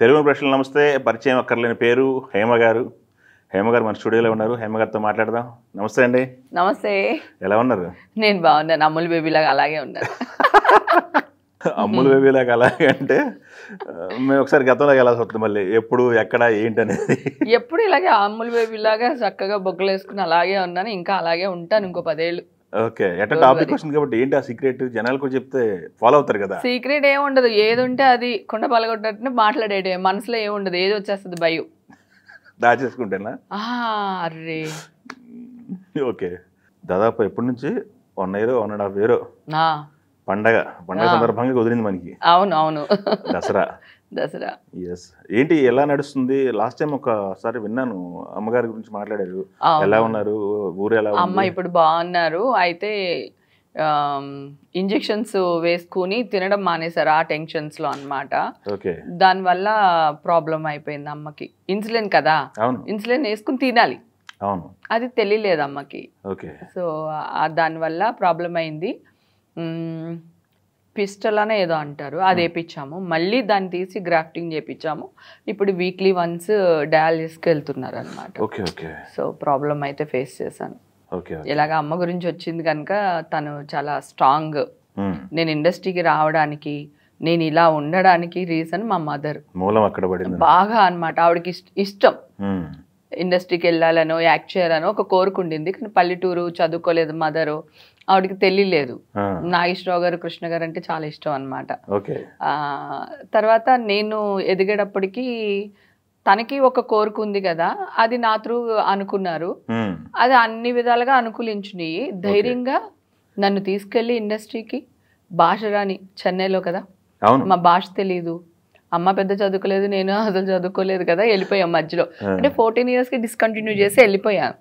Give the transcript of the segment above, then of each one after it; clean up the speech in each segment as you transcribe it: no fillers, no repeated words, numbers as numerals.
తెలుగు ప్రశ్నలు నమస్తే. పరిచయం అక్కర్లేని పేరు హేమ గారు. హేమ గారు మన స్టూడియోలో ఉన్నారు. హేమ గారితో మాట్లాడదాం. నమస్తే అండి. నమస్తే. ఎలా ఉన్నారు? నేను బాగున్నాను. అమ్ముల్ బేబీ లాగా అలాగే ఉన్నాను. అమ్ముల్ బేబీ లాగా అలాగే అంటే మేము ఒకసారి గతంలోకి వెళ్ళాల్సి వస్తుంది. మళ్ళీ ఎప్పుడు ఎక్కడ ఏంటి అనేది. ఎప్పుడు ఇలాగే అమ్ముల్ బేబీ లాగా చక్కగా బొగ్గలు వేసుకుని అలాగే ఉన్నాను. ఇంకా అలాగే ఉంటాను ఇంకో 10 ఏళ్ళు. ఓకే. ఎట్లా టాపిక్ క్వశ్చన్ కాబట్టి ఏంటి ఆ సీక్రెట్? జనాలు కూడా చెప్తే ఫాలో అవుతారు కదా. సీక్రెట్ ఏముండదు. ఏది ఉంటే అది కొండ పలగొట్టినట్టు మాట్లాడేటే. మనసులో ఏముండదు. ఏది వచ్చేస్తుంది భయం. దాచేసుకుంటేనా? అర్రే ఓకే. దాదాపు ఎప్పటి నుంచి 1 year 1.5 year పండగ సందర్భంగా కుదిరింది మనకి. అవును అవును. దసరా. ఎస్. ఏంటి ఎలా నడుస్తుంది? లాస్ట్ టైం ఒకసారి విన్నాను అమ్మగారి గురించి మాట్లాడారు. ఎలా ఉన్నారు? ఊరు ఎలా ఉంది? అమ్మ ఇప్పుడు బాగున్నారు. అయితే ఇంజెక్షన్స్ వేసుకుని తినడం మానేశారు ఆ టెన్షన్స్ లో అన్నమాట. దానివల్ల ప్రాబ్లం అయిపోయింది అమ్మకి. ఇన్సులిన్ కదా, ఇన్సులిన్ వేసుకుని తినాలి, అది తెలియలేదు అమ్మకి. సో దానివల్ల ప్రాబ్లం అయింది. పిస్టల్ అనే ఏదో అంటారు, అది వేయించాము. మళ్ళీ దాన్ని తీసి గ్రాఫ్టింగ్ చేయించాము. ఇప్పుడు వీక్లీ వన్స్ డయాలిసిస్కి వెళ్తున్నారు అనమాట. సో ప్రాబ్లం అయితే ఫేస్ చేశాను. ఇలాగ అమ్మ గురించి వచ్చింది కనుక తను చాలా స్ట్రాంగ్. నేను ఇండస్ట్రీకి రావడానికి, నేను ఇలా ఉండడానికి రీజన్ మా మదర్. బాగా అనమాట. ఆవిడకి ఇష్టం ఇండస్ట్రీకి వెళ్ళాలనో యాక్ట్ చేయాలనో ఒక కోరుకుండింది. కానీ పల్లెటూరు, చదువుకోలేదు మదరు, ఆవిడకి తెలియలేదు. నాగేశ్వరరావు గారు, కృష్ణ గారు అంటే చాలా ఇష్టం అనమాట. తర్వాత నేను ఎదిగేటప్పటికి తనకి ఒక కోరిక ఉంది కదా, అది నా త్రూ అనుకున్నారు. అది అన్ని విధాలుగా అనుకూలించినాయి. ధైర్యంగా నన్ను తీసుకెళ్ళి ఇండస్ట్రీకి. భాష రాని, చెన్నైలో కదా, మా భాష తెలీదు. అమ్మ పెద్ద చదువుకోలేదు, నేను అసలు చదువుకోలేదు కదా. వెళ్ళిపోయాం మధ్యలో. అంటే 14 years డిస్కంటిన్యూ చేసి వెళ్ళిపోయాను.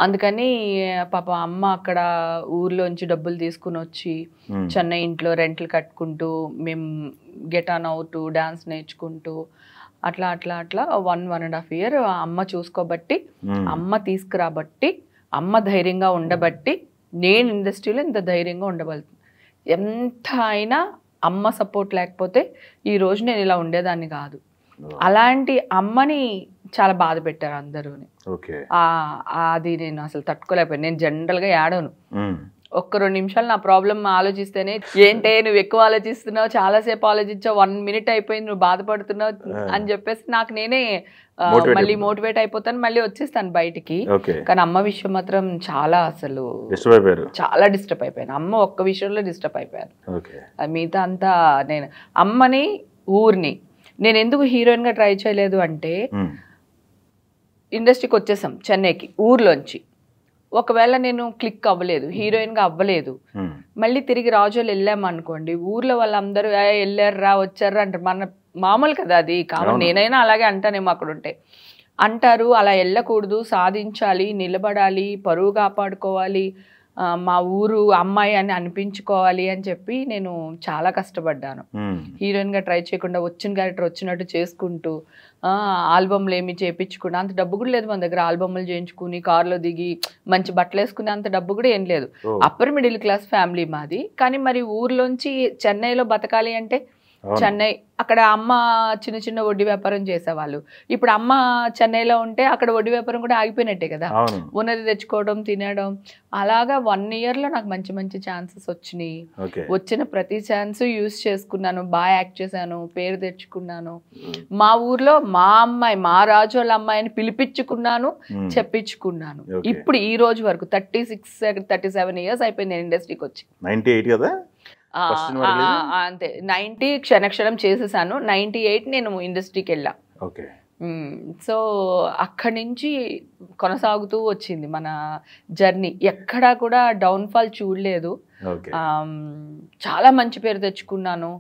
అందుకని పాప అమ్మ అక్కడ ఊర్లోంచి డబ్బులు తీసుకుని వచ్చి చెన్నై ఇంట్లో రెంట్లు కట్టుకుంటూ, మేము గెట్ ఆన్ అవుతూ డాన్స్ నేర్చుకుంటూ అట్లా 1.5 year అమ్మ చూసుకోబట్టి, అమ్మ తీసుకురాబట్టి, అమ్మ ధైర్యంగా ఉండబట్టి నేను ఇండస్ట్రీలో ఇంత ధైర్యంగా ఉండగలుగుతాను. ఎంత అయినా అమ్మ సపోర్ట్ లేకపోతే ఈ రోజు నేను ఇలా ఉండేదాన్ని కాదు. అలాంటి అమ్మని చాలా బాధ పెట్టారు అందరూని. అది నేను అసలు తట్టుకోలేకపోయాను. నేను జనరల్గా ఏడవను. 1-2 నిమిషాలు నా ప్రాబ్లం ఆలోచిస్తేనే, ఏంటే నువ్వు ఎక్కువ ఆలోచిస్తున్నావు, చాలాసేపు ఆలోచించావు, 1 minute అయిపోయింది, నువ్వు బాధపడుతున్నావు అని చెప్పేసి నాకు నేనే మళ్ళీ మోటివేట్ అయిపోతాను, మళ్ళీ వచ్చేస్తాను బయటికి. కానీ అమ్మ విషయం మాత్రం చాలా చాలా డిస్టర్బ్ అయిపోయాను. అమ్మ ఒక్క విషయంలో డిస్టర్బ్ అయిపోయాను. మిగతా అంతా నేను అమ్మని, ఊరిని. నేను ఎందుకు హీరోయిన్ గా ట్రై చేయలేదు అంటే, ఇండస్ట్రీకి వచ్చేసాం చెన్నైకి ఊర్లోంచి. ఒకవేళ నేను క్లిక్ అవ్వలేదు, హీరోయిన్గా అవ్వలేదు, మళ్ళీ తిరిగి రాజోలు వెళ్ళామనుకోండి, ఊర్లో వాళ్ళందరూ వెళ్ళారా వచ్చారా అంటారు. మన మామూలు కదా అది, కావాలి నేనైనా అలాగే అంటానేమో అక్కడ ఉంటే. అంటారు అలా వెళ్ళకూడదు, సాధించాలి, నిలబడాలి, పరువు కాపాడుకోవాలి, మా ఊరు అమ్మాయి అని అనిపించుకోవాలి అని చెప్పి నేను చాలా కష్టపడ్డాను. హీరోయిన్గా ట్రై చేయకుండా వచ్చిన క్యారెక్టర్ వచ్చినట్టు చేసుకుంటూ, ఆల్బమ్లు ఏమి చేయించుకున్నా అంత డబ్బు కూడా లేదు మన దగ్గర. ఆల్బమ్లు చేయించుకుని కార్లో దిగి మంచి బట్టలు వేసుకునే అంత డబ్బు కూడా ఏం లేదు. అప్పర్ మిడిల్ క్లాస్ ఫ్యామిలీ మాది. కానీ మరి ఊర్లోంచి చెన్నైలో బతకాలి అంటే, చెన్నై అక్కడ అమ్మ చిన్న చిన్న వడ్డీ వ్యాపారం చేసేవాళ్ళు. ఇప్పుడు అమ్మ చెన్నైలో ఉంటే అక్కడ వడ్డీ వ్యాపారం కూడా ఆగిపోయినట్టే కదా. ఉన్నది తెచ్చుకోవడం, తినడం. అలాగా 1 yearలో నాకు మంచి మంచి ఛాన్సెస్ వచ్చినాయి. వచ్చిన ప్రతి ఛాన్స్ యూజ్ చేసుకున్నాను. బాగా యాక్ట్ చేశాను, పేరు తెచ్చుకున్నాను. మా ఊర్లో మా అమ్మాయి, మా రాజు వాళ్ళ అమ్మాయిని పిలిపించుకున్నాను, చెప్పించుకున్నాను. ఇప్పుడు ఈ రోజు వరకు 36-37 years అయిపోయింది నేను ఇండస్ట్రీకి వచ్చి. 98 కదా అంతే. 90 క్షణక్షణం చేసేసాను. 98 నేను ఇండస్ట్రీకి వెళ్ళా. సో అక్కడి నుంచి కొనసాగుతూ వచ్చింది మన జర్నీ. ఎక్కడా కూడా డౌన్ఫాల్ చూడలేదు. చాలా మంచి పేరు తెచ్చుకున్నాను.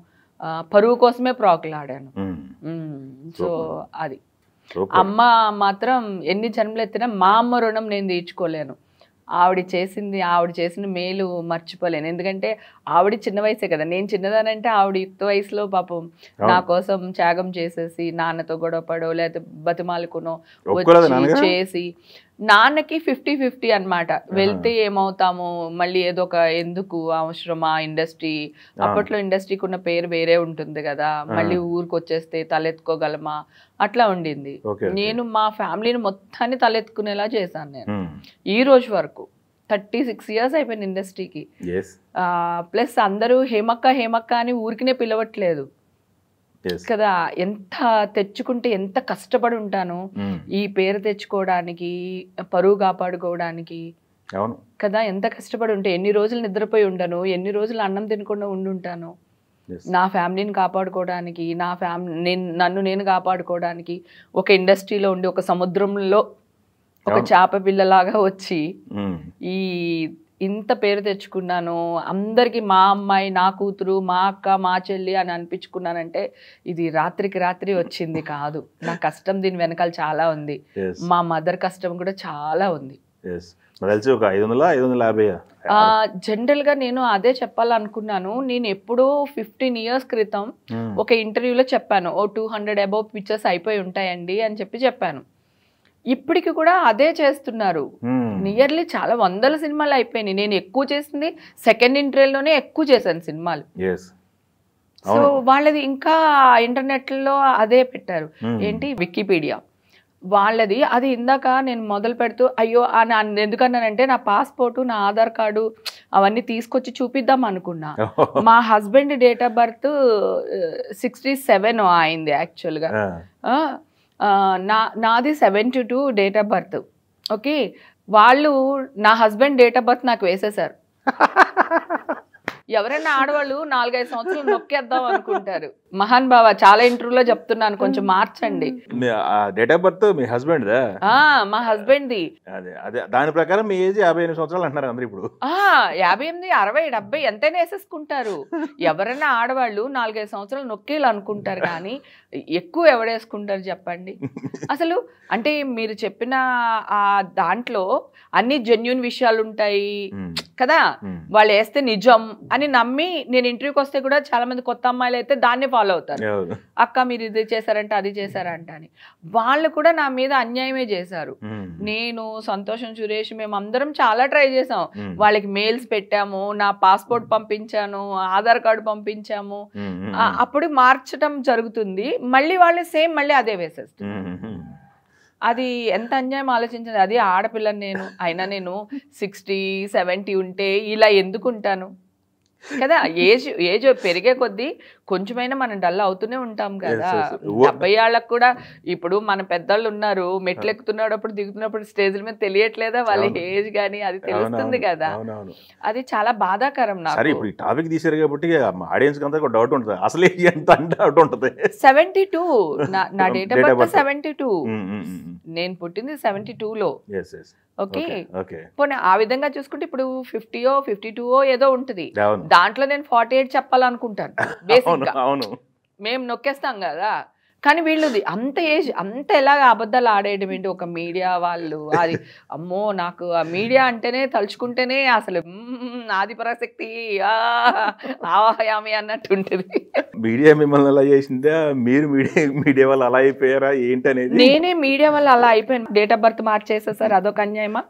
పరువు కోసమే ప్రాకులాడాను. సో అది అమ్మ మాత్రం ఎన్ని జన్మలు ఎత్తినా మా అమ్మ రుణం నేను తీర్చుకోలేను. ఆవిడ చేసిన మేలు మర్చిపోలేను. ఎందుకంటే ఆవిడ చిన్న వయసే కదా, నేను చిన్నదానంటే ఆవిడ యుక్త వయసులో పాపం నా కోసం త్యాగం చేసేసి, నాన్నతో గొడవపడో లేకపోతే బతిమాలుకునో వచ్చి చేసి నాన్నకి 50-50 అన్నమాట. వెళ్తే ఏమవుతాము, మళ్ళీ ఏదో ఒక ఎందుకు అవసరమా ఇండస్ట్రీ, అప్పట్లో ఇండస్ట్రీకి ఉన్న పేరు వేరే ఉంటుంది కదా, మళ్ళీ ఊరికి వచ్చేస్తే తలెత్తుకోగలమా అట్లా ఉండింది. నేను మా ఫ్యామిలీని మొత్తాన్ని తలెత్తుకునేలా చేశాను నేను ఈ రోజు వరకు. 36 years అయిపోయింది ఇండస్ట్రీకి. ప్లస్ అందరూ హేమక్క అని ఊరికినే పిలవట్లేదు కదా. ఎంత తెచ్చుకుంటే ఎంత కష్టపడి ఉంటాను ఈ పేరు తెచ్చుకోవడానికి, పరువు కాపాడుకోవడానికి కదా. ఎంత కష్టపడి ఉంటే, ఎన్ని రోజులు నిద్రపోయి ఉండను, ఎన్ని రోజులు అన్నం తినకుండా ఉండుంటాను నా ఫ్యామిలీని కాపాడుకోవడానికి, నన్ను నేను కాపాడుకోవడానికి. ఒక ఇండస్ట్రీలో ఉండి ఒక సముద్రంలో ఒక చేప పిల్లలాగా వచ్చి ఈ ఇంత పేరు తెచ్చుకున్నాను. అందరికి మా అమ్మాయి, నా కూతురు, మా అక్క, మా చెల్లి అని అనిపించుకున్నానంటే ఇది రాత్రికి రాత్రి వచ్చింది కాదు. నా కష్టం దీని వెనకాల చాలా ఉంది. మా మదర్ కష్టం కూడా చాలా ఉంది. జనరల్ గా నేను అదే చెప్పాలనుకున్నాను. నేను ఎప్పుడో 15 years క్రితం ఒక ఇంటర్వ్యూలో చెప్పాను, 200 above పిక్చర్స్ అయిపోయి ఉంటాయండి అని చెప్పాను. ఇప్పటికి కూడా అదే చేస్తున్నారు. నియర్లీ చాలా 100 సినిమాలు అయిపోయినాయి. నేను ఎక్కువ చేసింది సెకండ్ ఇంటర్వ్యూలోనే ఎక్కువ చేశాను సినిమాలు. సో వాళ్ళది ఇంకా ఇంటర్నెట్ లో అదే పెట్టారు, ఏంటి వికీపీడియా వాళ్ళది. అది ఇందాక నేను మొదలు పెడుతూ అయ్యో ఎందుకన్నానంటే నా పాస్పోర్టు, నా ఆధార్ కార్డు అవన్నీ తీసుకొచ్చి చూపిద్దాం అనుకున్నా. మా హస్బెండ్ డేట్ ఆఫ్ బర్త్ 67 అయింది యాక్చువల్గా. నాది 72 డేట్ ఆఫ్ బర్త్. ఓకే, వాళ్ళు నా హస్బెండ్ డేట్ ఆఫ్ బర్త్ నాకు వేసేసారు. ఎవరైనా ఆడవాళ్ళు 4-5 సంవత్సరాలు నొక్కేద్దాం అనుకుంటారు. మహాన్ బావ చాలా ఇంటర్వ్యూలో చెప్తున్నాను, కొంచెం మార్చండి. Date of birth me husband? మా హస్బెండ్ ది. అదే దాని ప్రకారం మీ ఏజ్ 58 సంవత్సరాలు అంటున్నారు అందరూ ఇప్పుడు. 58, 60, 70 ఎంతైనా వేసేసుకుంటారు. ఎవరైనా ఆడవాళ్ళు 4-5 సంవత్సరాలు నొక్కేలు అనుకుంటారు, కానీ ఎక్కువ ఎవడేసుకుంటారు చెప్పండి. అసలు అంటే మీరు చెప్పిన ఆ దాంట్లో అన్ని జెన్యూన్ విషయాలు ఉంటాయి కదా. వాళ్ళు వేస్తే నిజం అని నమ్మి నేను ఇంటర్వ్యూకి వస్తే కూడా చాలా మంది కొత్త అమ్మాయిలు అయితే దాన్ని ఫాలో అవుతారు. అక్క మీరు ఇది చేశారంట, అది చేశారంట అని. వాళ్ళు కూడా నా మీద అన్యాయమే చేశారు. నేను, సంతోషం, సురేష్ మేము అందరం చాలా ట్రై చేసాం. వాళ్ళకి మెయిల్స్ పెట్టాము, నా పాస్పోర్ట్ పంపించాను, ఆధార్ కార్డు పంపించాము. అప్పుడు మార్చడం జరుగుతుంది, మళ్ళీ వాళ్ళు సేమ్ మళ్ళీ అదే వేసేస్తారు. అది ఎంత అన్యాయం ఆలోచించండి. అది ఆడపిల్లని నేను అయినా నేను 60-70 ఉంటే ఇలా ఎందుకుంటాను కదా. ఏజ్ పెరిగే కొద్దీ కొంచెమైనా మనం డల్ అవుతూనే ఉంటాం కదా. 70 ఏళ్ళకు కూడా ఇప్పుడు మన పెద్దవాళ్ళు ఉన్నారు, మెట్లు ఎక్కుతున్నప్పుడు దిగుతున్నప్పుడు స్టేజ్ల మీద తెలియట్లేదా వాళ్ళ ఏజ్ గానీ, అది తెలుస్తుంది కదా. అది చాలా బాధాకరం నాకు. ఇప్పుడు ఈ టాపిక్ తీశారు కాబట్టి ఆడియన్స్ అంతా డౌట్ ఉంటుంది, అసలు ఎంత డౌట్ ఉంటుంది. 72 నా డేట్ ఆఫ్ బర్త్ 72. నేను పుట్టింది 72లో. ఓకే, పోనీ ఆ విధంగా చూసుకుంటే ఇప్పుడు 50 52 ఏదో ఉంటుంది. దాంట్లో నేను 48 చెప్పాలనుకుంటాను బేసిక్ గా. మేము నొక్కేస్తాం కదా, కానీ వీళ్ళది అంత ఏజ్, అంత ఎలాగ అబద్ధాలు ఆడేయడం ఏంటి ఒక మీడియా వాళ్ళు. అది అమ్మో, నాకు ఆ మీడియా అంటేనే తలుచుకుంటేనే అసలు ఆది పరాశక్తి ఆవాహయామి అన్నట్టు ఉంటుంది. మీడియా మిమ్మల్ని అలా చేసిందా, మీరు మీడియా వాళ్ళు అలా అయిపోయారా ఏంటి అనేది? నేనే మీడియా వల్ల అలా అయిపోయాను. డేట్ ఆఫ్ బర్త్ మార్చేసేసారు, అదొక అన్యాయమా?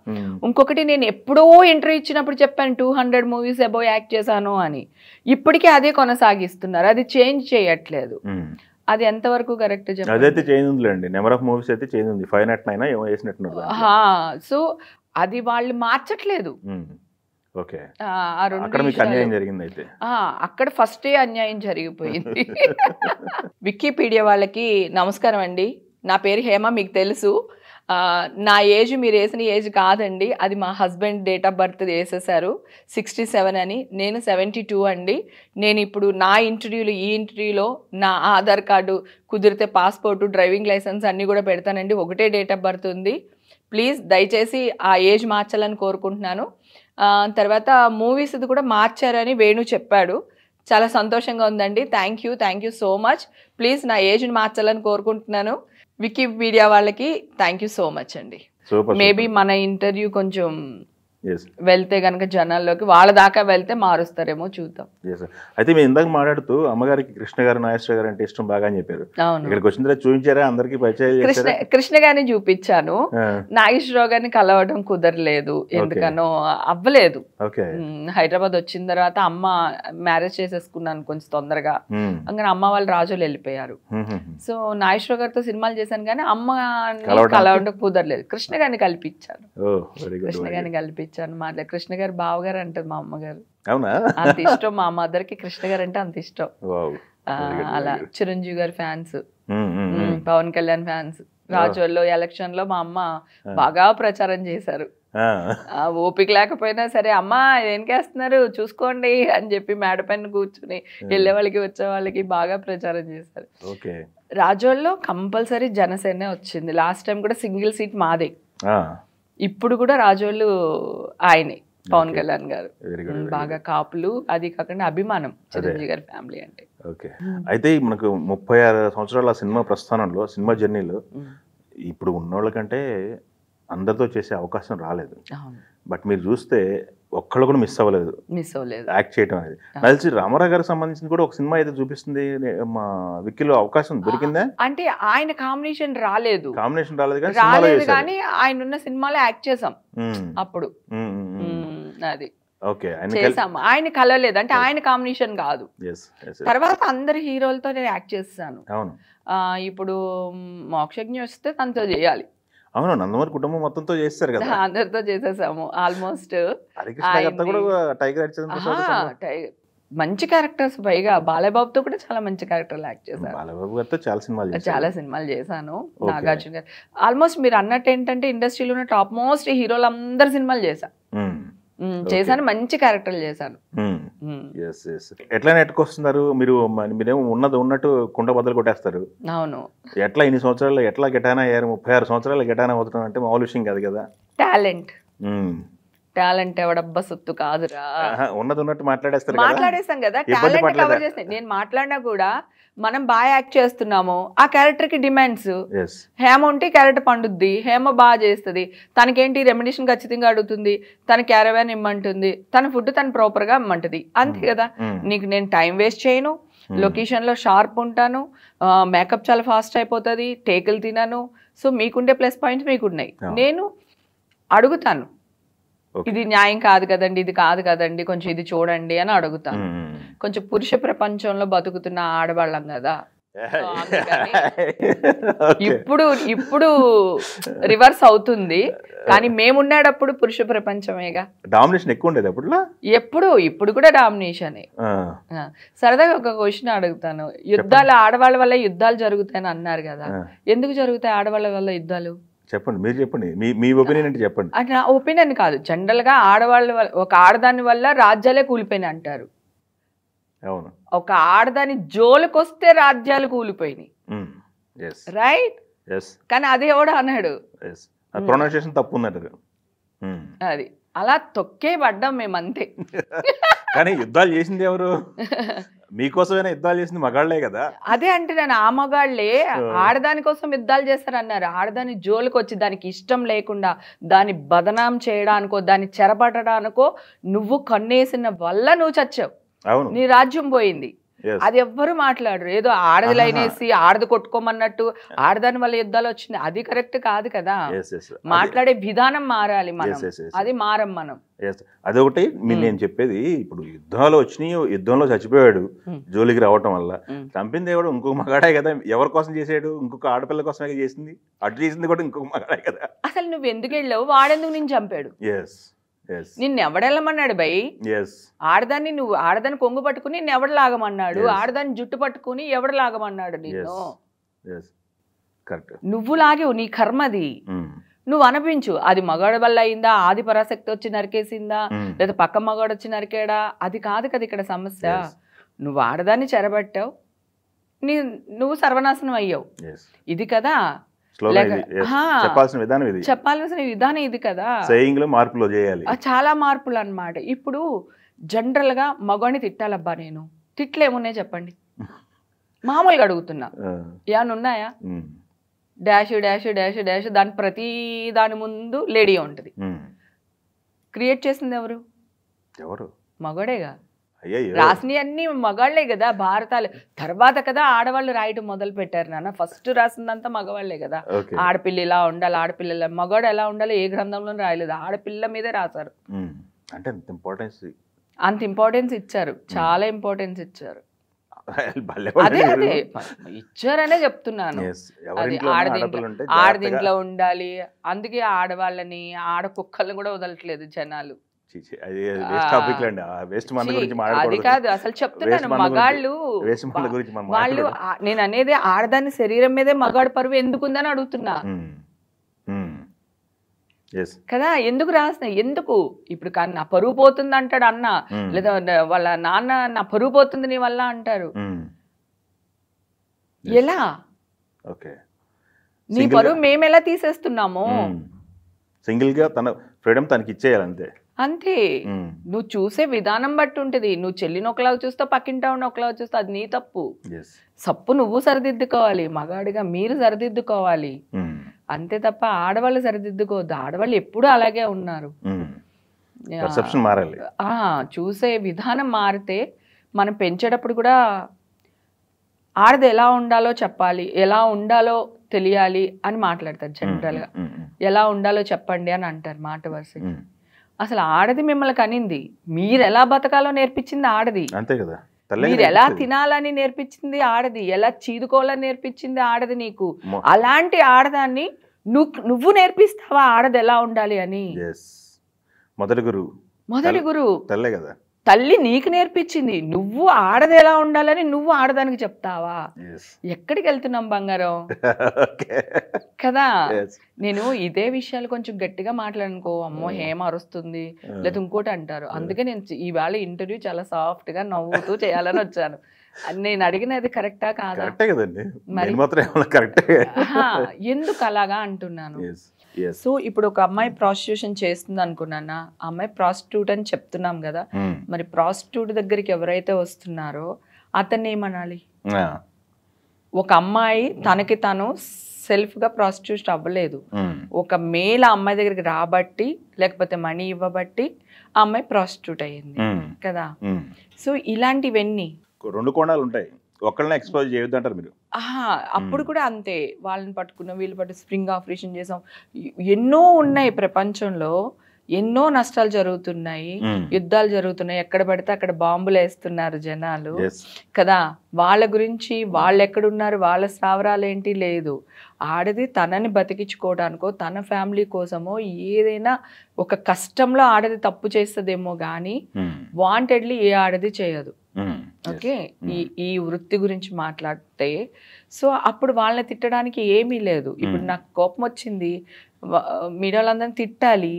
ఇంకొకటి, నేను ఎప్పుడో ఇంటర్వ్యూ ఇచ్చినప్పుడు చెప్పాను 200 movies అబోవ్ యాక్ట్ చేశాను అని. ఇప్పటికే అదే కొనసాగిస్తున్నారు, అది చేంజ్ చేయట్లేదు. అది ఎంతవరకు కరెక్ట్ చెప్పండి? అదైతే చేంజ్ ఉందిలేండి, నెంబర్ ఆఫ్ మూవీస్ అయితే చేంజ్ ఉంది. 509 ఏమో చేసినట్టున్నారు. సో అది వాళ్ళు మార్చట్లేదు. ఓకే, అక్కడ మీకు అన్యాయం జరిగింది అయితే. అక్కడ ఫస్టే అన్యాయం జరిగిపోయింది. వికీపీడియా వాళ్ళకి నమస్కారం అండి. నా పేరు హేమ, మీకు తెలుసు. నా ఏజ్ మీరు వేసిన ఏజ్ కాదండి, అది మా హస్బెండ్ డేట్ ఆఫ్ బర్త్ వేసేసారు 67 అని. నేను 72 అండి. నేను ఇప్పుడు నా ఈ ఇంటర్వ్యూలో నా ఆధార్ కార్డు కుదిరితే పాస్పోర్టు, డ్రైవింగ్ లైసెన్స్ అన్నీ కూడా పెడతానండి. ఒకటే డేట్ ఆఫ్ బర్త్ ఉంది. ప్లీజ్ దయచేసి ఆ ఏజ్ మార్చాలని కోరుకుంటున్నాను. తర్వాత మూవీస్ది కూడా మార్చారని వేణు చెప్పాడు, చాలా సంతోషంగా ఉందండి. Thank you so much. Please నా ఏజ్ని మార్చాలని కోరుకుంటున్నాను. వికీపీడియా వాళ్ళకి థ్యాంక్ యూ సో మచ్ అండి. మేబీ మన ఇంటర్వ్యూ కొంచెం వెళ్తే గనక జనాల్లోకి వాళ్ళ దాకా వెళ్తే మారుస్తారేమో చూద్దాం. అయితే మీరు ఇందాక మాట్లాడుతూ అమ్మగారికి కృష్ణ గారు నాగేశ్వర గారు అంటే ఇష్టం బాగా అని చెప్పారు. ఇక్కడికి వచ్చిన తర్వాత చూపించారా అందరికి పరిచయం? కృష్ణ గారిని చూపించాను, నాగేశ్వరరావు గారిని కలవడం కుదరలేదు, ఎందుకనో అవ్వలేదు. హైదరాబాద్ వచ్చిన తర్వాత అమ్మ మ్యారేజ్ చేసేసుకున్నాను కొంచెం తొందరగా, అందుకని అమ్మ వాళ్ళు రాజోలు వెళ్ళిపోయారు. సో నాగేశ్వరరావు గారితో సినిమాలు చేశాను కానీ అమ్మ కలవడం కుదరలేదు. కృష్ణ గారిని కల్పించాను, కృష్ణ గారిని కల్పించాను. కృష్ణ గారు బావగారు అంటది మా అమ్మగారు, అంత ఇష్టం మా మదర్ కి కృష్ణ గారు అంటే అంత ఇష్టం. అలా చిరంజీవి గారి ఫ్యాన్స్, పవన్ కళ్యాణ్ ఫ్యాన్స్. రాజోల్లో ఎలక్షన్ లో మా అమ్మ బాగా ప్రచారం చేశారు. ఓపిక లేకపోయినా సరే అమ్మ దేనికేస్తున్నారు చూసుకోండి అని చెప్పి మేడ పైన కూర్చుని వెళ్ళే వాళ్ళకి వచ్చే వాళ్ళకి బాగా ప్రచారం చేశారు. రాజోల్లో కంపల్సరీ జనసేనే వచ్చింది. లాస్ట్ టైం కూడా సింగిల్ సీట్ మాదే, ఇప్పుడు కూడా రాజోళ్ళు ఆయనే, పవన్ కళ్యాణ్ గారు. బాగా కాపులు, అది కాకుండా అభిమానం చిరంజీవి గారి ఫ్యామిలీ అంటే. ఓకే, అయితే మనకు 36 సంవత్సరాల సినిమా ప్రస్థానంలో, సినిమా జర్నీలో ఇప్పుడు ఉన్నోళ్ళకంటే అందరితో చేసే అవకాశం రాలేదు. బట్ మీరు చూస్తే ఒక్కళ్ళు కూడా మిస్ అవ్వలేదు యాక్ట్ చేయడం అనేది. కలిసి రామారావు గారికి సంబంధించిన కూడా ఒక సినిమా అయితే చూపిస్తుంది మా విక్కీలో అవకాశం దొరికిందా? అంటే ఆయన కాంబినేషన్ రాలేదు కానీ ఆయన ఉన్న సినిమాలో యాక్ట్ చేసాం అప్పుడు. అది చేసాము, ఆయన కలవలేదు అంటే ఆయన కాంబినేషన్ కాదు. తర్వాత అందరి హీరోలతో నేను యాక్ట్ చేస్తాను. ఇప్పుడు మోక్షజ్ఞ వస్తే తనతో చేయాలి. అవును, నందమూరి కుటుంబం మొత్తంతో చేస్తారు కదా, అందరితో చేసేసాము ఆల్మోస్ట్. మంచి క్యారెక్టర్స్, పైగా బాలయ్యబాబుతో కూడా చాలా మంచి క్యారెక్టర్లు యాక్ట్ చేశాను. బాలయ్యబాబు గారితో చాలా సినిమాలు చేశాను. నాగార్జున గారు ఆల్మోస్ట్ మీరు అన్నట్టు ఏంటంటే ఇండస్ట్రీలో ఉన్న టాప్ మోస్ట్ హీరోలు అందరు సినిమాలు చేశాను, మంచి క్యారెక్టర్లు చేశాను. ఎట్లా నెట్టుకొస్తున్నారు మీరు? మీరేమో ఉన్నది ఉన్నట్టు కుండ బద్దలు కొట్టేస్తారు. అవును, ఎట్లా ఇన్ని సంవత్సరాలు ఎట్లా గెటానా అయ్యారు? 36 సంవత్సరాలు గెటానా అవుతున్నాం అంటే మామూలు విషయం కాదు కదా. టాలెంట్ ఎవడబ్బా సొత్తు కాదురా, ఉన్నది ఉన్నట్టు మాట్లాడేస్తాం కదా. టాలెంట్ కవర్ చేస్తే నేను మాట్లాడినా కూడా మనం బాగా యాక్ట్ చేస్తున్నాము, ఆ క్యారెక్టర్ కి డిమాండ్స్. హేమ ఉంటే క్యారెక్టర్ పండుద్ది, హేమ బాగా చేస్తుంది, తనకేంటి రెమ్యునేషన్ ఖచ్చితంగా అడుగుతుంది, తన క్యారవాన్ ఇమ్మంటుంది, తన ఫుడ్ తను ప్రాపర్ గా ఇమ్మంటుంది, అంతే కదా. నీకు నేను టైం వేస్ట్ చేయను, లొకేషన్ లో షార్ప్ ఉంటాను, మేకప్ చాలా ఫాస్ట్ అయిపోతుంది, టేకులు తినాను. సో మీకుండే ప్లస్ పాయింట్స్ మీకున్నాయి. నేను అడుగుతాను, ఇది న్యాయం కాదు కదండి, ఇది కాదు కదండి, కొంచెం ఇది చూడండి అని అడుగుతాను. కొంచెం పురుష ప్రపంచంలో బతుకుతున్న ఆడవాళ్ళం కదా, ఇప్పుడు రివర్స్ అవుతుంది, కానీ మేమున్నాడప్పుడు పురుష ప్రపంచమేగా. డామినేషన్ ఎక్కువ ఉండేది అప్పుడు, ఇప్పుడు కూడా డామినేషనే. సరదాగా ఒక క్వశ్చన్ అడుగుతాను, యుద్ధాలు ఆడవాళ్ళ వల్ల యుద్ధాలు జరుగుతాయని అన్నారు కదా, ఎందుకు జరుగుతాయి ఆడవాళ్ళ వల్ల యుద్ధాలు? చెప్పండి, మీరు చెప్పండి, మీ ఒపీనియన్ అంటే చెప్పండి. అంటే నా ఒపీనియన్ కాదు, జనరల్ గా ఆడవాళ్ళ ఒక ఆడదాని వల్ల రాజ్యాలే కూలిపోయినాయి అంటారు. అవును, ఒక ఆడదాని జోలికొస్తే రాజ్యాలు కూలిపోయినాయి, రైట్? కానీ అది ఎవడు అన్నాడు, ప్రొనౌన్సియేషన్ తప్పు ఉందంటారు. అది అలా తొక్కే పడ్డాం మేమంతే. కానీ యుద్ధాలు చేసింది ఎవరు? మీకోసమైనా యుద్ధాలు చేసింది మగాళ్లే కదా. అదే అంటే నేను ఆ మగాళ్లే ఆడదాని కోసం యుద్ధాలు చేస్తారన్నారు. ఆడదాని జోలికి వచ్చి దానికి ఇష్టం లేకుండా దాన్ని బదనాం చేయడానికో దాన్ని చెరపట్టడానికో నువ్వు కన్నేసిన వల్ల నువ్వు చచ్చావు, నీ రాజ్యం పోయింది. అది ఎవ్వరు మాట్లాడరు, ఏదో ఆడది లైనేసి ఆడది కొట్టుకోమన్నట్టు ఆడదాని వల్ల యుద్ధాలు వచ్చింది, అది కరెక్ట్ కాదు కదా. మాట్లాడే విధానం మారాలి మనం, అది మారం మనం. అదొకటి నేను చెప్పేది. ఇప్పుడు యుద్ధాలు వచ్చినాయి, యుద్ధంలో చచ్చిపోయాడు జోలికి రావటం వల్ల, చంపింది ఎవడు? ఇంకొక మగాడే కదా. ఎవరి కోసం చేసాడు? ఇంకొక ఆడపిల్ల కోసమే చేసింది, అటు చేసింది కూడా ఇంకొక మగాడే కదా. అసలు నువ్వు ఎందుకు వెళ్ళావు, వాడెందుకు నేను చంపాడు? నిన్ను ఎవడెళ్ళమన్నాడు భయ్? ఆడదాన్ని నువ్వు ఆడదాన్ని కొంగు పట్టుకుని నిన్ను ఎవడు లాగమన్నాడు? ఆడదాన్ని జుట్టు పట్టుకుని ఎవడు లాగమన్నాడు నిన్ను? నువ్వు లాగేవు, నీ కర్మది. నువ్వు అనిపించు, అది మగాడు వల్ల అయిందా, ఆది పరాశక్తి వచ్చి నరికేసిందా, లేదా పక్క మగాడు వచ్చి నరికేడా, అది కాదు కదా ఇక్కడ సమస్య. నువ్వు ఆడదాన్ని చెరబట్టావు, నువ్వు సర్వనాశనం అయ్యావు, ఇది కదా చెప్పాల్సిన విధానం ఇది కదా. మార్పులు చేయాలి, చాలా మార్పులు అన్నమాట. ఇప్పుడు జనరల్ గా మగవాడిని తిట్టాలబ్బా, నేను తిట్లేమున్నాయి చెప్పండి, మామూలుగా అడుగుతున్నా, ఏమన్నా ఉన్నాయా? డాష్ డాష్ డాష్ డాష్, దాని ప్రతి దాని ముందు లేడీ ఉంటది. క్రియేట్ చేసింది ఎవరు? ఎవరు? మగోడేగా. అయ్యయ్యో. రాసినవి అన్ని మగాళ్లే కదా, భారతాలు తర్వాత కదా ఆడవాళ్ళు రాయటం మొదలు పెట్టారు నాన్న. ఫస్ట్ రాసిందంతా మగవాళ్లే కదా. ఓకే. ఆడపిల్ల ఇలా ఉండాలి, ఆడపిల్ల మగవాడు ఎలా ఉండాలి ఏ గ్రంథంలోనూ రాయలేదు, ఆడపిల్ల మీదే రాశారు. అంటే అంత ఇంపార్టెన్స్, అంత ఇంపార్టెన్స్ ఇచ్చారు, చాలా ఇంపార్టెన్స్ ఇచ్చారు. భలే అదే వాళ్ళు అదే మీరు. ఇచ్చారనే చెప్తున్నాను. Yes. అది ఎవరింట్లో ఆడపిల్లలు ఉంటే ఆడదింట్లో ఉండాలి. అందుకే ఆడవాళ్ళని ఆడ కుక్కల్ని కూడా వదలట్లేదు జనాలు. అది వేస్ట్ టాపిక్ అండి. వేస్ట్ మంద గురించి అది మాట్లాడకూడదు. కాదు అసలు చెప్తున్నాను. మగాళ్ళు వేస్ట్ మంద గురించి మనం వాళ్ళు మాట్లాడకూడదు. నేను అనేది ఆడదాని శరీరం మీదే మగాడు పరువు ఎందుకుందని అడుగుతున్నా కదా. ఎందుకు రాసిన, ఎందుకు ఇప్పుడు నా పరువు పోతుంది అంటాడు అన్న, లేదా వాళ్ళ నాన్న నా పరువు పోతుంది నీ వల్ల అంటారు. ఎలా నీ పరువు మేము ఎలా తీసేస్తున్నాము? సింగిల్ గా తన ఫ్రీడమ్ తనకి ఇచ్చేయాలి అంతే. అంతే. నువ్వు చూసే విధానం బట్టి ఉంటుంది. నువ్వు చెల్లిని ఒకలాగా చూస్తావు, పక్కింటావుని ఒకలాగా చూస్తావు, అది నీ తప్పు. సప్పు నువ్వు సరిదిద్దుకోవాలి, మగాడిగా మీరు సరిదిద్దుకోవాలి అంతే తప్ప ఆడవాళ్ళు సరిదిద్దుకోవద్దు. ఆడవాళ్ళు ఎప్పుడూ అలాగే ఉన్నారు. చూసే విధానం మారితే మనం పెంచేటప్పుడు కూడా ఆడది ఎలా ఉండాలో చెప్పాలి, ఎలా ఉండాలో తెలియాలి అని మాట్లాడతారు జనరల్గా. ఎలా ఉండాలో చెప్పండి అని అంటారు మాట వరుసకి. అసలు ఆడది మిమ్మల్ని కనింది, మీరు ఎలా బతకాలో నేర్పించింది ఆడది. అంతే కదా. మీరు ఎలా తినాలని నేర్పించింది ఆడది, ఎలా చీదుకోవాలని నేర్పించింది ఆడది నీకు. అలాంటి ఆడదాన్ని నువ్వు నేర్పిస్తావా ఆడది ఎలా ఉండాలి అని? మొదటి గురువు తల్లే కదా. తల్లి నీకు నేర్పించింది, నువ్వు ఆడది ఎలా ఉండాలని నువ్వు ఆడదానికి చెప్తావా? ఎక్కడికి వెళ్తున్నాం బంగారం కదా. నేను ఇదే విషయాలు కొంచెం గట్టిగా మాట్లాడనుకో, అమ్మో హేమ అరుస్తుంది లేదా ఇంకోటి అంటారు. అందుకే నేను ఈవేళ ఇంటర్వ్యూ చాలా సాఫ్ట్ గా నవ్వుతూ చేయాలని వచ్చాను. నేను అడిగినది కరెక్టా కాదా? ఎందుకు అలాగా అంటున్నాను. సో ఇప్పుడు ఒక అమ్మాయి ప్రాస్టిట్యూషన్ చేస్తుంది అనుకున్నానా, ఆ అమ్మాయి ప్రాస్టిట్యూట్ అని చెప్తున్నాం కదా, మరి ప్రాస్టిట్యూట్ దగ్గరికి ఎవరైతే వస్తున్నారో అతన్ని ఏమనాలి? ఒక అమ్మాయి తనకి తను సెల్ఫ్ గా ప్రాస్టిట్యూట్ అవ్వలేదు, ఒక మేల్ అమ్మాయి దగ్గరికి రాబట్టి లేకపోతే మనీ ఇవ్వబట్టి ఆ అమ్మాయి ప్రాస్టిట్యూట్ అయ్యింది కదా. సో ఇలాంటివన్నీ రెండు కోణాలు ఉంటాయి. ఒకళ్ళని ఎక్స్పోజ్ చేయొద్దు అంటారు మీరు. అప్పుడు కూడా అంతే, వాళ్ళని పట్టుకున్నాం వీళ్ళు పట్టు స్ప్రింగ్ ఆపరేషన్ చేసాం, ఎన్నో ఉన్నాయి ప్రపంచంలో, ఎన్నో నష్టాలు జరుగుతున్నాయి, యుద్ధాలు జరుగుతున్నాయి, ఎక్కడ పడితే అక్కడ బాంబులు వేస్తున్నారు జనాలు కదా. వాళ్ళ గురించి వాళ్ళు ఎక్కడున్నారు, వాళ్ళ స్థావరాలు ఏంటి లేదు. ఆడది తనని బతికించుకోవడానికో తన ఫ్యామిలీ కోసమో ఏదైనా ఒక కష్టంలో ఆడది తప్పు చేస్తుందేమో కానీ వాంటెడ్లీ ఏ ఆడది చేయదు. ఓకే, ఈ వృత్తి గురించి మాట్లాడితే సో అప్పుడు వాళ్ళని తిట్టడానికి ఏమీ లేదు. ఇప్పుడు నాకు కోపం వచ్చింది, మీడియా వాళ్ళందరినీ తిట్టాలి,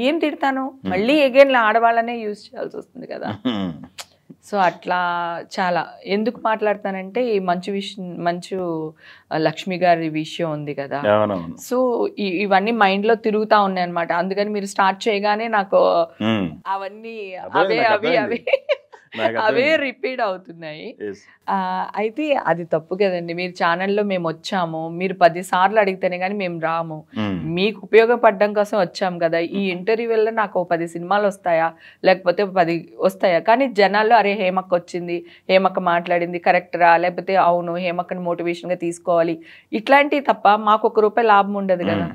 ఏం తిడతాను మళ్ళీ ఎగైన్ ఆడవాళ్ళనే యూజ్ చేయాల్సి వస్తుంది కదా. సో అట్లా చాలా ఎందుకు మాట్లాడతానంటే ఈ మంచు లక్ష్మి గారి విషయం ఉంది కదా. సో ఇవన్నీ మైండ్ లో తిరుగుతా ఉన్నాయి అనమాట. అందుకని మీరు స్టార్ట్ చేయగానే నాకు అవన్నీ అవే రిపీట్ అవుతున్నాయి. అయితే అది తప్పు కదండి. మీరు ఛానల్లో మేము వచ్చాము, మీరు 10 సార్లు అడిగితేనే కానీ మేము రాము, మీకు ఉపయోగపడడం కోసం వచ్చాము కదా. ఈ ఇంటర్వ్యూ వల్ల నాకు 10 సినిమాలు వస్తాయా లేకపోతే 10 వస్తాయా, కానీ జనాల్లో అరే హేమక్క వచ్చింది, హేమక్క మాట్లాడింది కరెక్టరా, లేకపోతే అవును హేమక్కని మోటివేషన్గా తీసుకోవాలి, ఇట్లాంటివి తప్ప మాకు ₹1 లాభం ఉండదు కదా.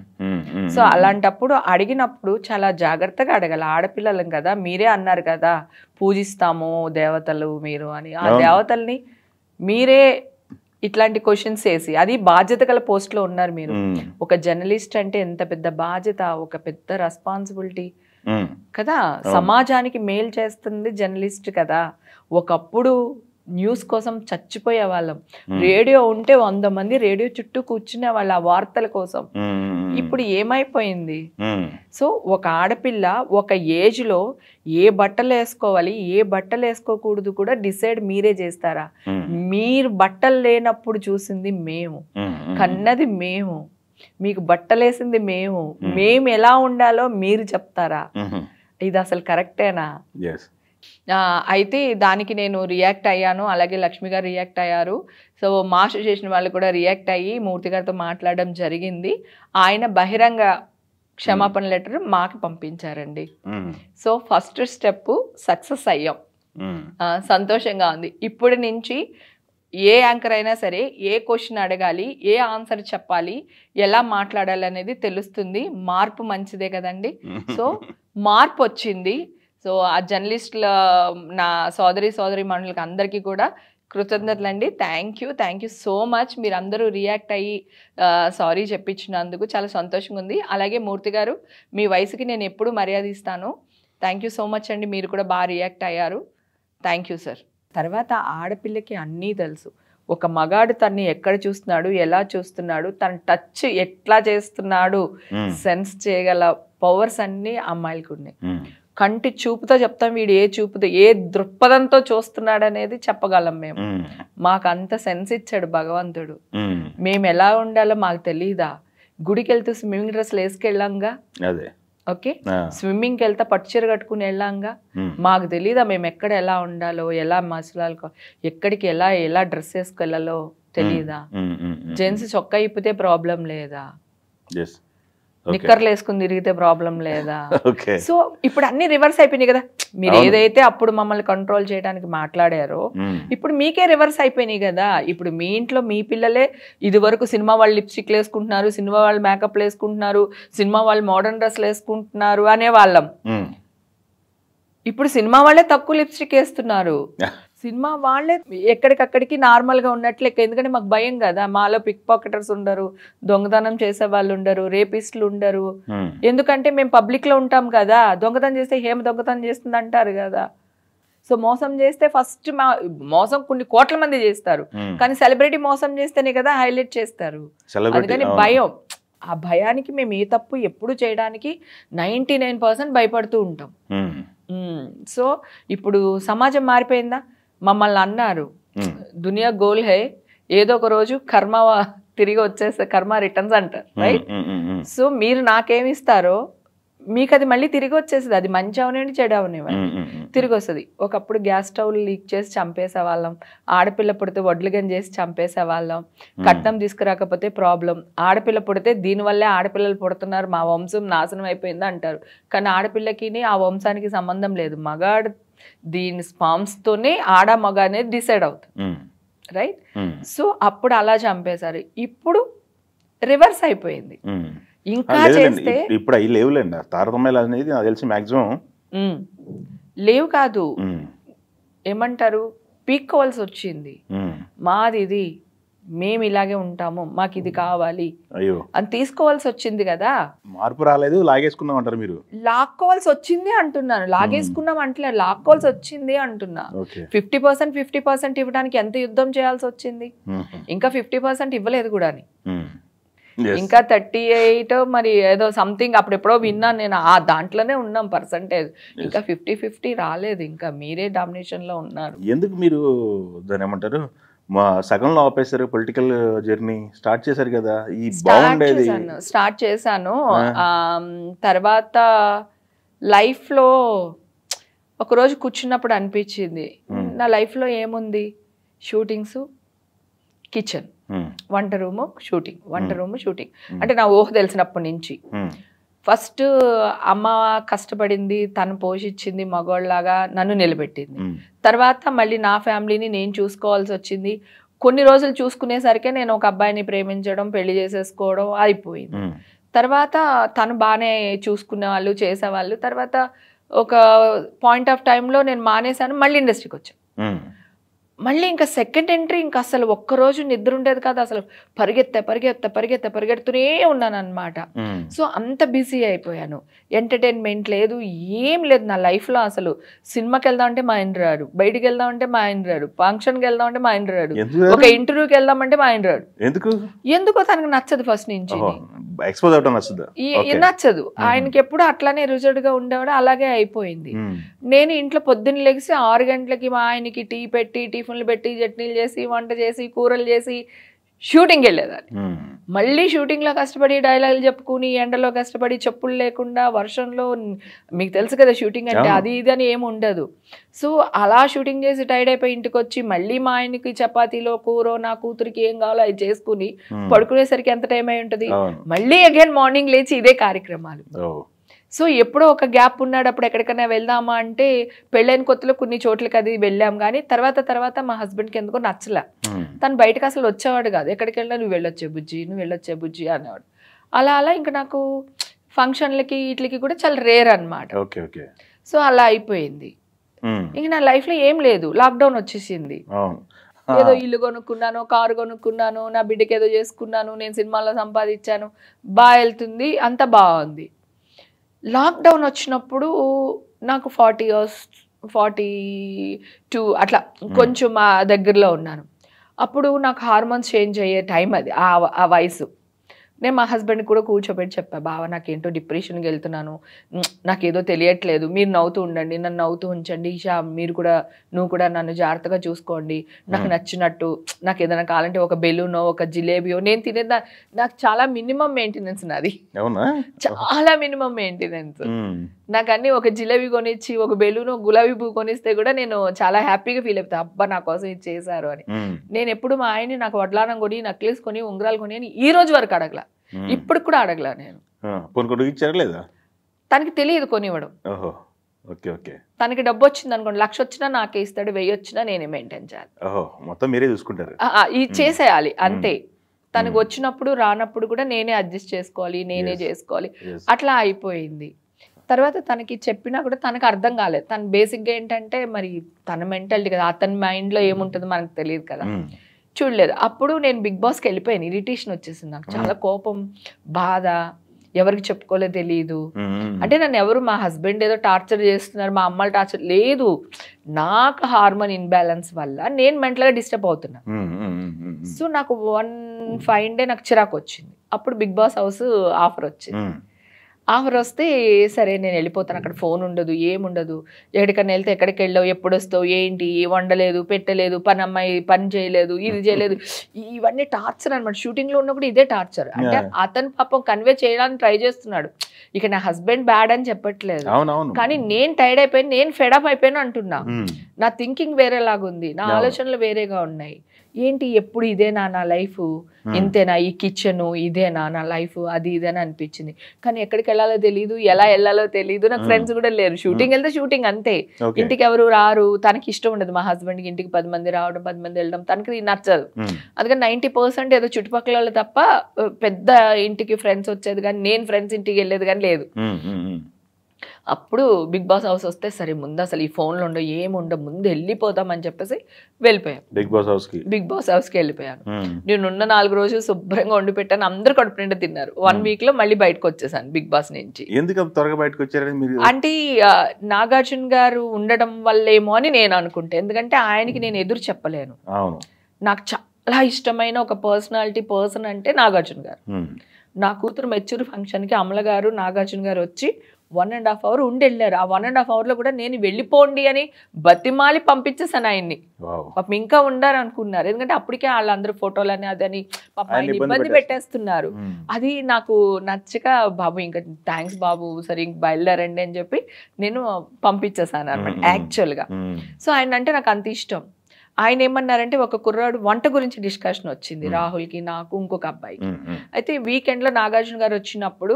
సో అలాంటప్పుడు అడిగినప్పుడు చాలా జాగ్రత్తగా అడగాలి. ఆడపిల్లలం కదా, మీరే అన్నారు కదా పూజిస్తాము దేవతలు మీరు అని, ఆ దేవతల్ని మీరే ఇట్లాంటి క్వశ్చన్స్ వేసి, అది బాధ్యత గల పోస్ట్లో ఉన్నారు మీరు. ఒక జర్నలిస్ట్ అంటే ఎంత పెద్ద బాధ్యత, ఒక పెద్ద రెస్పాన్సిబిలిటీ కదా. సమాజానికి మేలు చేస్తుంది జర్నలిస్ట్ కదా. ఒకప్పుడు న్యూస్ కోసం చచ్చిపోయే వాళ్ళం, రేడియో ఉంటే 100 మంది రేడియో చుట్టూ కూర్చునే వాళ్ళ వార్తల కోసం. ఇప్పుడు ఏమైపోయింది? సో ఒక ఆడపిల్ల ఒక ఏజ్ లో ఏ బట్టలు వేసుకోవాలి ఏ బట్టలు వేసుకోకూడదు కూడా డిసైడ్ మీరే చేస్తారా? మీరు బట్టలు లేనప్పుడు చూసింది మేము, కన్నది మేము, మీకు బట్టలేసింది మేము, మేము ఎలా ఉండాలో మీరు చెప్తారా? ఇది అసలు కరెక్టేనా? అయితే దానికి నేను రియాక్ట్ అయ్యాను, అలాగే లక్ష్మి గారు రియాక్ట్ అయ్యారు. సో మాస్టర్ చేసిన వాళ్ళు కూడా రియాక్ట్ అయ్యి మూర్తి గారితో మాట్లాడడం జరిగింది. ఆయన బహిరంగ క్షమాపణ లెటర్ మాకు పంపించారండి. సో ఫస్ట్ స్టెప్ సక్సెస్ అయ్యాం, సంతోషంగా ఉంది. ఇప్పటి నుంచి ఏ యాంకర్ అయినా సరే ఏ క్వశ్చన్ అడగాలి, ఏ ఆన్సర్ చెప్పాలి, ఎలా మాట్లాడాలి అనేది తెలుస్తుంది. మార్పు మంచిదే కదండి. సో మార్పు వచ్చింది. సో ఆ జర్నలిస్టుల నా సోదరి మనులకు అందరికీ కూడా కృతజ్ఞతలండి. Thank you so much. మీరు అందరూ రియాక్ట్ అయ్యి సారీ చెప్పించినందుకు చాలా సంతోషంగా ఉంది. అలాగే మూర్తి గారు, మీ వయసుకి నేను ఎప్పుడు మర్యాద ఇస్తాను. థ్యాంక్ యూ సో మచ్ అండి. మీరు కూడా బాగా రియాక్ట్ అయ్యారు. Thank you sir. తర్వాత ఆడపిల్లకి అన్నీ తెలుసు. ఒక మగాడు తన్ని ఎక్కడ చూస్తున్నాడు, ఎలా చూస్తున్నాడు, తన టచ్ ఎట్లా చేస్తున్నాడు, సెన్స్ చేయగల పవర్స్ అన్నీ అమ్మాయిలకు ఉన్నాయి. కంటి చూపుతో చెప్తాం, వీడు ఏ చూపుతో ఏ దృక్పథంతో చూస్తున్నాడు అనేది చెప్పగలం మేము. మాకు అంత సెన్స్ ఇచ్చాడు భగవంతుడు. మేము ఎలా ఉండాలో మాకు తెలీదా? గుడికి వెళ్తూ స్విమ్మింగ్ డ్రెస్లు వేసుకెళ్ళాంగా, ఓకే, స్విమ్మింగ్కి వెళ్తా పట్టుచీర కట్టుకుని వెళ్ళాంగా. మాకు తెలీదా మేము ఎక్కడ ఎలా ఉండాలో, ఎలా మసలాలో, ఎక్కడికి ఎలా డ్రెస్ వేసుకెళ్ళాలో తెలీదా? జెంట్స్ చొక్కా ఇప్పితే ప్రాబ్లం లేదా, నిక్కర్లు వేసుకుని తిరిగితే ప్రాబ్లం లేదా? సో ఇప్పుడు అన్ని రివర్స్ అయిపోయినాయి కదా. మీరు ఏదైతే అప్పుడు మమ్మల్ని కంట్రోల్ చేయడానికి మాట్లాడారో ఇప్పుడు మీకే రివర్స్ అయిపోయినాయి కదా. ఇప్పుడు మీ ఇంట్లో మీ పిల్లలే ఇది వరకు సినిమా వాళ్ళు లిప్స్టిక్లు వేసుకుంటున్నారు, సినిమా వాళ్ళు మేకప్లు వేసుకుంటున్నారు, సినిమా వాళ్ళు మోడర్న్ డ్రెస్లు వేసుకుంటున్నారు అనేవాళ్ళం. ఇప్పుడు సినిమా వాళ్ళే తక్కువ లిప్స్టిక్ వేస్తున్నారు. సినిమా వాళ్ళే ఎక్కడికక్కడికి నార్మల్గా ఉన్నట్లే. ఎందుకంటే మాకు భయం కదా, మాలో పిక్ పాకెటర్స్ ఉండరు, దొంగతనం చేసే వాళ్ళు ఉండరు, రేపిస్టులు ఉండరు. ఎందుకంటే మేము పబ్లిక్లో ఉంటాం కదా. దొంగతనం చేస్తే హేమ దొంగతనం చేస్తుంది అంటారు కదా. సో మోసం చేస్తే ఫస్ట్ మోసం కొన్ని కోట్ల మంది చేస్తారు, కానీ సెలబ్రిటీ మోసం చేస్తేనే కదా హైలైట్ చేస్తారు. అందుకని భయం, ఆ భయానికి మేము ఏ తప్పు ఎప్పుడు చేయడానికి 99% భయపడుతూ ఉంటాం. సో ఇప్పుడు సమాజం మారిపోయిందా? మమ్మల్ని అన్నారు దునియా గోల్ హై, ఏదో ఒక రోజు కర్మ తిరిగి వచ్చేస్తే కర్మ రిటర్న్స్ అంటారు, రైట్? సో మీరు నాకేమిస్తారో మీకు అది మళ్ళీ తిరిగి వచ్చేస్తుంది. అది మంచి అవనండి చెడు అవనివ్వండి, తిరిగి వస్తుంది. ఒకప్పుడు గ్యాస్ స్టవ్ లీక్ చేసి చంపేసేవాళ్ళం, ఆడపిల్ల పుడితే వడ్లుగని చేసి చంపేసేవాళ్ళం, కట్నం తీసుకురాకపోతే ప్రాబ్లం, ఆడపిల్ల పుడితే దీనివల్లే ఆడపిల్లలు పుడుతున్నారు, మా వంశం నాశనం అయిపోయింది అంటారు. కానీ ఆడపిల్లకి ఆ వంశానికి సంబంధం లేదు. మగాడు దీని స్పామ్స్తోనే ఆడ మగ అనేది డిసైడ్ అవుతుంది, రైట్? సో అప్పుడు అలా చంపేశారు. ఇప్పుడు రివర్స్ అయిపోయింది. ఇంకా చేస్తే ఇప్పుడు అవి లేవులేండి, తారతమ్యాలు అనేది నాకు తెలిసి మాక్సిమం లేవు కాదు, ఏమంటారు, పీక్కోవాల్సి వచ్చింది. మాది ఇది, మేము ఇలాగే ఉంటాము, మాకు ఇది కావాలి అని తీసుకోవాల్సి వచ్చింది కదా. మార్పు రాలేదు, లాగేసుకున్నాం అంటారు మీరు. లాక్కోవాల్సి వచ్చింది అంటున్నాను, లాగేసుకున్నాం అంటే లాక్కోవాల్సి వచ్చింది అంటున్నా. 50% ఇవ్వడానికి ఎంత యుద్ధం చేయాల్సి వచ్చింది? ఇంకా 50% ఇవ్వలేదు కూడా, ఇంకా 38 మరి ఏదో సంథింగ్ అప్పుడు ఎప్పుడో విన్నాను నేను, ఆ దాంట్లోనే ఉన్నాం పర్సంటేజ్. ఇంకా 50-50 రాలేదు, ఇంకా మీరే డామినేషన్ లో ఉన్నారు. ఎందుకు మీరు దాని ఏమంటారు మా సగంలో ఆపేశారు? పొలిటికల్ జర్నీ స్టార్ట్ చేశారు కదా, ఈ బాగుండేది. స్టార్ట్ చేశాను, తర్వాత లైఫ్లో ఒకరోజు కూర్చున్నప్పుడు అనిపించింది, నా లైఫ్లో ఏముంది, షూటింగ్స్, కిచెన్, వంట రూము షూటింగ్ అంటే నా ఊహ తెలిసినప్పటి నుంచి. ఫస్ట్ అమ్మ కష్టపడింది, తను పోషించింది, మగోళ్ళలాగా నన్ను నిలబెట్టింది. తర్వాత మళ్ళీ నా ఫ్యామిలీని నేను చూసుకోవాల్సి వచ్చింది. కొన్ని రోజులు చూసుకునేసరికి నేను ఒక అబ్బాయిని ప్రేమించడం, పెళ్లి చేసేసుకోవడం అయిపోయింది. తర్వాత తను బాగానే చూసుకునే వాళ్ళు, చేసేవాళ్ళు. తర్వాత ఒక పాయింట్ ఆఫ్ టైంలో నేను మానేశాను, మళ్ళీ ఇండస్ట్రీకి వచ్చాను. మళ్ళీ ఇంకా సెకండ్ ఎంట్రీ, ఇంకా అసలు ఒక్కరోజు నిద్ర ఉండేది కాదు, అసలు పరిగెడుతూనే ఉన్నాను అనమాట. సో అంత బిజీ అయిపోయాను, ఎంటర్టైన్మెంట్ లేదు, ఏం లేదు నా లైఫ్లో. అసలు సినిమాకి వెళ్దాం అంటే మా ఆయన రాడు, బయటికి వెళ్దాం అంటే మా ఆయన రాడు, ఫంక్షన్కి వెళ్దాం అంటే మా ఆయన రాడు, ఒక ఇంటర్వ్యూకి వెళ్దామంటే మా ఆయన రాడు. ఎందుకో తనకు నచ్చదు, ఫస్ట్ నుంచి నచ్చదు ఆయనకి. ఎప్పుడు అట్లానే రిజర్వ్డ్గా ఉండేవాడు, అలాగే అయిపోయింది. నేను ఇంట్లో పొద్దున్న లెగిసి 6 గంటలకి మా ఆయనకి టీ పెట్టి, టిఫిన్లు పెట్టి, చట్నీలు చేసి, వంట చేసి, కూరలు చేసి షూటింగ్కి వెళ్ళేదాన్ని. మళ్ళీ షూటింగ్లో కష్టపడి డైలాగులు చెప్పుకుని ఎండలో కష్టపడి చెప్పులు లేకుండా వర్షంలో, మీకు తెలుసు కదా షూటింగ్ అంటే అది ఇది అని ఏమి ఉండదు. సో అలా షూటింగ్ చేసి టైర్డ్ అయిపోయి ఇంటికి వచ్చి మళ్ళీ మా ఆయనకి చపాతీలో కూర, నా కూతురికి ఏం కావాలో అది చేసుకుని పడుకునేసరికి ఎంత టైం అయి ఉంటుంది, మళ్ళీ అగైన్ మార్నింగ్ లేచి ఇదే కార్యక్రమాలు. సో ఎప్పుడో ఒక గ్యాప్ ఉన్నాడు, అప్పుడు ఎక్కడికైనా వెళ్దామా అంటే పెళ్ళైన కొత్తలో కొన్ని చోట్లకి అది వెళ్ళాం, కానీ తర్వాత మా హస్బెండ్కి ఎందుకో నచ్చలే. తను బయటకు అసలు వచ్చేవాడు కాదు, ఎక్కడికి వెళ్ళినా నువ్వు వెళ్ళొచ్చే బుజ్జి అనేవాడు. అలా ఇంకా నాకు ఫంక్షన్లకి వీటికి కూడా చాలా రేర్ అనమాట. సో అలా అయిపోయింది. ఇంక నా లైఫ్లో ఏం లేదు, లాక్డౌన్ వచ్చేసింది. ఏదో ఇల్లు కొనుక్కున్నాను, కారు కొనుక్కున్నాను, నా బిడ్డకి ఏదో చేసుకున్నాను, నేను సినిమాలో సంపాదించాను, బాగా వెళ్తుంది, అంత బాగుంది. లాక్డౌన్ వచ్చినప్పుడు నాకు 40 years 42 అట్లా కొంచెం ఆ దగ్గరలో ఉన్నాను. అప్పుడు నాకు హార్మోన్స్ చేంజ్ అయ్యే టైం అది, ఆ వయసు. నేను మా హస్బెండ్కి కూడా కూర్చోబెట్టి చెప్పా, బావా నాకేంటో డిప్రెషన్కి వెళ్తున్నాను, నాకేదో తెలియట్లేదు, మీరు నవ్వుతూ ఉండండి, నన్ను నవ్వుతూ ఉంచండి, ఈషా నువ్వు కూడా నన్ను జాగ్రత్తగా చూసుకోండి, నాకు నచ్చినట్టు నాకు ఏదైనా కావాలంటే ఒక బెలూనో ఒక జిలేబియో నేను తినేదా, నాకు చాలా మినిమం మెయింటెనెన్స్ నాది, చాలా మినిమం మెయింటెనెన్స్. నాకు అన్ని ఒక జిలేబీ కొనిచ్చి ఒక బెలూనో గులాబీ పువ్వు కొనిస్తే కూడా నేను చాలా హ్యాపీగా ఫీల్ అవుతా, అబ్బా నా కోసం ఇది చేశారు అని. నేను ఎప్పుడు మా ఆయన్ని నాకు వడ్లానం కొని, నక్లెస్ కొని, ఉంగరాలు కొని అని ఈ రోజు వరకు అడగలా, ఇప్పుడు కూడా అడగలా నేను. తనకి తెలియదు కొనివ్వడం. తనకి డబ్బు వచ్చింది అనుకోండి, 1,00,000 వచ్చినా నాకే ఇస్తాడు, 1000 వచ్చినా నేనే మెయింటైన్ చేయాలి, మొత్తం మీరే చూసుకుంటారు, ఇది చేసేయాలి అంతే. తనకు వచ్చినప్పుడు రానప్పుడు కూడా నేనే అడ్జస్ట్ చేసుకోవాలి, నేనే చేసుకోవాలి, అట్లా అయిపోయింది. తర్వాత తనకి చెప్పినా కూడా తనకు అర్థం కాలేదు. తను బేసిక్గా ఏంటంటే మరి తన మెంటాలిటీ కదా, అతని మైండ్లో ఏముంటుందో మనకు తెలియదు కదా, చూడలేదు. అప్పుడు నేను బిగ్ బాస్కి వెళ్ళిపోయాను, ఇరిటేషన్ వచ్చేసింది నాకు, చాలా కోపం, బాధ, ఎవరికి చెప్పుకోలేదు తెలియదు. అంటే నన్ను ఎవరు, మా హస్బెండ్ ఏదో టార్చర్ చేస్తున్నారు, మా అమ్మలు టార్చర్ లేదు, నాకు హార్మోన్ ఇన్బ్యాలెన్స్ వల్ల నేను మెంటల్గా డిస్టర్బ్ అవుతున్నా. సో నాకు 1 fine day నాకు చిరాకు వచ్చింది. అప్పుడు బిగ్ బాస్ హౌస్ ఆఫర్ వచ్చింది. ఆఫర్ వస్తే సరే నేను వెళ్ళిపోతాను, అక్కడ ఫోన్ ఉండదు, ఏముండదు, ఎక్కడికన్నా వెళ్తే ఎక్కడికి వెళ్ళావు, ఎప్పుడు వస్తావు, ఏంటి, వండలేదు, పెట్టలేదు, అమ్మాయి పని చేయలేదు, ఇది చేయలేదు, ఇవన్నీ టార్చర్ అనమాట. షూటింగ్లో ఉన్నప్పుడు ఇదే టార్చర్. అంటే అతను పాపం కన్వే చేయడానికి ట్రై చేస్తున్నాడు, ఇక నా హస్బెండ్ బ్యాడ్ అని చెప్పట్లేదు, కానీ నేను టైర్డ్ అయిపోయాను, నేను ఫెడప్ అయిపోయాను అంటున్నా. నా థింకింగ్ వేరేలాగుంది, నా ఆలోచనలు వేరేగా ఉన్నాయి. ఏంటి ఎప్పుడు ఇదేనా నా లైఫ్, ఇంతేనా ఈ కిచెన్, ఇదేనా నా లైఫ్, అది ఇదేనా అనిపించింది. కానీ ఎక్కడికి వెళ్ళాలో తెలియదు, ఎలా వెళ్ళాలో తెలియదు, నాకు ఫ్రెండ్స్ కూడా లేరు. షూటింగ్ వెళ్తే షూటింగ్ అంతే, ఇంటికి ఎవరు రారు, తనకి ఇష్టం ఉండదు. మా హస్బెండ్కి ఇంటికి 10 మంది రావడం, 10 మంది వెళ్ళడం తనకి నచ్చదు. అందుకని 90% ఏదో చుట్టుపక్కల వాళ్ళు తప్ప పెద్ద ఇంటికి ఫ్రెండ్స్ వచ్చేది కానీ నేను ఫ్రెండ్స్ ఇంటికి వెళ్ళేది కానీ లేదు. అప్పుడు బిగ్ బాస్ హౌస్ వస్తే సరే ముందు అసలు ఈ ఫోన్లో ఉండవు, ఏముండవు, ముందు వెళ్ళిపోతామని చెప్పేసి వెళ్ళిపోయాను బిగ్ బాస్ హౌస్కి వెళ్ళిపోయాను. నేనున్న 4 రోజులు శుభ్రంగా వండి పెట్టాను, అందరు కడుపు నిండా తిన్నారు. 1 week లో మళ్ళీ బయటకు వచ్చేసాను బిగ్ బాస్ నుంచి. ఎందుకు త్వరగా బయటకు వచ్చారు? అంటే నాగార్జున గారు ఉండడం వల్లేమో అని నేను అనుకుంటే, ఎందుకంటే ఆయనకి నేను ఎదురు చెప్పలేను. నాకు చాలా ఇష్టమైన ఒక పర్సన్ అంటే నాగార్జున గారు. నా కూతురు మెచ్యూర్ ఫంక్షన్కి అమల గారు, నాగార్జున గారు వచ్చి 1.5 hour ఉండి వెళ్ళారు. ఆ 1.5 hourలో కూడా నేను వెళ్ళిపోండి అని బతిమాలి పంపించేసాను ఆయన్ని. పాపం ఇంకా ఉండారు అనుకున్నారు, ఎందుకంటే అప్పటికే వాళ్ళందరూ ఫోటోలని అదని ఆయన ఇబ్బంది పెట్టేస్తున్నారు. అది నాకు నచ్చక, బాబు ఇంకా థ్యాంక్స్ బాబు, సరే ఇంక బయలుదేరండి అని చెప్పి నేను పంపించేసాను అనమాట యాక్చువల్గా. సో ఆయన అంటే నాకు అంత ఇష్టం. ఆయన ఏమన్నారంటే, ఒక కుర్రాడు వంట గురించి డిస్కషన్ వచ్చింది రాహుల్కి, నాకు, ఇంకొక అబ్బాయికి. అయితే వీకెండ్లో నాగార్జున గారు వచ్చినప్పుడు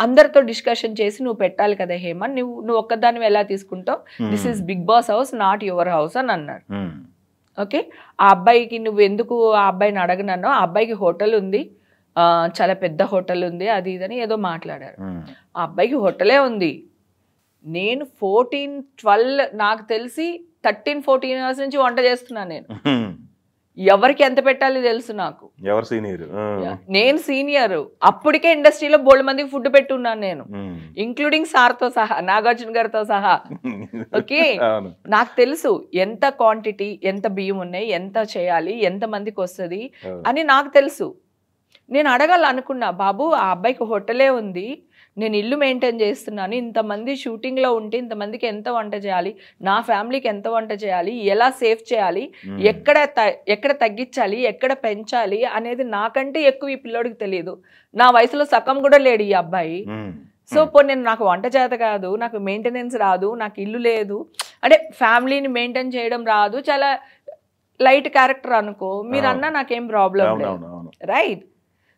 అందరితో డిస్కషన్ చేసి నువ్వు పెట్టాలి కదా హేమ, నువ్వు ఒక్కదాన్ని ఎలా తీసుకుంటావు, this is Bigg Boss house, not your house అని అన్నాడు. ఓకే, ఆ అబ్బాయికి నువ్వు ఎందుకు ఆ అబ్బాయిని అడగనన్నావు, ఆ అబ్బాయికి హోటల్ ఉంది, చాలా పెద్ద హోటల్ ఉంది, అది ఇదని ఏదో మాట్లాడారు. ఆ అబ్బాయికి హోటలే ఉంది. నేను 14-12 నాకు తెలిసి 13-14 years నుంచి వంట చేస్తున్నాను నేను. ఎవరికి ఎంత పెట్టాలి తెలుసు నాకు. నేను సీనియర్, అప్పటికే ఇండస్ట్రీలో బోల్డ్ మందికి ఫుడ్ పెట్టున్నాను నేను, ఇంక్లూడింగ్ సార్తో సహా, నాగార్జున గారితో సహా. ఓకే, నాకు తెలుసు ఎంత క్వాంటిటీ, ఎంత బియ్యం ఉన్నాయి, ఎంత చేయాలి, ఎంత మందికి వస్తుంది అని నాకు తెలుసు. నేను అడగాలనుకున్నా, బాబు ఆ అబ్బాయికి హోటలే ఉంది, నేను ఇల్లు మెయింటైన్ చేస్తున్నాను, ఇంతమంది షూటింగ్లో ఉంటే ఇంతమందికి ఎంత వంట చేయాలి, నా ఫ్యామిలీకి ఎంత వంట చేయాలి, ఎలా సేవ్ చేయాలి, ఎక్కడ తగ్గించాలి, ఎక్కడ పెంచాలి అనేది నాకంటే ఎక్కువ ఈ పిల్లోడికి తెలియదు. నా వయసులో సగం కూడా లేడు ఈ అబ్బాయి. సో నేను నాకు వంట చేత కాదు, నాకు మెయింటెనెన్స్ రాదు, నాకు ఇల్లు లేదు, అంటే ఫ్యామిలీని మెయింటైన్ చేయడం రాదు, చాలా లైట్ క్యారెక్టర్ అనుకో, మీరన్నా నాకేం ప్రాబ్లం లేదు, రైట్?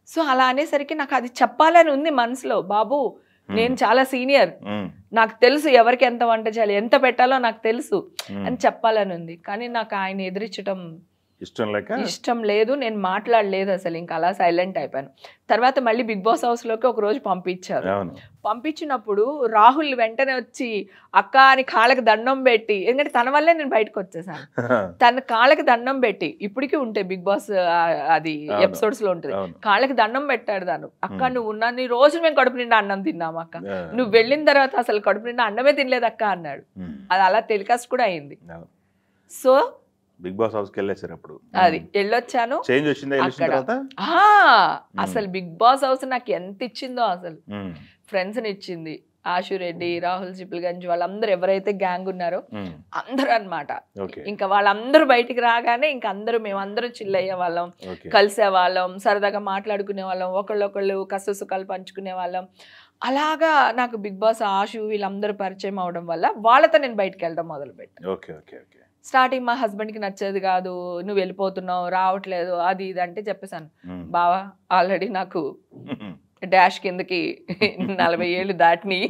సో అలా అనేసరికి నాకు అది చెప్పాలని ఉంది మనసులో, బాబు నేను చాలా సీనియర్, నాకు తెలుసు ఎవరికి ఎంత వంట చేయాలి, ఎంత పెట్టాలో నాకు తెలుసు అని చెప్పాలని ఉంది. కానీ నాకు ఆయన ఎదిరించడం ఇష్టం లేదు, నేను మాట్లాడలేదు అసలు, ఇంకా అలా సైలెంట్ అయిపోయాను. తర్వాత మళ్ళీ బిగ్ బాస్ హౌస్లోకి ఒక రోజు పంపించారు. పంపించినప్పుడు రాహుల్ వెంటనే వచ్చి అక్క అని కాళ్ళకి దండం పెట్టి, ఎందుకంటే తన వల్లే నేను బయటకు వచ్చేసాను, తన కాళ్ళకి దండం పెట్టి, ఇప్పటికీ ఉంటాయి బిగ్ బాస్ అది ఎపిసోడ్స్ లో ఉంటుంది, కాళ్ళకి దండం పెట్టాడు దాన్ని. అక్క నువ్వు ఉన్న రోజు మేము కడుపు నిండా అన్నం తిన్నాము అక్క, నువ్వు వెళ్ళిన తర్వాత అసలు కడుపు నిండా అన్నమే తినలేదు అక్క అన్నాడు. అది అలా టెలికాస్ట్ కూడా అయింది. సో బిగ్ బాస్ హౌస్ కి వెళ్ళేసారు అప్పుడు, అది వెళ్ళొచ్చాను. చేంజ్ వచ్చిందా అసలు బిగ్ బాస్ హౌస్ నాకు ఎంత ఇచ్చిందో, అసలు ఫ్రెండ్స్ ని ఇచ్చింది. ఆశురెడ్డి, రాహుల్ చిప్లగంజ్ వాళ్ళందరూ ఎవరైతే గ్యాంగ్ ఉన్నారో అందరూ అన్నమాట. ఇంకా వాళ్ళందరూ బయటికి రాగానే ఇంకా మేమందరూ చిల్ అయ్యే వాళ్ళం, కలిసే వాళ్ళం, సరదాగా మాట్లాడుకునే వాళ్ళం, ఒకళ్ళొకళ్ళు కష్ట సుఖాలు పంచుకునే వాళ్ళం. అలాగా నాకు బిగ్ బాస్ ఆశు వీళ్ళందరూ పరిచయం అవడం వల్ల వాళ్ళతో నేను బయటకు వెళ్ళడం మొదలు పెట్టాను. స్టార్టింగ్ మా హస్బెండ్కి నచ్చేది కాదు, నువ్వు వెళ్ళిపోతున్నావు, రావట్లేదు, అది ఇది అంటే చెప్పేశాను, బావా ఆల్రెడీ నాకు డాష్ కిందకి 40 ఏళ్ళు దాటిని,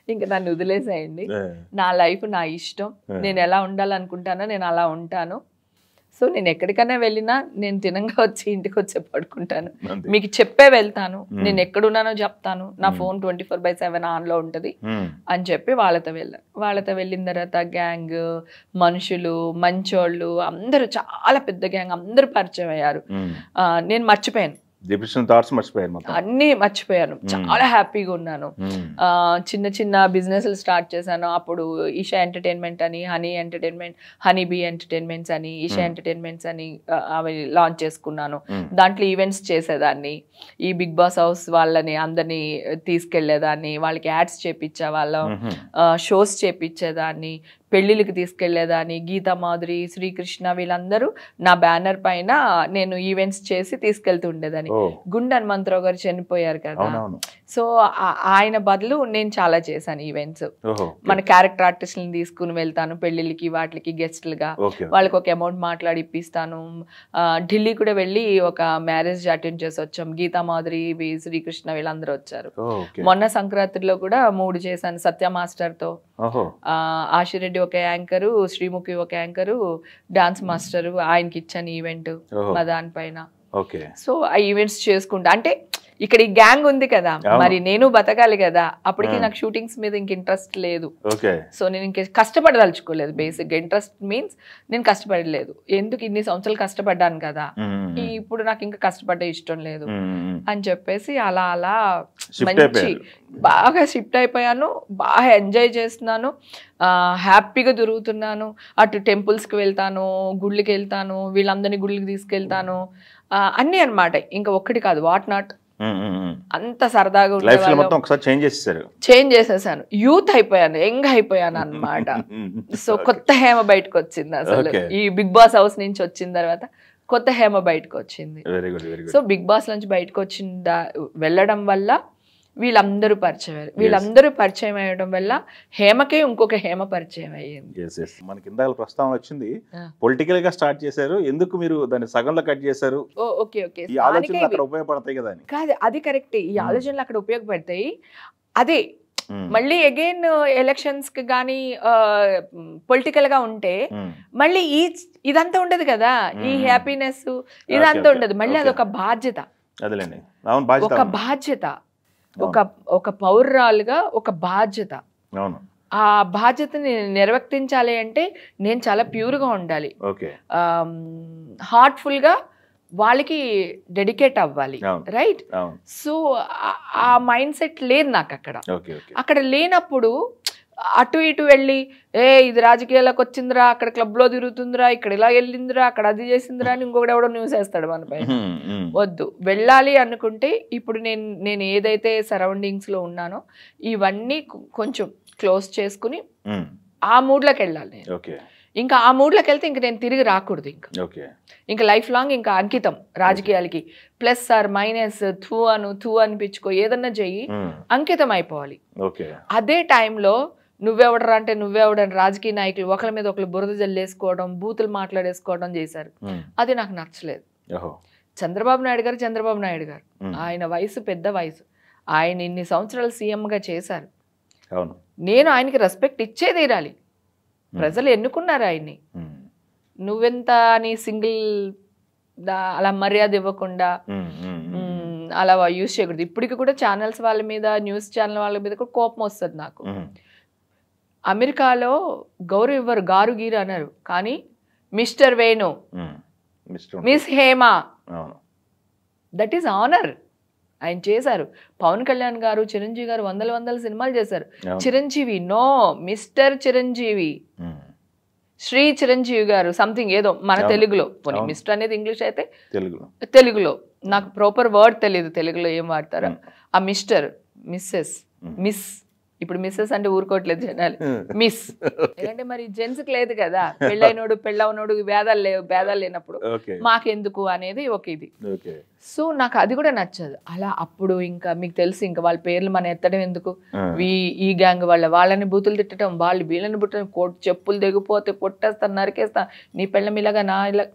ఇంకా నన్ను వదిలేసేయండి, నా లైఫ్ నా ఇష్టం, నేను ఎలా ఉండాలనుకుంటానో నేను అలా ఉంటాను. సో నేను ఎక్కడికైనా వెళ్ళినా నేను తినంగా వచ్చి ఇంటికి వచ్చి పడుకుంటాను, మీకు చెప్పే వెళ్తాను, నేను ఎక్కడున్నానో చెప్తాను, నా ఫోన్ 24/7 ఆన్లో ఉంటుంది అని చెప్పి వాళ్ళతో వెళ్ళిన తర్వాత గ్యాంగ్ మనుషులు మంచోళ్ళు అందరూ, చాలా పెద్ద గ్యాంగ్, అందరూ పరిచయం అయ్యారు. నేను మర్చిపోయాను, అన్ని మర్చిపోయాను, చాలా హ్యాపీగా ఉన్నాను. చిన్న చిన్న బిజినెస్లు స్టార్ట్ చేశాను అప్పుడు, ఈషా ఎంటర్టైన్మెంట్ అని, హనీ బీ ఎంటర్టైన్మెంట్స్ అని, ఈషా ఎంటర్టైన్మెంట్స్ అని అవి లాంచ్ చేసుకున్నాను. దాంట్లో ఈవెంట్స్ చేసేదాన్ని, ఈ బిగ్ బాస్ హౌస్ వాళ్ళని అందరినీ తీసుకెళ్లేదాన్ని, వాళ్ళకి యాడ్స్ చేపించే వాళ్ళం, షోస్ చేపించేదాన్ని, పెళ్లిళ్ళకి తీసుకెళ్లేదాన్ని. గీతా మాధురి, శ్రీకృష్ణ వీళ్ళందరూ నా బ్యానర్ పైన నేను ఈవెంట్స్ చేసి తీసుకెళ్తూ ఉండేదాన్ని. గుండె హనుమంతరావు గారు చనిపోయారు కదా, సో ఆయన బదులు నేను చాలా చేశాను ఈవెంట్స్. మన క్యారెక్టర్ ఆర్టిస్ట్ని తీసుకుని వెళ్తాను పెళ్లిళ్ళకి వాటికి గెస్ట్లుగా, వాళ్ళకి ఒక అమౌంట్ మాట్లాడి ఇప్పిస్తాను. ఢిల్లీ కూడా వెళ్ళి ఒక మ్యారేజ్ అటెండ్ చేసి వచ్చాం, గీతా మాధురి, శ్రీకృష్ణ వీళ్ళందరూ వచ్చారు. మొన్న సంక్రాంతిలో కూడా 3 చేశాను సత్య మాస్టర్తో, ఆశిరెడ్డి ఒక యాంకరు, శ్రీముఖి ఒక యాంకరు, డాన్స్ మాస్టరు, ఆయనకి ఇచ్చాను ఈవెంట్ మా దానిపైన. సో ఆ ఈవెంట్స్ చేసుకుంటా, అంటే ఇక్కడ ఈ గ్యాంగ్ ఉంది కదా, మరి నేను బతకాలి కదా, అప్పటికి నాకు షూటింగ్స్ మీద ఇంక ఇంట్రెస్ట్ లేదు. సో నేను ఇంక కష్టపడదలుచుకోలేదు. బేసిక్గా ఇంట్రెస్ట్ మీన్స్ నేను కష్టపడలేదు, ఎందుకు ఇన్ని సంవత్సరాలు కష్టపడ్డాను కదా, ఇప్పుడు నాకు ఇంకా కష్టపడ్డే ఇష్టం లేదు అని చెప్పేసి అలా అలా మంచి బాగా షిఫ్ట్ అయిపోయాను, బాగా ఎంజాయ్ చేస్తున్నాను, హ్యాపీగా తిరుగుతున్నాను. అటు టెంపుల్స్కి వెళ్తాను, గుళ్ళకి వెళ్తాను, వీళ్ళందరినీ గుళ్ళకి తీసుకెళ్తాను, అన్నీ అనమాట. ఇంకా ఒక్కటి కాదు, వాట్ నాట్, అంత సరదాగా చేంజ్ చేసేసాను. యూత్ అయిపోయాను, యంగ్ అయిపోయాను అనమాట. సో కొత్త హేమ బయటకు వచ్చింది అసలు ఈ బిగ్ బాస్ హౌస్ నుంచి వచ్చిన తర్వాత, కొత్త హేమ బయటకు వచ్చింది. సో బిగ్ బాస్ నుంచి బయటకు వచ్చిన వెళ్ళడం వల్ల వీళ్ళందరూ పరిచయం అయ్యారు. వీళ్ళందరూ పరిచయం అయ్యడం వల్ల హేమకే ఇంకొక హేమ పరిచయం అయ్యింది. మనకి ఇందాక ప్రస్తావన వచ్చింది, పొలిటికల్ గా స్టార్ట్ చేశారు, ఎందుకు మీరు దాన్ని సగంలో కట్ చేశారు? ఓకే ఓకే, ఈ ఆలోచనలు అక్కడ ఉపయోగపడతాయి కదా? కాదు, అది కరెక్టే, ఈ ఆలోచనలు అక్కడ ఉపయోగపడతాయి. అదే మళ్ళీ అగైన్ ఎలక్షన్స్ కి కానీ పొలిటికల్ గా ఉంటే మళ్ళీ ఇదంతా ఉండదు కదా, ఈ హ్యాపీనెస్ ఇదంతా ఉండదు. మళ్ళీ అదొక బాధ్యత, ఒక బాధ్యత, ఒక పౌరురాలుగా ఒక బాధ్యత. ఆ బాధ్యతని నిర్వర్తించాలి అంటే నేను చాలా ప్యూర్గా ఉండాలి, హార్ట్ఫుల్ గా వాళ్ళకి డెడికేట్ అవ్వాలి, రైట్? సో ఆ మైండ్ సెట్ లేదు నాకు అక్కడ. లేనప్పుడు అటు ఇటు వెళ్ళి ఇది రాజకీయాలకు వచ్చిందిరా, అక్కడ క్లబ్లో తిరుగుతుందిరా, ఇక్కడ ఇలా వెళ్ళిందిరా, అక్కడ అది చేసిందిరా అని ఇంకొకటి ఎవడో న్యూస్ వేస్తాడు మన పైన. వద్దు, వెళ్ళాలి అనుకుంటే ఇప్పుడు నేను ఏదైతే సరౌండింగ్స్లో ఉన్నానో ఇవన్నీ కొంచెం క్లోజ్ చేసుకుని ఆ మూడ్లోకి వెళ్ళాలి నేను. ఇంకా ఆ మూడ్లోకి వెళ్తే ఇంక నేను తిరిగి రాకూడదు. ఇంకా లైఫ్ లాంగ్ ఇంకా అంకితం రాజకీయాలకి. ప్లస్ ఆర్ మైనస్ థూ అనిపించుకో ఏదన్నా చెయ్యి, అంకితం అయిపోవాలి. అదే టైంలో నువ్వెవడరా అంటే నువ్వెవడని రాజకీయ నాయకులు ఒకరి మీద ఒకరు బురద జల్లేసుకోవడం, బూతులు మాట్లాడేసుకోవడం చేశారు. అది నాకు నచ్చలేదు. చంద్రబాబు నాయుడు గారు ఆయన వయసు పెద్ద వయసు, ఆయన ఇన్ని సంవత్సరాలు సీఎంగా చేశారు. నేను ఆయనకి రెస్పెక్ట్ ఇచ్చే తీరాలి. ప్రజలు ఎన్నుకున్నారు ఆయన్ని. నువ్వెంత అని సింగిల్ అలా మర్యాద ఇవ్వకుండా అలా యూజ్ చేయకూడదు. ఇప్పటికి కూడా ఛానల్స్ వాళ్ళ మీద, న్యూస్ ఛానల్ వాళ్ళ మీద కూడా కోపం వస్తుంది నాకు. అమెరికాలో గౌరవ్ ఇవ్వరు, గారు గీరు అన్నారు, కానీ mister Venu, miss Hema, that is honour. ఆయన చేశారు. పవన్ కళ్యాణ్ గారు, చిరంజీవి గారు వందల సినిమాలు చేశారు. చిరంజీవి నో, మిస్టర్ చిరంజీవి, శ్రీ చిరంజీవి గారు సంథింగ్ ఏదో మన తెలుగులో. మిస్టర్ అనేది ఇంగ్లీష్ అయితే తెలుగులో నాకు ప్రాపర్ వర్డ్ తెలియదు తెలుగులో ఏం వాడతారో. ఆ మిస్టర్, మిస్సెస్, మిస్, ఇప్పుడు మిస్సెస్ అంటే ఊరుకోవట్లేదు జనాలు, మిస్. ఎందుకంటే మరి జెంట్స్కి లేదు కదా, పెళ్ళైనోడు పెళ్ళవనోడు భేదాలు లేనప్పుడు మాకెందుకు అనేది ఒక ఇది. సో నాకు అది కూడా నచ్చదు. అలా అప్పుడు ఇంకా మీకు తెలుసు, ఇంకా వాళ్ళ పేర్లు మనం ఎత్తడం ఎందుకు, ఈ గ్యాంగ్ వాళ్ళని బూతులు తిట్టడం, వాళ్ళు వీళ్ళని పుట్టడం, చెప్పులు దిగిపోతే కొట్టేస్తాను, నరికేస్తా, నీ పెళ్ళం ఇలాగా నా ఇలా.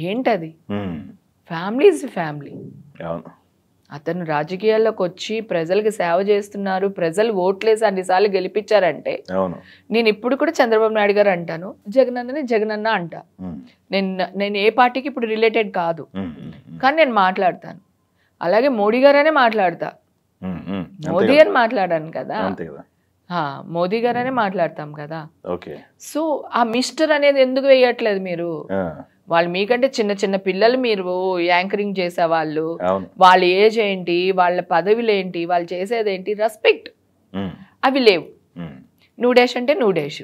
ఏంటది? Family is family. అతను రాజకీయాల్లోకి వచ్చి ప్రజలకు సేవ చేస్తున్నారు, ప్రజలు ఓట్లేసి అన్నిసార్లు గెలిపించారంటే నేను ఇప్పుడు కూడా చంద్రబాబు నాయుడు గారు అంటాను, జగనన్న అంటా. నేను ఏ పార్టీకి ఇప్పుడు రిలేటెడ్ కాదు, కానీ నేను మాట్లాడతాను. అలాగే మోడీ గారనే మాట్లాడతా. మోదీ అని మాట్లాడాను కదా, మోదీ గారనే మాట్లాడతాం కదా. సో ఆ మిస్టర్ అనేది ఎందుకు వేయట్లేదు మీరు? వాళ్ళు మీకంటే చిన్న పిల్లలు, మీరు యాంకరింగ్ చేసే వాళ్ళు, వాళ్ళ ఏజ్ ఏంటి, వాళ్ళ పదవులు ఏంటి, వాళ్ళు చేసేది ఏంటి, రెస్పెక్ట్ అవి లేవు. నూడేష్ అంటే నూడేష్,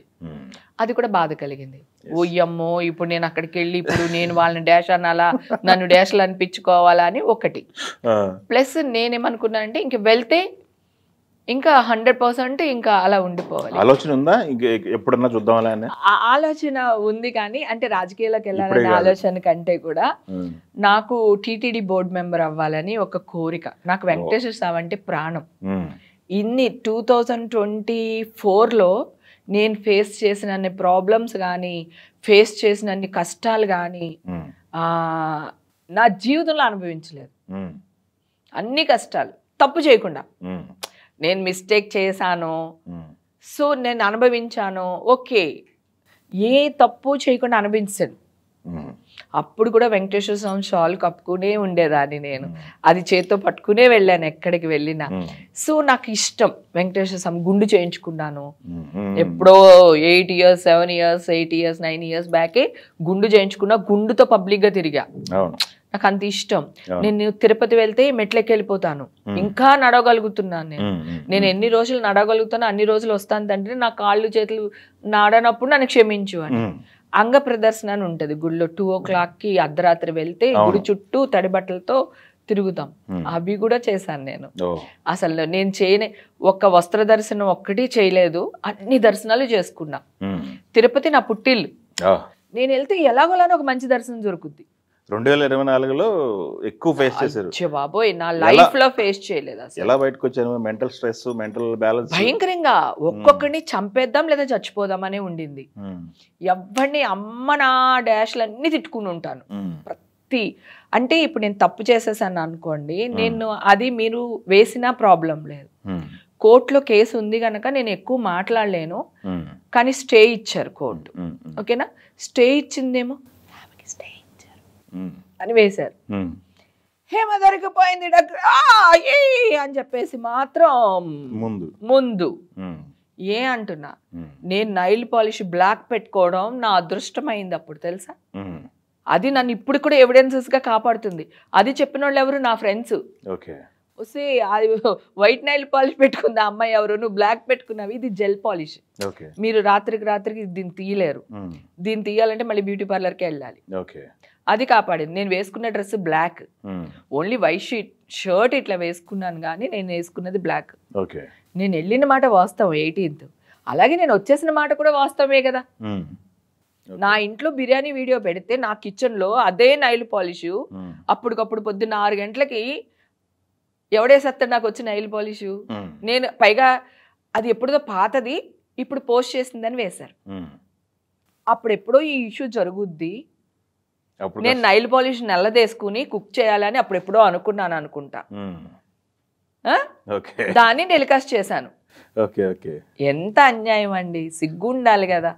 అది కూడా బాధ కలిగింది. ఓయ్యమ్మో, ఇప్పుడు నేను అక్కడికి వెళ్ళి ఇప్పుడు నేను వాళ్ళని డాష్ అనాలా, నన్ను డాష్లు అనిపించుకోవాలా అని ఒకటి. ప్లస్ నేనేమనుకున్నా అంటే ఇంక వెళ్తే ఇంకా 100% ఇంకా అలా ఉండిపోవాలి. ఆలోచన ఉందా ఎప్పుడన్నా చూద్దాం? ఆలోచన ఉంది, కానీ అంటే రాజకీయాలకు వెళ్ళాలనే ఆలోచన కంటే కూడా నాకు టీటీడీ బోర్డు మెంబర్ అవ్వాలని ఒక కోరిక. నాకు వెంకటేశ్వర స్వామి అంటే ప్రాణం. ఇన్ని 2024లో నేను ఫేస్ చేసిన అన్ని ప్రాబ్లమ్స్ కానీ, ఫేస్ చేసిన అన్ని కష్టాలు కానీ నా జీవితంలో అనుభవించలేదు. అన్ని కష్టాలు తప్పు చేయకుండా, నేను మిస్టేక్ చేశాను, సో నేను అనుభవించాను, ఓకే, ఏ తప్పు చేయకుండా అనుభవించాను. అప్పుడు కూడా వెంకటేశ్వర స్వామి షాల్ కప్పుకునే ఉండేదాన్ని నేను, అది చేత్తో పట్టుకునే వెళ్ళాను ఎక్కడికి వెళ్ళినా. సో నాకు ఇష్టం వెంకటేశ్వర స్వామి. గుండు చేయించుకున్నాను ఎప్పుడో 8 years 7 years 8 years 9 years బ్యాకే గుండు చేయించుకున్నా. గుండుతో పబ్లిక్గా తిరిగా, నాకు అంత ఇష్టం. నేను తిరుపతి వెళ్తే మెట్లకి వెళ్ళిపోతాను, ఇంకా నడవగలుగుతున్నాను. నేను ఎన్ని రోజులు నడవగలుగుతానో అన్ని రోజులు వస్తాను తండ్రి, నా కాళ్ళు చేతులు నాడనప్పుడు నన్ను క్షమించు అని. అంగ ప్రదర్శన అని ఉంటుంది గుడిలో. 2 o'clockకి అర్ధరాత్రి వెళ్తే గుడి చుట్టూ తడి బట్టలతో తిరుగుతాం, అవి కూడా చేశాను నేను. అసలు నేను చేయని ఒక్క వస్త్ర దర్శనం ఒక్కటి చేయలేదు, అన్ని దర్శనాలు చేసుకున్నా. తిరుపతి నా పుట్టిల్లు, నేను వెళ్తే ఎలాగోలానో ఒక మంచి దర్శనం దొరుకుద్ది. 2024లో ఎక్కువ ఫేస్ చేశారు. బాబోయ్, నా లైఫ్ లో ఫేస్ చేయలేదు అసలు. ఎలా బయటకు వచ్చాను? మెంటల్ స్ట్రెస్, మెంటల్ బ్యాలెన్స్ భయంకరంగా. ఒక్కొక్కడిని చంపేద్దాం లేదా చచ్చిపోదాం అనే ఉండింది. ఎవరిని అమ్మ నా డాష్లన్నీ తిట్టుకుని ఉంటాను ప్రతి. అంటే ఇప్పుడు నేను తప్పు చేసేసాను అనుకోండి, నేను అది మీరు వేసినా ప్రాబ్లం లేదు. కోర్టులో కేసు ఉంది కనుక నేను ఎక్కువ మాట్లాడలేను, కానీ స్టే ఇచ్చారు కోర్టు. ఓకేనా, స్టే ఇచ్చిందేమో అని వేశారు. హేమ దొరికిపోయింది అని చెప్పేసి మాత్రం ముందు ఏ అంటున్నా, నేను నైల్ పాలిష్ బ్లాక్ పెట్టుకోవడం నా అదృష్టమైంది అప్పుడు, తెలుసా? అది నన్ను ఇప్పుడు కూడా ఎవిడెన్సెస్ గా కాపాడుతుంది. అది చెప్పిన వాళ్ళు ఎవరు? నా ఫ్రెండ్స్. వస్తే అది వైట్ నైల్ పాలిష్ పెట్టుకుంది ఆ అమ్మాయి ఎవరు, నువ్వు బ్లాక్ పెట్టుకున్నావు, ఇది జెల్ పాలిష్, మీరు రాత్రికి దీన్ని తీయలేరు, దీన్ని తీయాలంటే మళ్ళీ బ్యూటీ పార్లర్కి వెళ్ళాలి. అది కాపాడింది. నేను వేసుకున్న dress black, only white shirt ఇట్లా వేసుకున్నాను కానీ నేను వేసుకున్నది బ్లాక్. నేను వెళ్ళిన మాట వాస్తవం 18th, అలాగే నేను వచ్చేసిన మాట కూడా వాస్తవమే కదా. నా ఇంట్లో బిర్యానీ వీడియో పెడితే నా కిచెన్లో అదే నైల్ పాలిష్ అప్పటికప్పుడు పొద్దున్న 6 గంటలకి ఎవడేసేస్తాడు నాకు వచ్చి నైల్ పాలిష్. నేను పైగా అది ఎప్పుడుదో పాతది ఇప్పుడు పోస్ట్ చేసిందని వేశారు. అప్పుడెప్పుడో ఈ ఇష్యూ జరుగుద్ది, నేను నైల్ పాలిష్ నల్లదేసుకుని కుక్ చేయాలని అప్పుడెప్పుడో అనుకున్నాను అనుకుంటా. దాన్ని టెలికాస్ట్ చేశాను. ఎంత అన్యాయం అండి, సిగ్గుండాలి కదా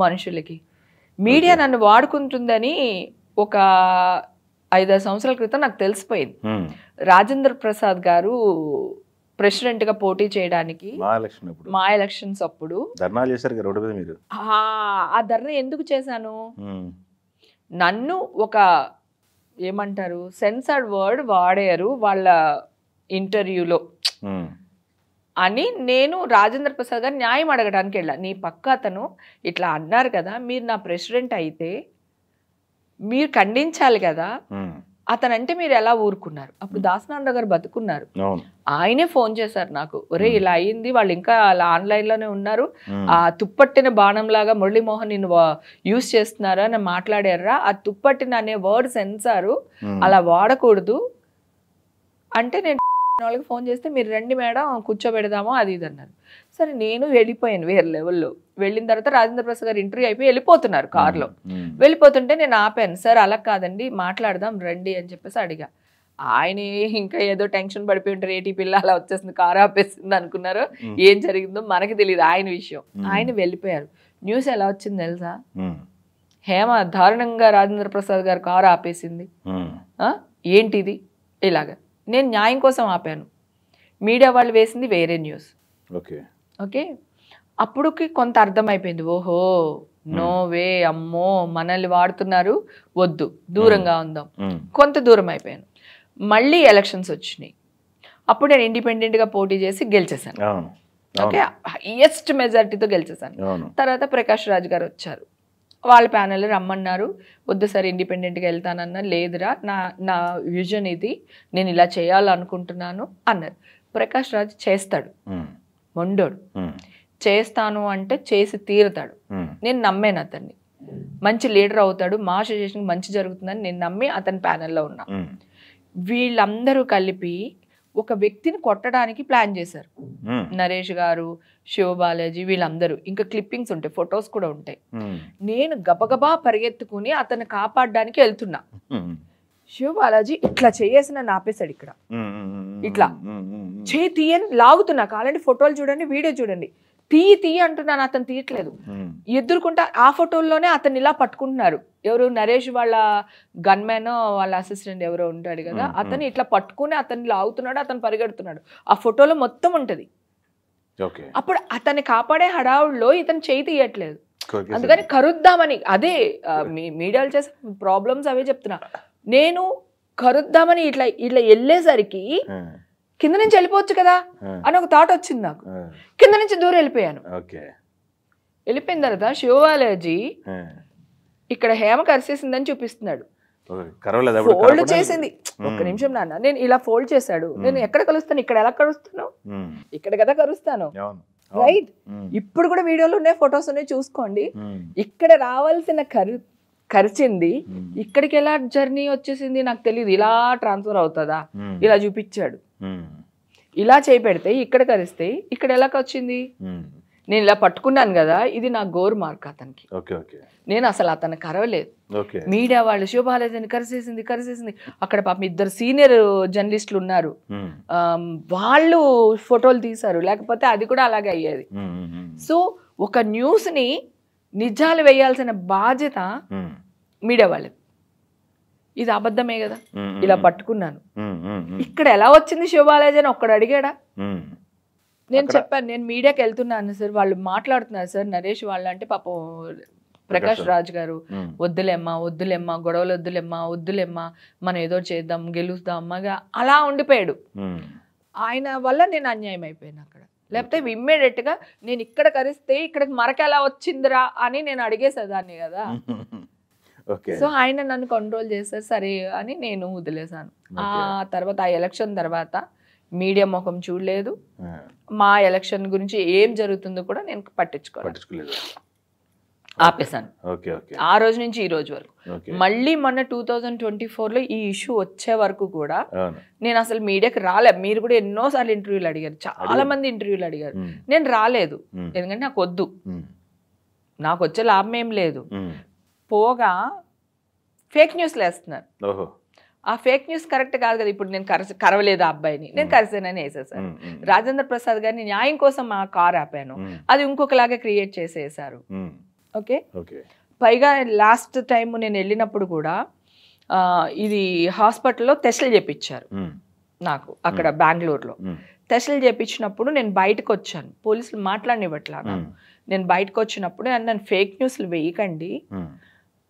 మనుషులకి. మీడియా నన్ను వాడుకుంటుందని ఒక 5-6 సంవత్సరాల క్రితం నాకు తెలిసిపోయింది. రాజేంద్ర ప్రసాద్ గారు ప్రెసిడెంట్ గా పోటీ చేయడానికి మా ఎలక్షన్స్ అప్పుడు ఆ ధర్నా ఎందుకు చేశాను, నన్ను ఒక ఏమంటారు సెన్సార్డ్ వర్డ్ వాడారు వాళ్ళ ఇంటర్వ్యూలో అని నేను రాజేంద్ర ప్రసాద్ గారు న్యాయం అడగడానికి వెళ్ళా. నీ పక్క అతను ఇట్లా అన్నారు కదా, మీరు నా ప్రెసిడెంట్ అయితే మీరు ఖండించాలి కదా, అతనంటే మీరు ఎలా ఊరుకున్నారు? అప్పుడు దాసనారాయణ గారు బతుకున్నారు, ఆయనే ఫోన్ చేశారు నాకు, ఒరే ఇలా అయ్యింది, వాళ్ళు ఇంకా అలా ఆన్లైన్ లోనే ఉన్నారు, ఆ తుప్పట్టిన బాణం లాగా మురళీమోహన్ నిన్ను యూజ్ చేస్తున్నారా అని మాట్లాడారా, ఆ తుప్పట్టిన అనే వర్డ్ సెన్సారు అలా వాడకూడదు అంటే నేను వాళ్ళకి ఫోన్ చేస్తే మీరు రండి మేడం కూర్చోబెడదామో అది ఇది అన్నారు. సరే నేను వెళ్ళిపోయాను వేరే లెవెల్లో. వెళ్ళిన తర్వాత రాజేంద్ర ప్రసాద్ గారు ఇంటర్వ్యూ అయిపోయి వెళ్ళిపోతున్నారు కార్లో. వెళ్ళిపోతుంటే నేను ఆపాను, సార్ అలా కాదండి మాట్లాడదాం రండి అని చెప్పేసి అడిగా. ఆయన ఇంకా ఏదో టెన్షన్ పడిపోయి ఉంటారు, ఏటీ పిల్ల అలా వచ్చేసింది కారు ఆపేసింది అనుకున్నారు, ఏం జరిగిందో మనకి తెలియదు ఆయన విషయం. ఆయన వెళ్ళిపోయారు. న్యూస్ ఎలా వచ్చింది తెలుసా, హేమ దారుణంగా రాజేంద్ర ప్రసాద్ గారు కారు ఆపేసింది, ఏంటిది ఇలాగా. నేను న్యాయం కోసం ఆపాను, మీడియా వాళ్ళు వేసింది వేరే న్యూస్. ఓకే అప్పుడుకి కొంత అర్థమైపోయింది, ఓహో నో వే, అమ్మో మనల్ని వాడుతున్నారు, వద్దు దూరంగా ఉందాం. కొంత దూరం అయిపోయాను. మళ్ళీ ఎలక్షన్స్ వచ్చినాయి, అప్పుడు నేను ఇండిపెండెంట్గా పోటీ చేసి గెలిచేసాను. ఓకే హైయెస్ట్ మెజారిటీతో గెలిచేసాను. తర్వాత ప్రకాష్ రాజ్ గారు వచ్చారు, వాళ్ళ ప్యానెల్ రమ్మన్నారు, వద్దు సార్ ఇండిపెండెంట్గా వెళ్తానన్నా, లేదురా నా విజన్ ఇది, నేను ఇలా చేయాలనుకుంటున్నాను అన్నారు. ప్రకాష్ రాజ్ చేస్తాడు, మొండోడు, చేస్తాను అంటే చేసి తీరుతాడు. నేను నమ్మాను అతన్ని, మంచి లీడర్ అవుతాడు, మా అసోసియేషన్కి మంచి జరుగుతుందని నేను నమ్మి అతని ప్యానెల్లో ఉన్నా. వీళ్ళందరూ కలిపి ఒక వ్యక్తిని కొట్టడానికి ప్లాన్ చేశారు. నరేష్ గారు, శివబాలాజీ, వీళ్ళందరూ. ఇంకా క్లిప్పింగ్స్ ఉంటాయి, ఫొటోస్ కూడా ఉంటాయి. నేను గబగబా పరిగెత్తుకుని అతన్ని కాపాడడానికి వెళ్తున్నా. శివబాలాజీ ఇట్లా చేసిన ఆపేశాడు, ఇక్కడ ఇట్లా చేయి తీయని లాగుతున్నా, కావాలంటే ఫోటోలు చూడండి, వీడియో చూడండి, తీయి అంటున్నాను, అతను తీయట్లేదు. ఎదుర్కొంటా ఆ ఫోటోల్లోనే అతను ఇలా పట్టుకుంటున్నారు. ఎవరు, నరేష్ వాళ్ళ గన్మ్యాన్ వాళ్ళ అసిస్టెంట్ ఎవరో ఉంటాడు కదా, అతను ఇట్లా పట్టుకుని అతన్ని లాగుతున్నాడు, అతను పరిగెడుతున్నాడు. ఆ ఫోటోలో మొత్తం ఉంటది. అప్పుడు అతన్ని కాపాడే హడావుల్లో ఇతను చేయి తీయట్లేదు, అందుకని కరుద్దామని, అదే మీడియాలు చేసే ప్రాబ్లమ్స్ అవే చెప్తున్నా. నేను కరుద్దామని ఇట్లా ఇట్లా వెళ్ళేసరికి కింద నుంచి వెళ్ళిపోవచ్చు కదా అని ఒక థాట్ వచ్చింది నాకు. కింద నుంచి దూరం వెళ్ళిపోయాను. వెళ్ళిపోయిన తర్వాత శివబాలాజీ ఇక్కడ హేమ కరిసేసిందని చూపిస్తున్నాడు, ఫోల్డ్ చేసింది. ఒక్క నిమిషం నాన్న, నేను ఇలా ఫోల్డ్ చేశాడు, నేను ఎక్కడ కలుస్తాను, ఇక్కడ ఎలా కలుస్తాను, ఇక్కడ కదా కలుస్తాను, రైట్. ఇప్పుడు కూడా వీడియోలు ఉన్నాయి, ఫొటోస్ ఉన్నాయి, చూసుకోండి. ఇక్కడ రావాల్సిన ఖర్చింది, ఇక్కడికి ఎలా జర్నీ వచ్చేసింది నాకు తెలియదు. ఇలా ట్రాన్స్ఫర్ అవుతుందా, ఇలా చూపించాడు, ఇలా చేయి పెడితే ఇక్కడ కరిస్తే ఇక్కడ ఎలా వచ్చింది. నేను ఇలా పట్టుకున్నాను కదా, ఇది నా గోర్ మార్క్ అతనికి. నేను అసలు అతను కరవలేదు. మీడియా వాళ్ళు శివబాలాజీని కరిసేసింది. అక్కడ పాపం 2 సీనియర్ జర్నలిస్టులు ఉన్నారు, వాళ్ళు ఫోటోలు తీశారు, లేకపోతే అది కూడా అలాగే అయ్యేది. సో ఒక న్యూస్ ని నిజాలు వేయాల్సిన బాధ్యత మీడియా వాళ్ళది. ఇది అబద్ధమే కదా, ఇలా పట్టుకున్నాను. ఇక్కడ ఎలా వచ్చింది శివబాలాజీ అని ఒక్కడు అడిగాడా? నేను చెప్పాను, నేను మీడియాకి వెళ్తున్నాను సార్, వాళ్ళు మాట్లాడుతున్నారు సార్, నరేష్ వాళ్ళు అంటే పాపం ప్రకాష్ రాజ్ గారు వద్దులేమ్మా గొడవలు వద్దులేమ్మా మనం ఏదో చేద్దాం గెలుస్తాం అమ్మగా అలా ఉండిపోయాడు. ఆయన వల్ల నేను అన్యాయం అయిపోయాను అక్కడ. లేకపోతే ఇమ్మీడియట్గా నేను ఇక్కడ కరిస్తే ఇక్కడికి మరక ఎలా వచ్చిందిరా అని నేను అడిగేసేదాన్ని కదా. సో ఆయన నన్ను కంట్రోల్ చేస్తారు సరే అని నేను వదిలేసాను. ఆ తర్వాత ఆ ఎలక్షన్ తర్వాత మీడియా ముఖం చూడలేదు, మా ఎలక్షన్ గురించి ఏం జరుగుతుందో కూడా నేను పట్టించుకోలేదు, ఆపేశాను. ఆ రోజు నుంచి ఈ రోజు వరకు. మళ్ళీ మొన్న 2024లో ఈ ఇష్యూ వచ్చే వరకు కూడా నేను అసలు మీడియాకి రాలేదు. మీరు కూడా ఎన్నోసార్లు ఇంటర్వ్యూలు అడిగారు, చాలా మంది ఇంటర్వ్యూలు అడిగారు, నేను రాలేదు. ఎందుకంటే నాకు వద్దు, నాకు వచ్చే లాభం ఏం లేదు. పోగా ఫేక్ న్యూస్లు వేస్తున్నారు. ఆ ఫేక్ న్యూస్ కరెక్ట్ కాదు కదా. ఇప్పుడు నేను కరవలేదు ఆ అబ్బాయిని, నేను కరిసానని వేసేసాను. రాజేంద్ర ప్రసాద్ గారిని న్యాయం కోసం ఆ కార్ ఆపాను, అది ఇంకొకలాగా క్రియేట్ చేసేసారు. ఓకే, పైగా లాస్ట్ టైం నేను వెళ్ళినప్పుడు కూడా ఇది హాస్పిటల్లో టెస్టులు చేయించారు నాకు అక్కడ బెంగళూరులో. టెస్టులు చేయించినప్పుడు నేను బయటకు వచ్చాను, పోలీసులు మాట్లాడనివ్వట్లా. నేను బయటకు వచ్చినప్పుడు నన్ను ఫేక్ న్యూస్లు వేయకండి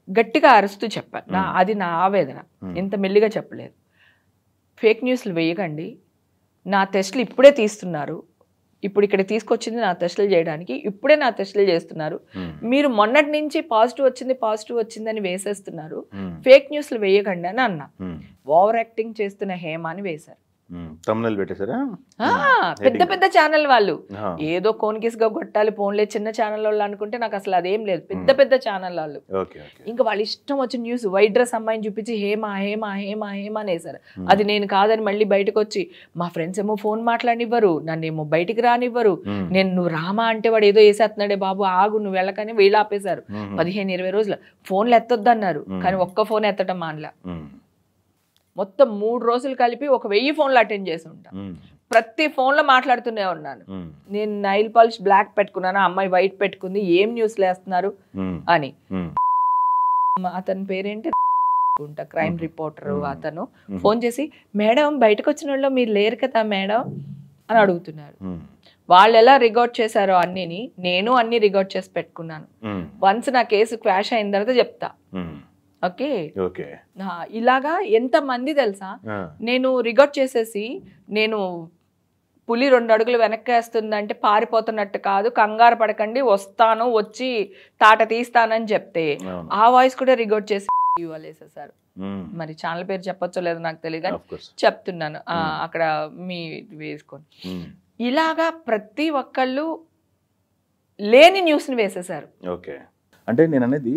గట్టిగా అరుస్తూ చెప్పాను. అది నా ఆవేదన, ఇంత మెల్లిగా చెప్పలేదు. ఫేక్ న్యూస్లు వేయకండి, నా టెస్టులు ఇప్పుడే తీస్తున్నారు, ఇప్పుడు ఇక్కడ తీసుకొచ్చింది నా టెస్టులు చేయడానికి, ఇప్పుడే నా టెస్టులు చేస్తున్నారు, మీరు మొన్నటి నుంచి పాజిటివ్ వచ్చిందని వేసేస్తున్నారు, ఫేక్ న్యూస్లు వేయకండి అని అన్నా. ఓవర్ యాక్టింగ్ చేస్తున్న హేమ అని వేశారు. పెద్ద పెద్ద ఛానల్ వాళ్ళు ఏదో కోన్కిస్గా కొట్టాలి పోన్లే చిన్న ఛానల్ వాళ్ళు అనుకుంటే నాకు అసలు అదేం లేదు. పెద్ద పెద్ద ఛానల్ వాళ్ళు ఇంకా వాళ్ళ ఇష్టం వచ్చిన న్యూస్ వైట్ డ్రెస్ అమ్మాయిని చూపించి హేమ హేమ హేమ హేమ అని వేశారు. అది నేను కాదని మళ్ళీ బయటకు వచ్చి మా ఫ్రెండ్స్ ఏమో ఫోన్ మాట్లాడినివ్వరు, నన్ను ఏమో బయటికి రానివ్వరు, నేను నువ్వు రామా అంటే వాడు ఏదో వేసేస్తున్నాడే బాబు ఆగు నువ్వు వెళ్ళకని వీళ్ళు ఆపేశారు. 15-20 రోజులు ఫోన్లు ఎత్తొద్దన్నారు, కానీ ఒక్క ఫోన్ ఎత్తటం మానలా. మొత్తం 3 రోజులు కలిపి 1000 ఫోన్లు అటెండ్ చేసి ఉంటాను. ప్రతి ఫోన్లో మాట్లాడుతూనే ఉన్నాను. నేను నైల్ పాలిష్ బ్లాక్ పెట్టుకున్నాను, అమ్మాయి వైట్ పెట్టుకుంది, ఏం న్యూస్లు వేస్తున్నారు అని. అతని పేరేంటి క్రైమ్ రిపోర్టర్, అతను ఫోన్ చేసి మేడం బయటకు వచ్చిన వాళ్ళు మీరు లేరు కదా మేడం అని అడుగుతున్నారు. వాళ్ళు ఎలా రికార్డ్ చేశారో అన్నిని నేను అన్ని రికార్డ్ చేసి పెట్టుకున్నాను. వన్స్ నా కేసు క్వాష్ అయిన తర్వాత చెప్తా. ఓకే, ఇలాగా ఎంత మంది తెలుసా, నేను రికార్డ్ చేసేసి నేను పులి 2 అడుగులు వెనక్కేస్తుందంటే పారిపోతున్నట్టు కాదు, కంగారు పడకండి వస్తాను వచ్చి తాట తీస్తానని చెప్తే ఆ వాయిస్ కూడా రికార్డ్ చేసి వేసేసారు. మరి ఛానల్ పేరు చెప్పొచ్చో లేదో నాకు తెలియదు కానీ చెప్తున్నాను, అక్కడ మీ వేసుకొని. ఇలాగా ప్రతి ఒక్కళ్ళు లేని న్యూస్ని వేసేసారు. అంటే నేను అనేది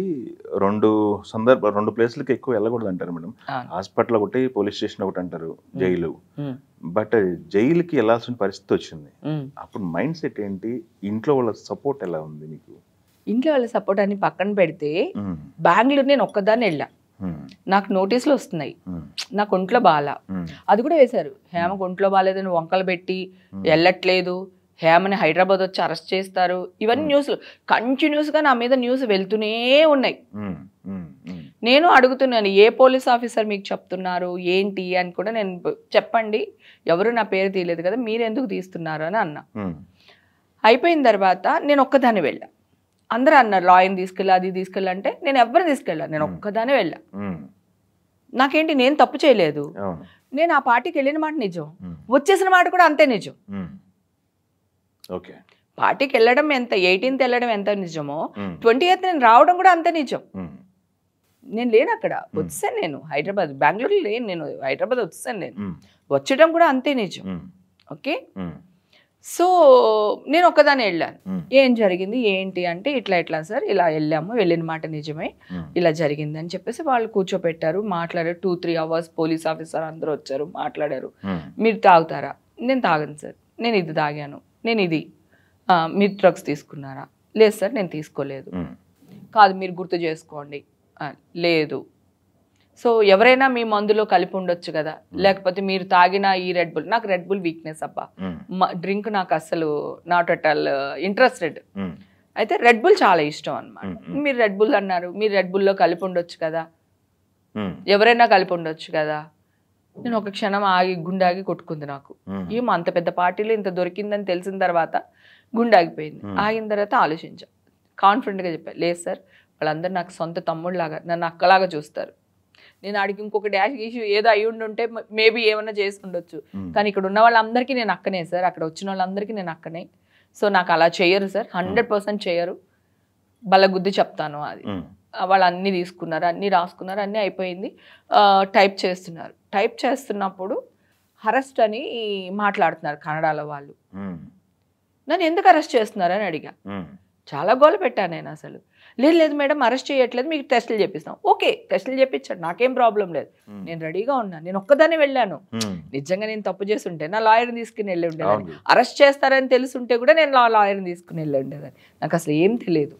2 ప్లేస్లకి ఎక్కువ వెళ్ళకూడదు అంటారు మేడం. హాస్పిటల్ ఒకటి, పోలీస్ స్టేషన్ ఒకటి అంటారు, జైలు. బట్ జైలుకి వెళ్ళాల్సిన పరిస్థితి వచ్చింది, అప్పుడు మైండ్ సెట్ ఏంటి? ఇంట్లో వాళ్ళ సపోర్ట్ ఎలా ఉంది మీకు? ఇంట్లో వాళ్ళ సపోర్ట్ అని పక్కన పెడితే బెంగళూరు నేను ఒక్కదాన్ని వెళ్ళా, నాకు నోటీసులు వస్తున్నాయి, నాకు ఒంట్లో బాగా, అది కూడా వేశారు. హేమకు ఒంట్లో బాగాలేదని వంకలు పెట్టి వెళ్ళట్లేదు, హేమని హైదరాబాద్ వచ్చి అరెస్ట్ చేస్తారు, ఇవన్నీ న్యూస్లు కంటిన్యూస్గా నా మీద న్యూస్ వెళ్తూనే ఉన్నాయి. నేను అడుగుతున్నాను ఏ పోలీస్ ఆఫీసర్ మీకు చెప్తున్నారు ఏంటి అని కూడా, నేను చెప్పండి ఎవరు నా పేరు తీయలేదు కదా మీరు ఎందుకు తీస్తున్నారు అని అన్నా. అయిపోయిన తర్వాత నేను ఒక్కదాన్ని వెళ్ళా, అందరూ అన్నారు లాయర్ని తీసుకెళ్ళి అది తీసుకెళ్ళంటే నేను ఎవరు తీసుకెళ్ళా, నేను ఒక్కదానే వెళ్ళా. నాకేంటి నేను తప్పు చేయలేదు, నేను ఆ పార్టీకి వెళ్ళిన మాట నిజం, వచ్చేసిన మాట కూడా అంతే నిజం. పార్టీకి వెళ్ళడం ఎంత 18th వెళ్ళడం ఎంత నిజమో 28th నేను రావడం కూడా అంతే నిజం. నేను లేను అక్కడ, వచ్చాను నేను హైదరాబాద్, బెంగళూరు లేను నేను, హైదరాబాద్ వచ్చాను నేను, వచ్చడం కూడా అంతే నిజం. ఓకే, సో నేను ఒక్కదాన్ని వెళ్ళాను. ఏం జరిగింది ఏంటి అంటే ఇట్లా సార్ ఇలా వెళ్ళాము, వెళ్ళిన మాట నిజమే, ఇలా జరిగింది అని చెప్పేసి వాళ్ళు కూర్చోపెట్టారు, మాట్లాడారు. 2-3 అవర్స్ పోలీస్ ఆఫీసర్ అందరూ వచ్చారు, మాట్లాడారు. మీరు తాగుతారా? నేను తాగను సార్, నేను ఇది తాగాను, నేను ఇది. మీరు డ్రగ్స్ తీసుకున్నారా? లేదు సార్ నేను తీసుకోలేదు. కాదు మీరు గుర్తు చేసుకోండి. లేదు. సో ఎవరైనా మీ మందులో కలిపి ఉండొచ్చు కదా, లేకపోతే మీరు తాగిన ఈ రెడ్ బుల్, నాకు రెడ్ బుల్ వీక్నెస్ అబ్బా, డ్రింక్ నాకు అస్సలు నాట్ అట్ ఆల్ ఇంట్రెస్టెడ్. అయితే రెడ్ బుల్ చాలా ఇష్టం అనమాట. మీరు రెడ్ బుల్ అన్నారు, మీరు రెడ్ బుల్లో కలిపి ఉండొచ్చు కదా, ఎవరైనా కలిపి ఉండొచ్చు కదా. నేను ఒక క్షణం ఆగి గుండాగి కొట్టుకుంది నాకు. ఏమో అంత పెద్ద పార్టీలో ఇంత దొరికిందని తెలిసిన తర్వాత గుండాగిపోయింది. ఆగిన తర్వాత ఆలోచించా, కాన్ఫిడెంట్గా చెప్పా, లేదు సార్ వాళ్ళందరూ నాకు సొంత తమ్ముళ్ళలాగా, నన్ను అక్కలాగా చూస్తారు. నేను ఆడికి ఇంకొక డాష్ ఇష్యూ ఏదో అయి ఉంటే మేబీ ఏమన్నా చేసి ఉండొచ్చు, కానీ ఇక్కడ ఉన్న వాళ్ళందరికీ నేను అక్కనే సార్, అక్కడ వచ్చిన వాళ్ళందరికీ నేను అక్కనే. సో నాకు అలా చేయరు సార్, 100% చేయరు, బలగుద్ది చెప్తాను. అది వాళ్ళు అన్నీ తీసుకున్నారు, అన్నీ రాసుకున్నారు, అన్నీ అయిపోయింది. టైప్ చేస్తున్నారు. టైప్ చేస్తున్నప్పుడు అరెస్ట్ అని మాట్లాడుతున్నారు కన్నడలో వాళ్ళు. నన్ను ఎందుకు అరెస్ట్ చేస్తున్నారని అడిగా. చాలా గోల పెట్టాను నేను. అసలు లేదు లేదు మేడం అరెస్ట్ చేయట్లేదు, మీకు టెస్టులు చేపిస్తాం. ఓకే టెస్టులు చేపించాడు, నాకేం ప్రాబ్లం లేదు, నేను రెడీగా ఉన్నాను. నేను ఒక్కదాన్ని వెళ్ళాను. నిజంగా నేను తప్పు చేసి ఉంటే నా లాయర్ని తీసుకుని వెళ్ళి ఉండేదాన్ని. అరెస్ట్ చేస్తారని తెలుసుంటే కూడా నేను లాయర్ని తీసుకుని వెళ్ళి ఉండేదాన్ని. నాకు అసలు ఏం తెలియదు.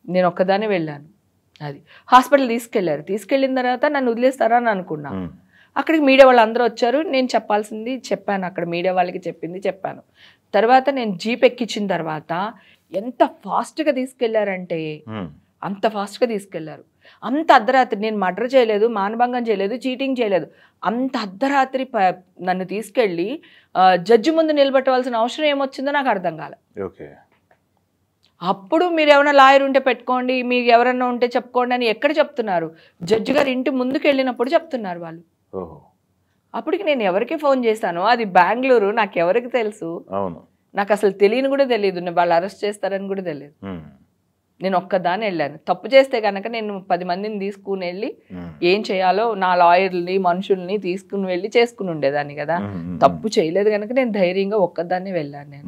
నేను ఒక్కదాన్ని వెళ్ళాను. అది హాస్పిటల్ తీసుకెళ్లారు. తీసుకెళ్ళిన తర్వాత నన్ను వదిలేస్తారా అని అనుకున్నా. అక్కడికి మీడియా వాళ్ళు అందరూ వచ్చారు. నేను చెప్పాల్సింది చెప్పాను, అక్కడ మీడియా వాళ్ళకి చెప్పింది చెప్పాను. తర్వాత నేను జీప్ ఎక్కించిన తర్వాత ఎంత ఫాస్ట్గా తీసుకెళ్లారంటే అంత ఫాస్ట్గా తీసుకెళ్లారు. అంత అర్ధరాత్రి, నేను మర్డర్ చేయలేదు, మానభంగం చేయలేదు, చీటింగ్ చేయలేదు, అంత అర్ధరాత్రి నన్ను తీసుకెళ్ళి జడ్జి ముందు నిలబెట్టవలసిన అవసరం ఏమొచ్చిందో నాకు అర్థం కాలే. అప్పుడు మీరు ఏమైనా లాయర్ ఉంటే పెట్టుకోండి, మీకు ఎవరన్నా ఉంటే చెప్పుకోండి అని ఎక్కడ చెప్తున్నారు? జడ్జి గారు ఇంటి ముందుకు వెళ్ళినప్పుడు చెప్తున్నారు వాళ్ళు. అప్పటికి నేను ఎవరికి ఫోన్ చేశాను, అది బెంగళూరు, నాకు ఎవరికి తెలుసు? నాకు అసలు తెలియని కూడా తెలియదు, వాళ్ళు అరెస్ట్ చేస్తారని కూడా తెలియదు. నేను ఒక్కదాన్ని వెళ్ళాను. తప్పు చేస్తే కనుక నేను 10 మందిని తీసుకుని వెళ్ళి ఏం చేయాలో నా లాయర్ని మనుషుల్ని తీసుకుని వెళ్ళి చేసుకుని ఉండేదాన్ని కదా. తప్పు చేయలేదు కనుక నేను ధైర్యంగా ఒక్కదాన్ని వెళ్ళాను. నేను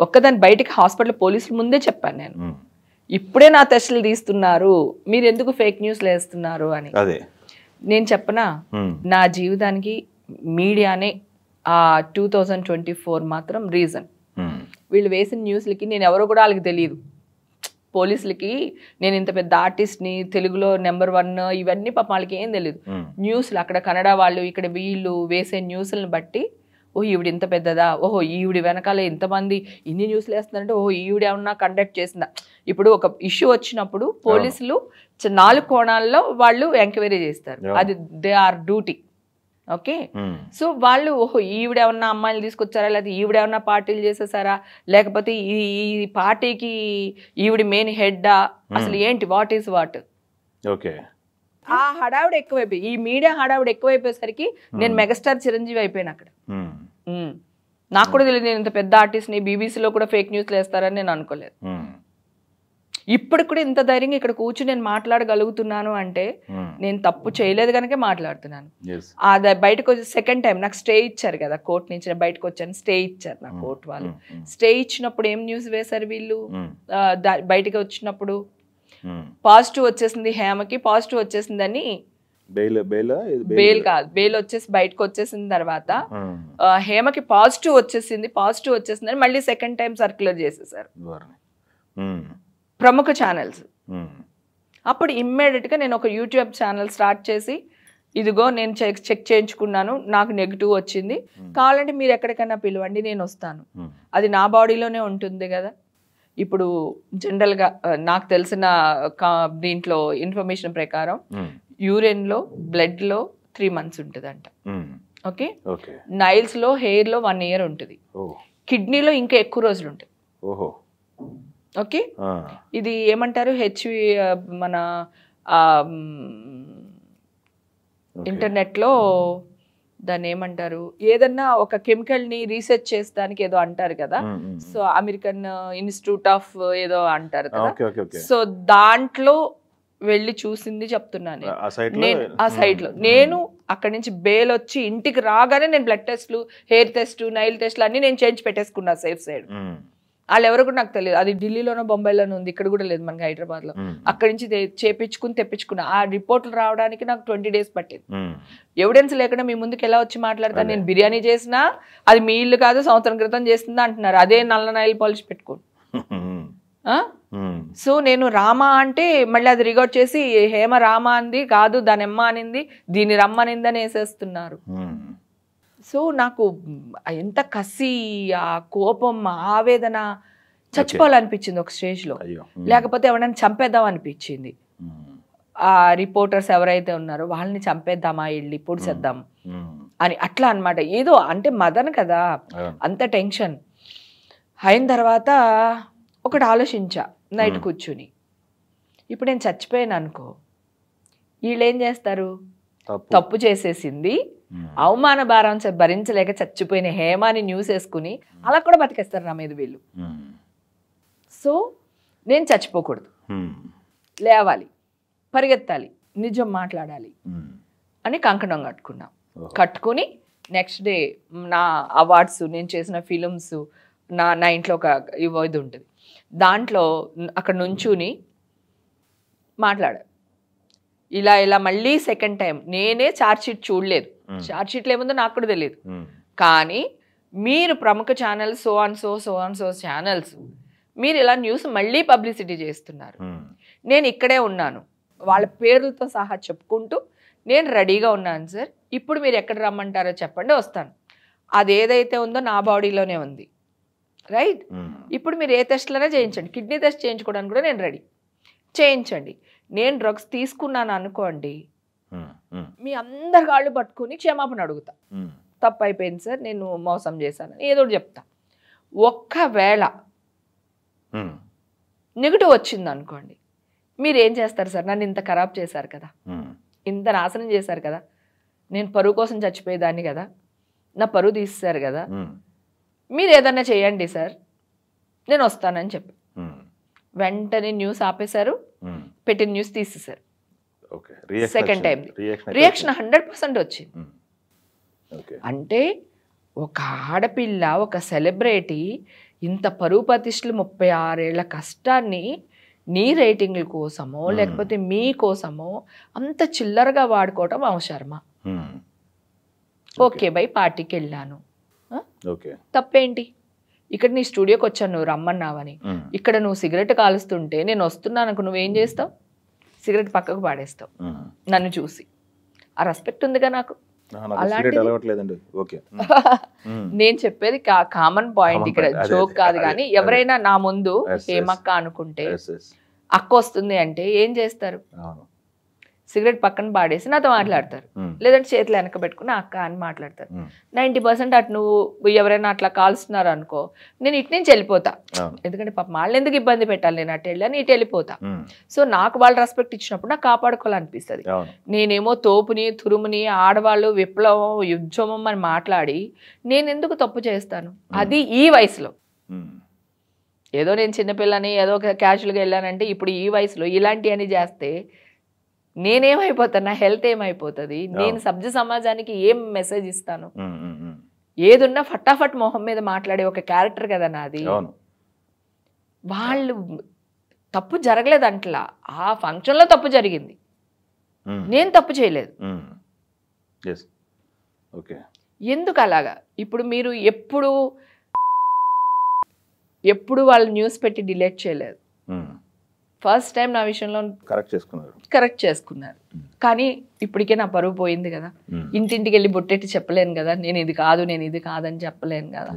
ఒక్కదాన్ని బయటికి హాస్పిటల్ పోలీసుల ముందే చెప్పాను, నేను ఇప్పుడే నా టెస్టులు తీస్తున్నారు, మీరు ఎందుకు ఫేక్ న్యూస్లు వేస్తున్నారు అని. నేను చెప్పనా, నా జీవితానికి మీడియానే ఆ 2024 మాత్రం రీజన్. వీళ్ళు వేసిన న్యూస్లకి నేను ఎవరో కూడా వాళ్ళకి తెలియదు. పోలీసులకి నేను ఇంత పెద్ద ఆర్టిస్ట్ని, తెలుగులో నెంబర్ 1 ఇవన్నీ పాపం వాళ్ళకి ఏం తెలియదు. న్యూస్లు అక్కడ కన్నడ వాళ్ళు, ఇక్కడ వీళ్ళు వేసే న్యూస్లను బట్టి ఓహో ఈవిడ ఇంత పెద్దదా, ఓహో ఈవిడ వెనకాల ఇంతమంది ఇన్ని న్యూస్లు వేస్తున్నారంటే ఓహో ఈవిడ ఏమన్నా కండక్ట్ చేసిందా. ఇప్పుడు ఒక ఇష్యూ వచ్చినప్పుడు పోలీసులు 4 కోణాల్లో వాళ్ళు ఎంక్వైరీ చేస్తారు, అది their duty. Okay, so వాళ్ళు ఓహో ఈవిడ ఏమన్నా అమ్మాయిలు తీసుకొచ్చారా, లేకపోతే ఈవిడ ఏమన్నా పార్టీలు చేసేసారా, లేకపోతే ఈ పార్టీకి ఈవిడ మెయిన్ హెడ్డా, అసలు ఏంటి, వాట్ ఈస్ వాట్. ఓకే, ఆ హడావుడు ఎక్కువైపోయి, ఈ మీడియా హడావుడు ఎక్కువైపోయేసరికి నేను మెగాస్టార్ చిరంజీవి అయిపోయాను అక్కడ. నాకు కూడా తెలియదు నేను ఇంత పెద్ద ఆర్టిస్ట్ని, బీబీసీలో కూడా ఫేక్ న్యూస్లు వేస్తారని నేను అనుకోలేదు. ఇప్పుడు కూడా ఇంత ధైర్యంగా ఇక్కడ కూర్చుని నేను మాట్లాడగలుగుతున్నాను అంటే నేను తప్పు చేయలేదు కనుక మాట్లాడుతున్నాను. అది బయటకు వచ్చి సెకండ్ టైం నాకు స్టే ఇచ్చారు కదా కోర్టు నుంచి, బయటకు వచ్చాను, స్టే ఇచ్చారు నాకు కోర్టు వాళ్ళు. స్టే ఇచ్చినప్పుడు ఏం న్యూస్ వేశారు వీళ్ళు, బయటకు వచ్చినప్పుడు పాజిటివ్ వచ్చేసింది, హేమకి పాజిటివ్ వచ్చేసిందని. బెయిల్ కాదు, బెయిల్ వచ్చేసి బయటకు వచ్చేసిన తర్వాత హేమకి పాజిటివ్ వచ్చేసిందని మళ్ళీ సెకండ్ టైం సర్క్యులర్ చేసేసారు ప్రముఖ ఛానల్స్. అప్పుడు ఇమ్మీడియట్గా నేను ఒక యూట్యూబ్ ఛానల్ స్టార్ట్ చేసి, ఇదిగో నేను చెక్ చేయించుకున్నాను, నాకు నెగిటివ్ వచ్చింది, కావాలంటే మీరు ఎక్కడికైనా పిలవండి నేను వస్తాను, అది నా బాడీలోనే ఉంటుంది కదా. ఇప్పుడు జనరల్గా నాకు తెలిసిన దీంట్లో ఇన్ఫర్మేషన్ ప్రకారం యూరిన్లో, బ్లడ్లో 3 months ఉంటుందంట. ఓకే, నైల్స్లో, హెయిర్లో 1 year ఉంటుంది, కిడ్నీలో ఇంకా ఎక్కువ రోజులు ఉంటుంది. ఓకే, ఇది ఏమంటారు మన ఇంటర్నెట్లో దాన్ని ఏమంటారు, ఏదన్నా ఒక కెమికల్ని రీసెర్చ్ చేస్తానికి ఏదో అంటారు కదా, సో అమెరికన్ ఇన్స్టిట్యూట్ ఆఫ్ ఏదో అంటారు కదా, సో దాంట్లో వెళ్ళి చూసింది చెప్తున్నాను నేను. ఆ సైట్ లో నేను అక్కడి నుంచి బెయిల్ వచ్చి ఇంటికి రాగానే నేను బ్లడ్ టెస్ట్లు, హెయిర్ టెస్ట్, నైల్ టెస్ట్లు అన్ని నేను చేయించి పెట్టేసుకున్నా సేఫ్ సైడ్. వాళ్ళు ఎవరు కూడా నాకు తెలియదు, అది ఢిల్లీలోనో బొంబాయిలోనో ఉంది, ఇక్కడ కూడా లేదు మనకి హైదరాబాద్ లో. అక్కడి నుంచి తెప్పించుకున్నా. ఆ రిపోర్ట్లు రావడానికి నాకు 20 days పట్టింది. ఎవిడెన్స్ లేకుండా మీ ముందుకు ఎలా వచ్చి మాట్లాడతాను? నేను బిర్యానీ చేసినా అది మీ ఇల్లు కాదు, సంవత్సరం క్రితం చేస్తుందా అంటున్నారు, అదే నల్ల నైల్ పాలిష్ పెట్టుకోండి. సో నేను రామా అంటే మళ్ళీ అది రికార్డ్ చేసి హేమ రామా అంది కాదు, దాని అమ్మ అనింది, దీన్ని రమ్మనింది అని వేసేస్తున్నారు. సో నాకు ఎంత కసి, ఆ కోపం, ఆవేదన, చచ్చిపోవాలనిపించింది ఒక స్టేజ్లో. లేకపోతే ఎవరైనా చంపేద్దాం అనిపించింది. ఆ రిపోర్టర్స్ ఎవరైతే ఉన్నారో వాళ్ళని చంపేద్దామా, వెళ్ళి పొడిచేద్దాం అని అట్లా అనమాట. ఏదో అంటే మదన్ కదా, అంత టెన్షన్ అయిన తర్వాత ఒకటి ఆలోచించా నైట్ కూర్చుని, ఇప్పుడు నేను చచ్చిపోయాను అనుకో, వీళ్ళు ఏం చేస్తారు, తప్పు చేసేసింది అవమాన భారం భరించలేక చచ్చిపోయిన హేమాని న్యూస్ వేసుకుని అలా కూడా బతికేస్తారు నా మీద వీళ్ళు. సో నేను చచ్చిపోకూడదు, లేవాలి, పరిగెత్తాలి, నిజం మాట్లాడాలి అని కంకణం కట్టుకున్నాం. కట్టుకుని నెక్స్ట్ డే నా అవార్డ్స్, నేను చేసిన ఫిలిమ్స్, నా ఇంట్లో ఒక ఇది ఉంటుంది, దాంట్లో అక్కడ నుంచుని మాట్లాడారు. ఇలా ఇలా మళ్ళీ సెకండ్ టైం నేనే ఛార్జ్ షీట్ చూడలేదు, ఛార్జ్ షీట్లు ఏముందో నాకు కూడా తెలియదు. కానీ మీరు ప్రముఖ channels so and so channels మీరు ఇలా న్యూస్ మళ్ళీ పబ్లిసిటీ చేస్తున్నారు. నేను ఇక్కడే ఉన్నాను, వాళ్ళ పేర్లతో సహా చెప్పుకుంటూ నేను రెడీగా ఉన్నాను సార్, ఇప్పుడు మీరు ఎక్కడ రమ్మంటారో చెప్పండి వస్తాను. అది ఏదైతే ఉందో నా బాడీలోనే ఉంది, రైట్? ఇప్పుడు మీరు ఏ టెస్ట్లైనా చేయించండి, కిడ్నీ టెస్ట్ చేయించుకోవడానికి కూడా నేను రెడీ, చేయించండి. నేను డ్రగ్స్ తీసుకున్నాను అనుకోండి, మీ అందరి కాళ్ళు పట్టుకుని క్షమాపణ అడుగుతా, తప్పు అయిపోయింది సార్, నేను మోసం చేశాను, ఏదో చెప్తా. ఒక్కవేళ నెగిటివ్ వచ్చింది అనుకోండి, మీరు ఏం చేస్తారు సార్? నన్ను ఇంత ఖరాబ్ చేశారు కదా, ఇంత నాశనం చేశారు కదా, నేను పరువు కోసం చచ్చిపోయేదాన్ని కదా, నా పరువు తీసేశారు కదా, మీరు ఏదన్నా చేయండి సార్, నేను వస్తానని చెప్పి వెంటనే న్యూస్ ఆపేశారు, పెట్టిన న్యూస్ తీసేశారు. సెకండ్ టైం రియాక్షన్ 100% వచ్చింది. అంటే ఒక ఆడపిల్ల, ఒక సెలబ్రిటీ ఇంత పరువు ప్రతిష్టలు 36 ఏళ్ల కష్టాన్ని నీ రేటింగ్ల కోసమో లేకపోతే మీ కోసమో అంత చిల్లరగా వాడుకోవటం అవసరమా? ఓకే బై, పార్టీకి వెళ్ళాను, తప్పేంటి? ఇక్కడ నీ స్టూడియోకి వచ్చాను, నువ్వు రమ్మన్నావని, ఇక్కడ నువ్వు సిగరెట్ కాలుస్తుంటే నేను వస్తున్నాను అనుకో, నువ్వేం చేస్తావు? సిగరెట్ పక్కకు పాడేస్తావు నన్ను చూసి. ఆ రెస్పెక్ట్ ఉందిగా నాకు. నేను చెప్పేది కామన్ పాయింట్, ఇక్కడ జోక్ కాదు. కానీ ఎవరైనా నా ముందు హేమక్క అనుకుంటే అక్క వస్తుంది అంటే ఏం చేస్తారు? సిగరెట్ పక్కన పాడేసి నాతో మాట్లాడతారు, లేదంటే చేతులు వెనక పెట్టుకుని అక్క అని మాట్లాడతారు. 90% అటు నువ్వు ఎవరైనా అట్లా కాల్స్తున్నారు అనుకో, నేను ఇటు నుంచి వెళ్ళిపోతా. ఎందుకంటే పాప వాళ్ళని ఎందుకు ఇబ్బంది పెట్టాలి, నేను అటు వెళ్ళని ఇటు వెళ్ళిపోతా. సో నాకు వాళ్ళు రెస్పెక్ట్ ఇచ్చినప్పుడు నాకు కాపాడుకోవాలనిపిస్తుంది. నేనేమో తోపుని తురుముని ఆడవాళ్ళు విప్లవం యుద్ధమం అని మాట్లాడి నేను ఎందుకు తప్పు చేస్తాను? అది ఈ వయసులో. ఏదో నేను చిన్నపిల్లని ఏదో క్యాజువల్గా వెళ్ళానంటే ఇప్పుడు ఈ వయసులో ఇలాంటివన్నీ చేస్తే నేనేమైపోతాను? నా హెల్త్ ఏమైపోతుంది? నేను సభ్య సమాజానికి ఏం మెసేజ్ ఇస్తాను? ఏదున్నా ఫటాఫట్ మొహం మీద మాట్లాడే ఒక క్యారెక్టర్ కదా నాది. వాళ్ళు తప్పు జరగలేదు అంటలా, ఆ ఫంక్షన్లో తప్పు జరిగింది, నేను తప్పు చేయలేదు. ఎందుకు అలాగా? ఇప్పుడు మీరు ఎప్పుడు వాళ్ళు న్యూస్ పెట్టి డిలీట్ చేయలేదు. ఫస్ట్ టైం నా విషయంలో కరెక్ట్ చేసుకున్నారు. కానీ ఇప్పటికే నా పరువు పోయింది కదా, ఇంటింటికి వెళ్ళి బొట్టెట్టి చెప్పలేను కదా, నేను ఇది కాదని చెప్పలేను కదా.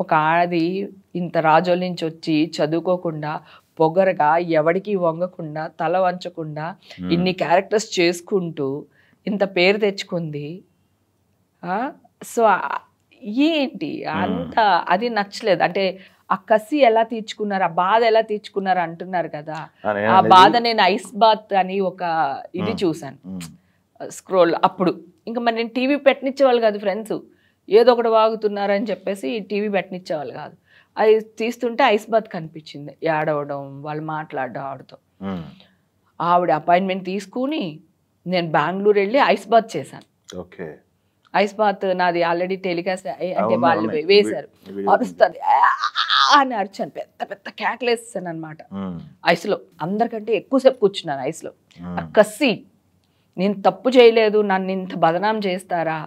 ఒక ఆడది ఇంత రాజోల నుంచి వచ్చి చదువుకోకుండా పొగరగా ఎవడికి వంగకుండా తల వంచకుండా ఇన్ని క్యారెక్టర్స్ చేసుకుంటూ ఇంత పేరు తెచ్చుకుంది. సో ఏంటి అంత అది నచ్చలేదు. అంటే ఆ కసి ఎలా తీర్చుకున్నారు, ఆ బాధ ఎలా తీర్చుకున్నారు అంటున్నారు కదా, ఆ బాధ నేను ఐస్ బాత్ అని ఒక ఇది చూసాను స్క్రోల్. అప్పుడు ఇంకా మరి నేను టీవీ పెట్టనిచ్చేవాళ్ళు కాదు ఫ్రెండ్స్, ఏదో ఒకటి వాగుతున్నారని చెప్పేసి టీవీ పెట్టనిచ్చేవాళ్ళు కాదు. అది తీస్తుంటే ఐస్ బాత్ కనిపించింది, ఏడవడం, వాళ్ళు మాట్లాడడం ఆవిడతో. ఆవిడ అపాయింట్మెంట్ తీసుకుని నేను బెంగళూరు వెళ్ళి ఐస్ బాత్ చేశాను. ఐస్ బాత్ నాది ఆల్రెడీ టెలికాస్ట్ అంటే వాళ్ళు వేశారు, అరుస్తారు అని అరిచాను, పెద్ద పెద్ద కేకలు వేస్తాను అనమాట. ఐస్లో అందరికంటే ఎక్కువసేపు కూర్చున్నాను ఐస్లో. ఆ కసి, నేను తప్పు చేయలేదు, నన్ను ఇంత బదనాం చేస్తారా,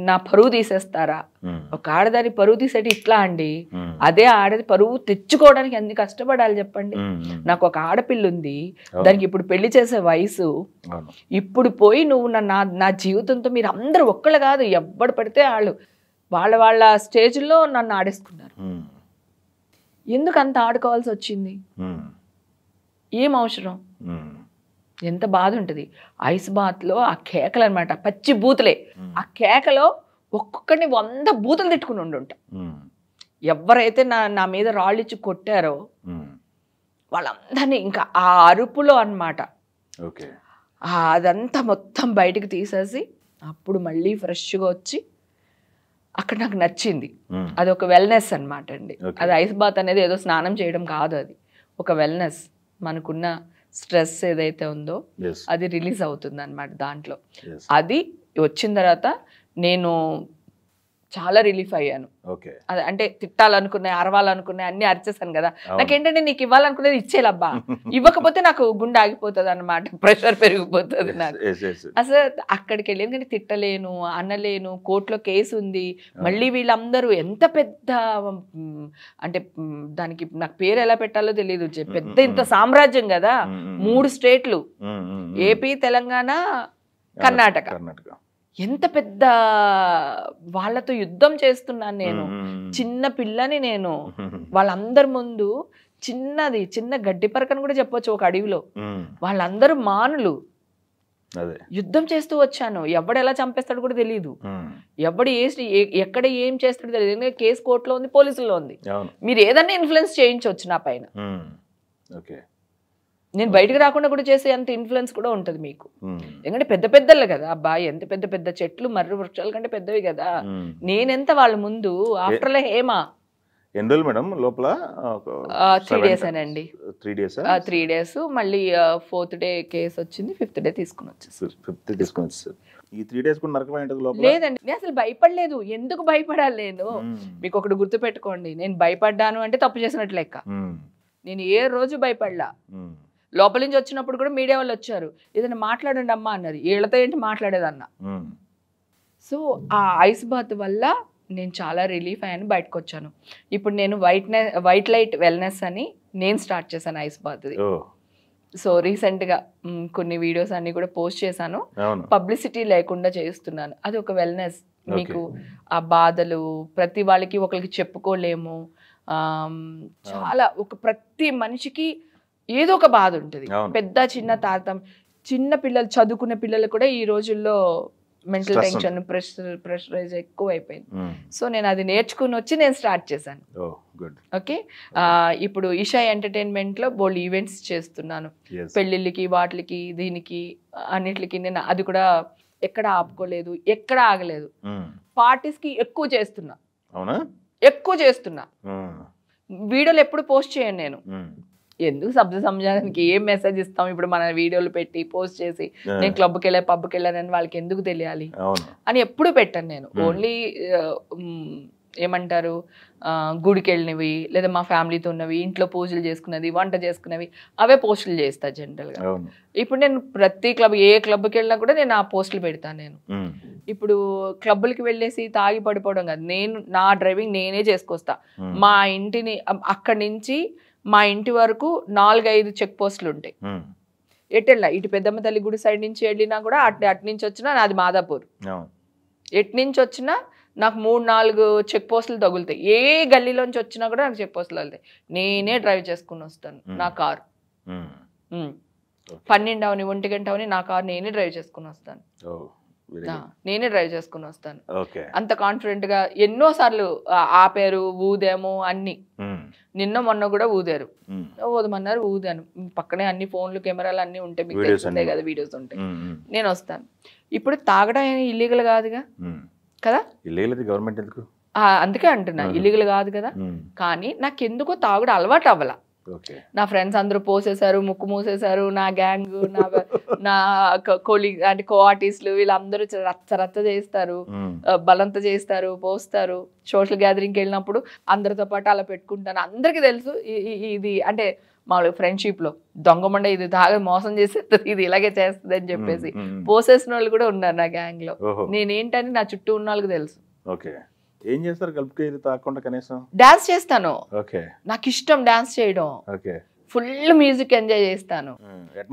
నా పరువు తీసేస్తారా? ఒక ఆడదాని పరువు తీసేటి ఇట్లా అండి, అదే ఆడది పరువు తెచ్చుకోవడానికి ఎన్ని కష్టపడాలి చెప్పండి. నాకు ఒక ఆడపిల్ల ఉంది, దానికి ఇప్పుడు పెళ్లి చేసే వయసు. ఇప్పుడు పోయి నువ్వు నా జీవితంతో మీరు అందరూ ఒక్కళ్ళు కాదు, ఎవ్వడు పడితే వాళ్ళ స్టేజ్లో నన్ను ఆడేసుకున్నారు. ఎందుకు అంత ఆడుకోవాల్సి వచ్చింది? ఏం అవసరం? ఎంత బాధ ఉంటుంది. ఐస్ బాత్లో ఆ కేకలు అనమాట, పచ్చి బూతులే. ఆ కేకలో ఒక్కొక్కడిని 100 బూతులు తిట్టుకుని ఉండుంటా. ఎవరైతే నా మీద రాళ్ళు ఇచ్చి కొట్టారో వాళ్ళందరినీ ఇంకా ఆ అరుపులో అన్నమాట. ఓకే. అదంతా మొత్తం బయటికి తీసేసి అప్పుడు మళ్ళీ ఫ్రెష్గా వచ్చి అక్కడ నాకు నచ్చింది. అది ఒక వెల్నెస్ అనమాట అండి. అది ఐస్ బాత్ అనేది ఏదో స్నానం చేయడం కాదు, అది ఒక వెల్నెస్. మనకున్న స్ట్రెస్ ఏదైతే ఉందో అది రిలీజ్ అవుతుంది అనమాట దాంట్లో. అది వచ్చిన తర్వాత నేను చాలా రిలీఫ్ అయ్యాను. అది అంటే తిట్టాలనుకున్నాయి, అరవాలనుకున్నాయి అన్ని అరిచేసాను కదా. నాకేంటంటే నీకు ఇవ్వాలనుకునేది ఇచ్చేలబ్బా, ఇవ్వకపోతే నాకు గుండె ఆగిపోతుంది అన్నమాట, ప్రెషర్ పెరిగిపోతుంది నాకు. అసలు అక్కడికి వెళ్ళి ఎందుకంటే తిట్టలేను, అనలేను, కోర్టులో కేసు ఉంది, మళ్ళీ వీళ్ళందరూ ఎంత పెద్ద అంటే దానికి నాకు పేరు ఎలా పెట్టాలో తెలియదు, పెద్ద ఇంత సామ్రాజ్యం కదా, 3 స్టేట్లు ఏపీ, తెలంగాణ, కర్ణాటక. ఎంత పెద్ద వాళ్ళతో యుద్ధం చేస్తున్నాను నేను, చిన్న పిల్లని నేను, వాళ్ళందరి ముందు చిన్న గడ్డి పరకని కూడా చెప్పొచ్చు ఒక అడవిలో, వాళ్ళందరూ మానులు, యుద్ధం చేస్తూ వచ్చాను. ఎవడు ఎలా చంపేస్తాడు కూడా తెలియదు, ఎవడు ఎక్కడ ఏం చేస్తాడో తెలియదు. కేసు కోర్టులో ఉంది, పోలీసుల్లో ఉంది, మీరు ఏదన్నా ఇన్ఫ్లుయెన్స్ చేయించవచ్చు నా పైన. నేను బయటకు రాకుండా కూడా చేసే అంత ఇన్ఫ్లుయెన్స్ కూడా ఉంటుంది మీకు. ఎందుకంటే పెద్ద పెద్దలే కదా అబ్బాయి, ఎంత పెద్ద పెద్ద చెట్లు మర్రి వృక్షాల కంటే పెద్దవి కదా. నేనెంత వాళ్ళ ముందు ఆఫ్టర్లే హేమా. ఎన్ని రోజులు మేడం లోపల? 3 days అండి. 3 days. మళ్ళీ 4th day కేసు వచ్చింది, 5th day తీసుకుని వచ్చేసి. ఈ 3 days కూడా నరకం ఏంటది లోపల? లేదండి, నేను అసలు భయపడలేదు. ఎందుకు భయపడాలి నేను? మీకు ఒకటి గుర్తు పెట్టుకోండి, నేను భయపడ్డాను అంటే తప్పు చేసినట్లు లెక్క. నేను ఏ రోజు భయపడలా. లోపల నుంచి వచ్చినప్పుడు కూడా మీడియా వాళ్ళు వచ్చారు, ఏదైనా మాట్లాడండి అమ్మా అన్నారు. వీళ్ళతో ఏంటి మాట్లాడేదన్న. సో ఆ ఐస్ బాత్ వల్ల నేను చాలా రిలీఫ్ అయ్యాను, బయటకు వచ్చాను. ఇప్పుడు నేను వైట్ లైట్ వెల్నెస్ అని నేను స్టార్ట్ చేశాను ఐస్ బాత్ది. సో రీసెంట్గా కొన్ని వీడియోస్ అన్ని కూడా పోస్ట్ చేశాను, పబ్లిసిటీ లేకుండా చేస్తున్నాను. అది ఒక వెల్నెస్. మీకు ఆ బాధలు ప్రతి వాళ్ళకి ఒకరికి చెప్పుకోలేము, చాలా ప్రతి మనిషికి ఏదో ఒక బాధ ఉంటుంది, పెద్ద చిన్న తారతం. చిన్న పిల్లలు, చదువుకునే పిల్లలు కూడా ఈ రోజుల్లో మెంటల్ టెన్షన్, ప్రెషరైజ్ ఎక్కువ అయిపోయింది. సో నేను అది నేర్చుకుని వచ్చి నేను స్టార్ట్ చేశాను. ఓకే, ఇప్పుడు ఇషా ఎంటర్టైన్మెంట్ లో బోల్డ్ ఈవెంట్స్ చేస్తున్నాను, పెళ్లిళ్ళకి, వాటికి, దీనికి అన్నిటికి. నేను అది కూడా ఎక్కడ ఆపుకోలేదు, ఎక్కడ ఆగలేదు. పార్టీస్ కి ఎక్కువ చేస్తున్నా, వీడియోలు ఎప్పుడు పోస్ట్ చేయను నేను. ఎందుకు సంజానికి ఏం మెసేజ్ ఇస్తాం ఇప్పుడు మన వీడియోలు పెట్టి పోస్ట్ చేసి, నేను క్లబ్కి వెళ్ళా, పబ్కి వెళ్ళానని వాళ్ళకి ఎందుకు తెలియాలి అని ఎప్పుడు పెట్టాను నేను. ఓన్లీ ఏమంటారు, గుడికి వెళ్ళినవి, లేదా మా ఫ్యామిలీతో ఉన్నవి, ఇంట్లో పూజలు చేసుకున్నది, వంట చేసుకున్నవి, అవే పోస్టులు చేస్తా జనరల్గా. ఇప్పుడు నేను ప్రతి ఏ క్లబ్కి వెళ్ళినా కూడా నేను ఆ పోస్టులు పెడతాను. నేను ఇప్పుడు క్లబ్బులకి వెళ్ళేసి తాగి పడిపోవడం కాదు, నా డ్రైవింగ్ నేనే చేసుకొస్తా. మా ఇంటిని అక్కడి నుంచి మా ఇంటి వరకు 4-5 చెక్ పోస్టులు ఉంటాయి. ఎటెళ్ళా, ఇటు పెద్దమ్మ తల్లి గుడి సైడ్ నుంచి వెళ్ళినా కూడా అటు నుంచి వచ్చినా నాది మాదాపూర్, ఎటు నుంచి వచ్చినా నాకు 3-4 చెక్ పోస్టులు తగులుతాయి. ఏ గల్లీలోంచి వచ్చినా కూడా నాకు చెక్ పోస్టులు తగులుతాయి. నేనే డ్రైవ్ చేసుకుని వస్తాను నా కారు. 12 అవని 1 గంట అవని నా కారు నేనే డ్రైవ్ చేసుకుని వస్తాను. అంత కాన్ఫిడెంట్ గా ఎన్నోసార్లు ఆపారు, ఊదాము అన్ని. నిన్న మొన్న కూడా ఊదారు, ఊదమన్నారు, ఊదాను. పక్కనే అన్ని ఫోన్లు, కెమెరాలు అన్ని ఉంటాయి, మీకు తెలుస్తాయి కదా, వీడియోస్ ఉంటాయి. నేను వస్తాను. ఇప్పుడు తాగడం ఇల్లీగల్ కాదుగా కదా, గవర్నమెంట్ ఎందుకు, అందుకే అంటున్నా ఇల్లీగల్ కాదు కదా. కానీ నాకెందుకో తాగుడు అలవాటు అవ్వాల. నా ఫ్రెండ్స్ అందరూ పోసేసారు, ముక్కు మూసేశారు, నా గ్యాంగ్, నా కొలీగ్ అంటే కో ఆర్టిస్టులు వీళ్ళందరూ రచ్చ చేస్తారు, బలంత చేస్తారు, పోస్తారు. సోషల్ గ్యాదరింగ్కి వెళ్ళినప్పుడు అందరితో పాటు అలా పెట్టుకుంటాను. అందరికీ తెలుసు ఇది అంటే మామూలుగా ఫ్రెండ్షిప్ లో దొంగమండ ఇది తాగా మోసం చేసేస్తుంది, ఇది ఇలాగే చేస్తుంది అని చెప్పేసి పోసేసిన వాళ్ళు కూడా ఉన్నారు నా గ్యాంగ్ లో. నేనేంటని నా చుట్టూ ఉన్న వాళ్ళకి తెలుసు. ఏం చేస్తారు కలుపుకి తాగకుండా? కనీసం డాన్స్ చేస్తాను, నాకు ఇష్టం డాన్స్ చేయడం, ఫుల్ మ్యూజిక్ ఎంజాయ్ చేస్తాను.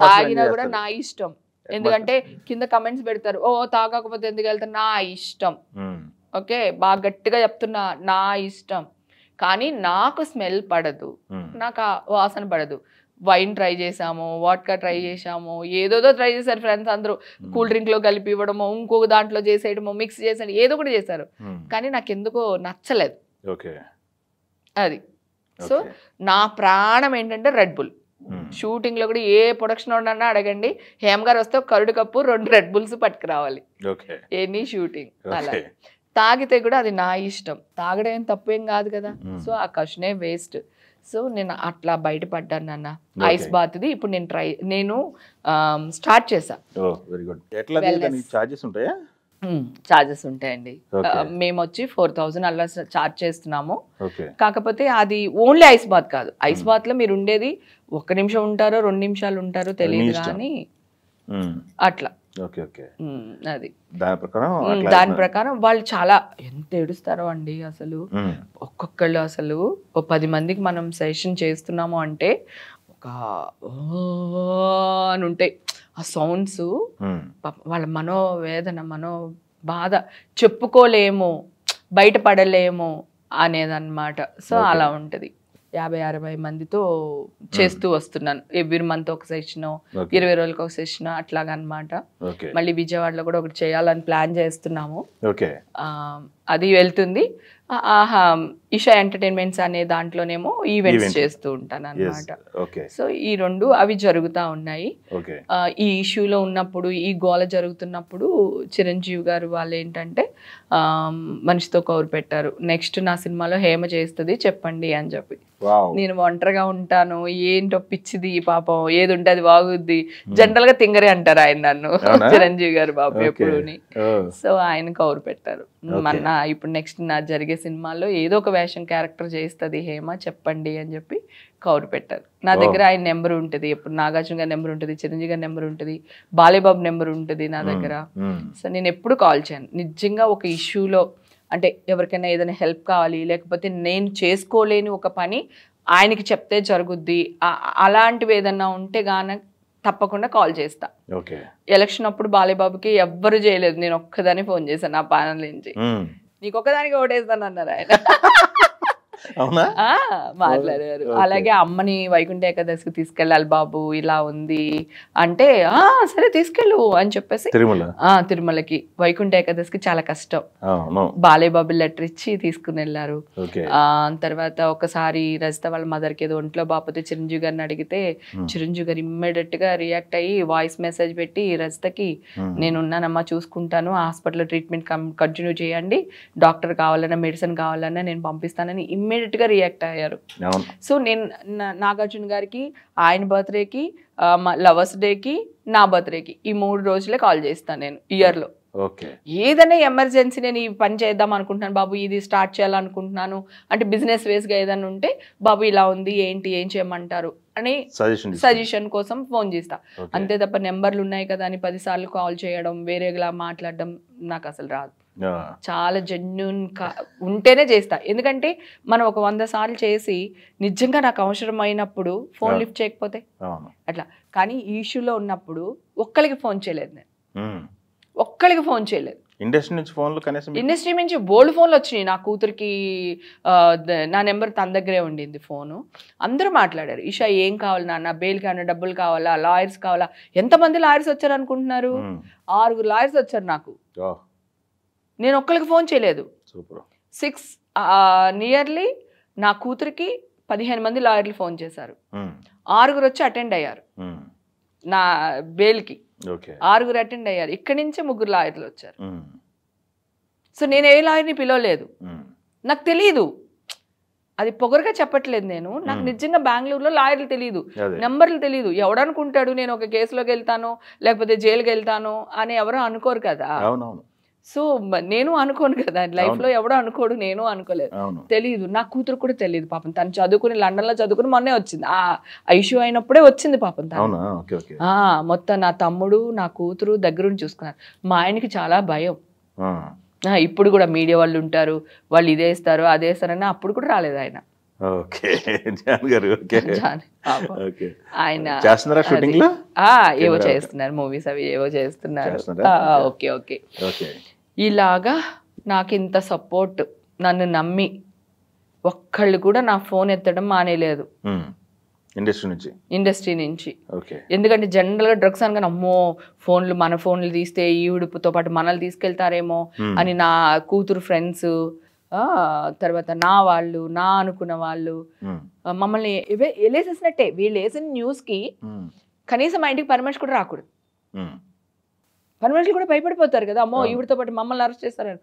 తాగినా కూడా నా ఇష్టం, ఎందుకంటే కింద కమెంట్స్ పెడతారు, ఓ తాగకపోతే ఎందుకు వెళ్తాను, నా ఇష్టం. ఓకే, బాగా గట్టిగా చెప్తున్నా, నా ఇష్టం. కానీ నాకు స్మెల్ పడదు, నాకు వాసన పడదు. వైన్ ట్రై చేసాము, వాడ్కా ట్రై చేసాము, ఏదోదో ట్రై చేశారు ఫ్రెండ్స్ అందరూ. కూల్ డ్రింక్ లో కలిపి ఇవ్వడము, ఇంకొక దాంట్లో చేసేయడము, మిక్స్ చేసేయడం, ఏదో కూడా చేశారు. కానీ నాకు ఎందుకో నచ్చలేదు అది. సో నా ప్రాణం ఏంటంటే రెడ్ బుల్. షూటింగ్ లో కూడా ఏ ప్రొడక్షన్ అన్నా అడగండి, హేమ గారు వస్తే కరుడు కప్పు 2 రెడ్ బుల్స్ పట్టుకురావాలి ఎనీ షూటింగ్. అలా తాగితే కూడా అది నా ఇష్టం, తాగడం తప్పేం కాదు కదా. సో ఆ క్వశ్చనే వేస్ట్. సో నేను అట్లా బయటపడ్డాను నాన్న. ఐస్ బాత్ది ఇప్పుడు నేను స్టార్ట్ చేశా. చార్జెస్ ఉంటాయండి. మేము వచ్చి 4000 అలా చార్జ్ చేస్తున్నాము. కాకపోతే అది ఓన్లీ ఐస్ బాత్ కాదు. ఐస్ బాత్ లో మీరు ఉండేది 1 నిమిషం ఉంటారో 2 నిమిషాలు ఉంటారో తెలియదు కానీ అట్లా. అది దాని ప్రకారం వాళ్ళు చాలా ఎంత ఏడుస్తారో అండి అసలు. ఒక్కొక్కళ్ళు అసలు 10 మందికి మనం సెషన్ చేస్తున్నాము అంటే ఒక అని ఉంటాయి ఆ సౌండ్స్. వాళ్ళ మనోవేదన బాధ చెప్పుకోలేము, బయటపడలేము అనేదన్నమాట. సో అలా ఉంటది. 50-60 మందితో చేస్తూ వస్తున్నాను. ఎవ్రీ మంత్ ఒక సెషన్, 20 రోజులకు ఒక సెషన్ అట్లాగనమాట. మళ్ళీ విజయవాడలో కూడా ఒకటి చేయాలని ప్లాన్ చేస్తున్నాము. అది వెళ్తుంది. ఇషా ఎంటర్టైన్మెంట్స్ అనే దాంట్లోనేమో ఈవెంట్స్ చేస్తూ ఉంటాను అనమాట. సో ఈ 2 అవి జరుగుతూ ఉన్నాయి. ఈ ఇష్యూలో ఉన్నప్పుడు, ఈ గోల జరుగుతున్నప్పుడు చిరంజీవి గారు వాళ్ళు ఏంటంటే మనిషితో కౌరు పెట్టారు, నెక్స్ట్ నా సినిమాలో హేమ చేస్తుంది చెప్పండి అని చెప్పి. నేను ఒంటరిగా ఉంటాను, ఏంటో పిచ్చిది పాపం, ఏది ఉంటే అది బాగుద్ది. జనరల్ గా తింగరే అంటారు ఆయన నన్ను, చిరంజీవి గారు బాబు ఎప్పుడుని. సో ఆయన కౌరు పెట్టారు. ఇప్పుడు నెక్స్ట్ నా జరిగే సినిమాలో ఏదో ఒక వేషం క్యారెక్టర్ చేస్తుంది హేమ చెప్పండి అని చెప్పి కౌరు పెట్టారు. నా దగ్గర ఆయన నెంబర్ ఉంటుంది, ఎప్పుడు నాగార్జున గారి నెంబర్ ఉంటుంది, చిరంజీవి గారి నెంబర్ ఉంటుంది, బాలేబాబు నెంబర్ ఉంటుంది నా దగ్గర. సో నేను ఎప్పుడు కాల్ చేయను. నిజంగా ఒక ఇష్యూలో అంటే ఎవరికైనా ఏదైనా హెల్ప్ కావాలి, లేకపోతే నేను చేసుకోలేని ఒక పని ఆయనకి చెప్తే జరుగుద్ది, అలాంటివి ఏదన్నా ఉంటే గాన తప్పకుండా కాల్ చేస్తా. ఎలక్షన్ అప్పుడు బాలేబాబుకి ఎవ్వరు చేయలేదు, నేను ఒక్కదాన్ని ఫోన్ చేశాను నా ప్యానల్ నుంచి. నీకు ఒక్కదానికి ఓటేస్తాను అన్నారు ఆయన. మాట్లాడారు. అలాగే అమ్మని వైకుంఠ ఏకాదశికి తీసుకెళ్ళాలి బాబు ఇలా ఉంది అంటే సరే తీసుకెళ్ళు అని చెప్పేసి తిరుమలకి వైకుంఠ ఏకాదశికి చాలా కష్టం, బాలేబాబు లెటర్ ఇచ్చి తీసుకుని వెళ్ళారు. తర్వాత ఒకసారి రజిత వాళ్ళ మదర్ కి ఏదో ఒంట్లో బాకపోతే చిరంజీవి గారిని అడిగితే చిరంజీవి గారు ఇమ్మీడియట్ గా రియాక్ట్ అయ్యి వాయిస్ మెసేజ్ పెట్టి రజితకి నేనున్నానమ్మా చూసుకుంటాను, హాస్పిటల్లో ట్రీట్మెంట్ కంటిన్యూ చేయండి, డాక్టర్ కావాలన్నా మెడిసిన్ కావాలన్నా నేను పంపిస్తానని ఇమ్మీడియట్ గా రియాక్ట్ అయ్యారు. సో నేను నాగార్జున గారికి ఆయన బర్త్డేకి, లవర్స్ డేకి, నా బర్త్డేకి ఈ 3 రోజులే కాల్ చేస్తాను నేను ఇయర్ లో. ఏదైనా ఎమర్జెన్సీ నేను ఈ పని చేద్దాం అనుకుంటున్నాను బాబు, ఇది స్టార్ట్ చేయాలనుకుంటున్నాను అంటే బిజినెస్ వేస్ గా ఏదైనా ఉంటే బాబు ఇలా ఉంది ఏంటి ఏం చేయమంటారు అని సజెషన్ కోసం ఫోన్ చేస్తా. అంతే తప్ప నెంబర్లు ఉన్నాయి కదా అని 10 సార్లు కాల్ చేయడం, వేరేలా మాట్లాడడం నాకు అసలు రాదు. చాలా జెన్యూన్ ఉంటేనే చేస్తా. ఎందుకంటే మనం ఒక 100 సార్లు చేసి నిజంగా నాకు అవసరమైనప్పుడు ఫోన్ లిఫ్ట్ చేయకపోతే అట్లా. కానీ ఈ ఇష్యూలో ఉన్నప్పుడు ఒక్కరికి ఫోన్ చేయలేదు, నేను ఒక్కరికి ఫోన్ చేయలేదు. ఇండస్ట్రీ నుంచి ఫోన్లు కనీసం ఇండస్ట్రీ నుంచి బోల్డ్ ఫోన్లు వచ్చినాయి. నా కూతురికి నా నెంబర్ తన దగ్గరే ఉండింది ఫోను. అందరూ మాట్లాడారు, ఇషా ఏం కావాలి నాన్న, బెయిల్ కావాలా, డబ్బులు కావాలా, లాయర్స్ కావాలా. ఎంతమంది లాయర్స్ వచ్చారు అనుకుంటున్నారు? 6 లాయర్స్ వచ్చారు నాకు. నేను ఒక్కరికి ఫోన్ చేయలేదు. 6 నియర్లీ నా కూతురికి 15 మంది లాయర్లు ఫోన్ చేశారు. 6 వచ్చి అటెండ్ అయ్యారు నా బెయిల్కి. 6 అటెండ్ అయ్యారు. ఇక్కడి నుంచే 3 లాయర్లు వచ్చారు. సో నేను ఏ లాయర్ని పిలవలేదు, నాకు తెలియదు. అది పొగరుగా చెప్పట్లేదు నేను, నాకు నిజంగా బెంగళూరులో లాయర్లు తెలియదు, నెంబర్లు తెలియదు. ఎవడనుకుంటాడు నేను ఒక కేసులోకి వెళ్తాను లేకపోతే జైలుకి వెళ్తాను అని ఎవరో అనుకోరు కదా. సో నేను అనుకోను కదా, లైఫ్ లో ఎవడో అనుకోడు, నేను అనుకోలేదు. తెలియదు, నా కూతురు కూడా తెలియదు పాపం. తను చదువుకుని లండన్ లో చదువుకుని మొన్నే వచ్చింది, ఆ ఇష్యూ అయినప్పుడే వచ్చింది పాపం తను. మొత్తం నా తమ్ముడు నా కూతురు దగ్గరుండి చూసుకున్నారు. మా ఆయనకి చాలా భయం. ఇప్పుడు కూడా మీడియా వాళ్ళు ఉంటారు, వాళ్ళు ఇదేస్తారు అదేస్తారని అప్పుడు కూడా రాలేదు ఆయన. ఆయన ఏవో చేస్తున్నారు, మూవీస్ అవి ఏవో చేస్తున్నారు. Okay okay. ఇలాగా నాకు ఇంత సపోర్ట్, నన్ను నమ్మి ఒక్కళ్ళు కూడా నా ఫోన్ ఎత్తడం మానేలేదు ఇండస్ట్రీ నుంచి. ఎందుకంటే జనరల్ గా డ్రగ్స్ అనగానే అమ్మో ఫోన్లు, మన ఫోన్లు తీస్తే ఈ ఉడుపుతో పాటు మనల్ని తీసుకెళ్తారేమో అని నా కూతురు ఫ్రెండ్స్ తర్వాత నా వాళ్ళు నా అనుకున్న వాళ్ళు మమ్మల్ని వేసేసినట్టే. వీళ్ళు వేసిన న్యూస్కి కనీసం మా ఇంటికి పర్మిషన్ కూడా రాకూడదు. పర్మిషన్ కూడా భయపడిపోతారు కదా, అమ్మో ఈవిడతో పాటు మమ్మల్ని అరెస్ట్ చేస్తారని.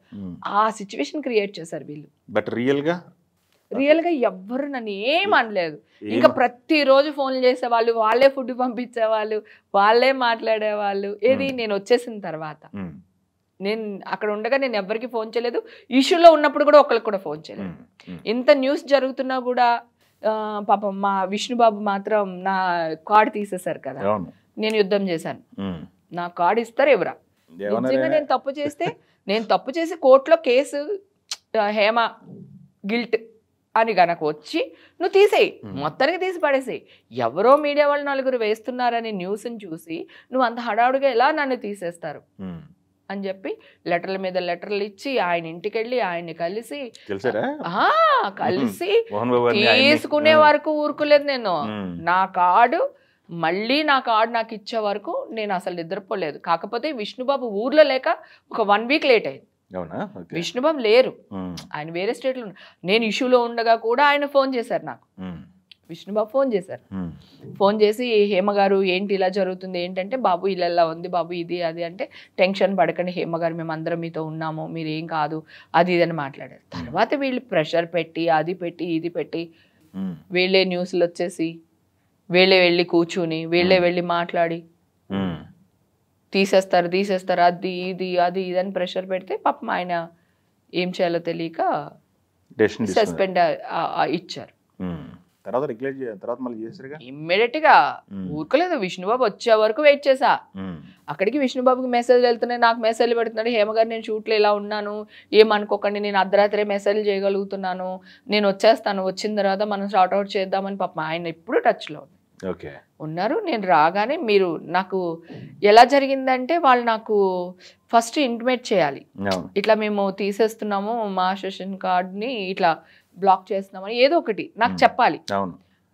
ఆ సిచ్యువేషన్ క్రియేట్ చేశారు వీళ్ళు. బట్ రియల్గా ఎవ్వరు నన్ను ఏం అనలేదు. ఇంకా ప్రతిరోజు ఫోన్లు చేసేవాళ్ళు, వాళ్ళే ఫుడ్ పంపించేవాళ్ళు, వాళ్ళే మాట్లాడేవాళ్ళు. ఏది నేను వచ్చేసిన తర్వాత నేను అక్కడ ఉండగా నేను ఎవరికి ఫోన్ చేయలేదు. ఇష్యూలో ఉన్నప్పుడు కూడా ఒకరికి కూడా ఫోన్ చేయలేదు. ఇంత న్యూస్ జరుగుతున్నా కూడా పాపం మా విష్ణుబాబు మాత్రం నా కార్డు తీసేశారు కదా, నేను యుద్ధం చేశాను. నా కార్డు ఇస్తారు ఎవరా, నిజంగా నేను తప్పు చేసి కోర్టులో కేసు హేమ గిల్ట్ అని గనక వచ్చి నువ్వు తీసేయి, మొత్తానికి తీసి పడేసేయి. ఎవరో మీడియా వాళ్ళు 4 వేస్తున్నారని న్యూస్ని చూసి నువ్వు అంత హడావుడిగా ఎలా నన్ను తీసేస్తారు అని చెప్పి లెటర్ల మీద లెటర్లు ఇచ్చి ఆయన ఇంటికి వెళ్ళి ఆయన్ని కలిసి తీసుకునే వరకు ఊరుకోలేదు నేను. నా కార్డు నాకు ఇచ్చే వరకు నేను అసలు నిద్రపోలేదు. కాకపోతే విష్ణుబాబు ఊర్లో లేక ఒక 1 వీక్ లేట్ అయింది. విష్ణుబాబు లేరు, ఆయన వేరే స్టేట్లో. నేను ఇష్యూలో ఉండగా కూడా ఆయన ఫోన్ చేశారు నాకు. విష్ణుబాబు ఫోన్ చేసి హేమ గారు ఏంటి ఇలా జరుగుతుంది ఏంటంటే, బాబు ఇలా ఉంది బాబు, ఇది అది అంటే, టెన్షన్ పడకండి హేమ గారు, మేము అందరం మీతో ఉన్నాము, మీరు ఏం కాదు అది ఇది అని మాట్లాడారు. తర్వాత వీళ్ళు ప్రెషర్ పెట్టి అది పెట్టి ఇది పెట్టి వీళ్ళే న్యూస్లు వచ్చేసి వీళ్ళే వెళ్ళి కూర్చుని వీళ్ళే వెళ్ళి మాట్లాడి తీసేస్తారు అది ఇది అని ప్రెషర్ పెడితే పాపం ఆయన ఏం చేయాలో తెలియక సస్పెండ్ ఇచ్చారు. ఇమ్మీడియట్ గా ఊరుకోలేదు. విష్ణుబాబు వచ్చే వరకు వెయిట్ చేసా. అక్కడికి విష్ణుబాబుకి మెసేజ్ వెళ్తున్నాయి, నాకు మెసేజ్ పెడుతున్నాడు, హేమగారు నేను షూట్లో ఇలా ఉన్నాను, ఏమనుకోకండి, నేను అర్ధరాత్రి మెసేజ్ చేయగలుగుతున్నాను, నేను వచ్చేస్తాను, వచ్చిన తర్వాత మనం షార్ట్ అవుట్ చేద్దామని పాపం ఆయన ఎప్పుడు టచ్లో ఉన్నారు. నేను రాగానే మీరు నాకు ఎలా జరిగిందంటే, వాళ్ళు నాకు ఫస్ట్ ఇంటిమేట్ చేయాలి, ఇట్లా మేము తీసేస్తున్నాము మా అసోసియేషన్ కార్డ్ని, ఇట్లా బ్లాక్ చేస్తున్నామని ఏదో ఒకటి నాకు చెప్పాలి.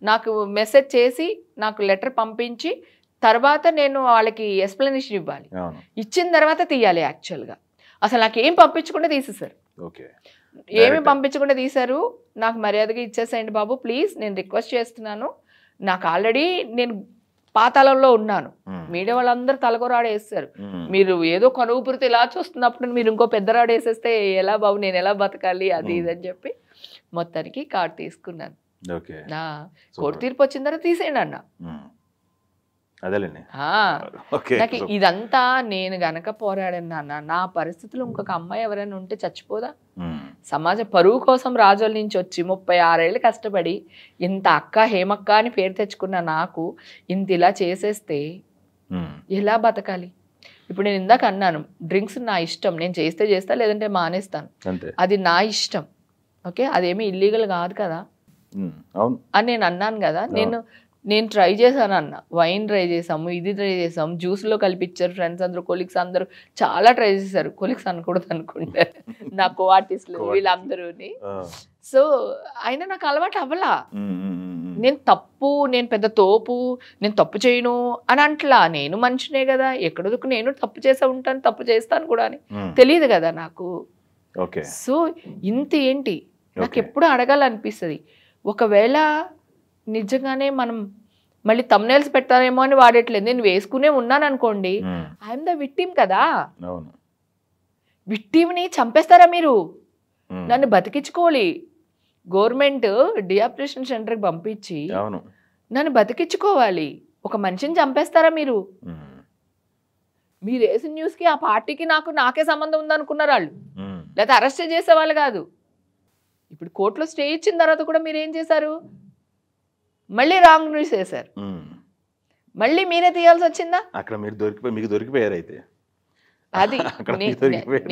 నాకు మెసేజ్ చేసి నాకు లెటర్ పంపించి తర్వాత నేను వాళ్ళకి ఎక్స్ప్లెనేషన్ ఇవ్వాలి. ఇచ్చిన తర్వాత తీయాలి. యాక్చువల్గా అసలు నాకు ఏం పంపించకుండా తీసేశారు. ఏమి పంపించకుండా తీశారు. నాకు మర్యాదగా ఇచ్చేసేయండి బాబు ప్లీజ్, నేను రిక్వెస్ట్ చేస్తున్నాను, నాకు ఆల్రెడీ నేను పాతాళంలో ఉన్నాను, మీడియా వాళ్ళందరూ తలకొరాడు వేస్తారు, మీరు ఏదో కనుపురితో ఇలా చూస్తున్నప్పుడు మీరు ఇంకో పెద్ద రాడు వేసేస్తే ఎలా బాబు, నేను ఎలా బతకాలి అది ఇది అని చెప్పి మొత్తానికి కార్డు తీసుకున్నాను. నా కోర్టు తీర్పు వచ్చిన తర్వాత తీసేయండి అన్న. నాకు ఇదంతా నేను గనక పోరాడాను నాన్న, నా పరిస్థితులు ఇంకొక అమ్మాయి ఎవరైనా ఉంటే చచ్చిపోదా? సమాజ పరువు కోసం రాజోల నుంచి వచ్చి 36 ఏళ్ళు కష్టపడి ఇంత అక్క హేమక్క అని పేరు తెచ్చుకున్న నాకు ఇంత ఇలా చేసేస్తే ఎలా బతకాలి? ఇప్పుడు నేను ఇందాక అన్నాను, డ్రింక్స్ నా ఇష్టం, నేను చేస్తా లేదంటే మానేస్తాను, అది నా ఇష్టం. ఓకే, అదేమీ ఇల్లీగల్ కాదు కదా అని నేను అన్నాను కదా. నేను ట్రై చేశాను అన్న, వైన్ ట్రై చేసాము, ఇది ట్రై చేసాము, జ్యూస్లో కలిపిచ్చారు ఫ్రెండ్స్ అందరూ, కొలీగ్స్ అందరూ చాలా ట్రై చేశారు. కొలీగ్స్ అనకూడదు అనుకుంటే నా కో ఆర్టిస్టులు వీళ్ళందరూని. సో అయినా నాకు అలవాటు అవ్వలా. నేను పెద్ద తోపు, నేను తప్పు చేయను అని అంటలా, నేను మనిషినే కదా, ఎక్కడొదుకు నేను తప్పు చేసే ఉంటాను, తప్పు చేస్తాను కూడా అని తెలియదు కదా నాకు. సో ఇంత ఏంటి నాకు ఎప్పుడు అడగాలనిపిస్తుంది, ఒకవేళ నిజంగానే మనం మళ్ళీ తమ్నైల్స్ పెట్టారేమో అని వాడట్లేదు, నేను వేసుకునే ఉన్నాను అనుకోండి, ఐఎమ్ ద విక్టిమ్ కదా. విక్టిమ్ని చంపేస్తారా మీరు? నన్ను బతికించుకోవాలి. గవర్నమెంట్ డిఆపరేషన్ సెంటర్కి పంపించి నన్ను బతికించుకోవాలి. ఒక మనిషిని చంపేస్తారా మీరు? మీరు వేసిన న్యూస్కి ఆ పార్టీకి నాకే సంబంధం ఉందనుకున్నారు వాళ్ళు, లేదా అరెస్ట్ చేసేవాళ్ళు కాదు. ఇప్పుడు కోర్టులో స్టే ఇచ్చిన తర్వాత కూడా మీరు ఏం చేశారు? మళ్ళీ రాంగ్ న్యూస్ వేశారు, మళ్ళీ మీరే తీయాల్సి వచ్చిందా? అక్కడ మీకు దొరికిపోయారు. అయితే అది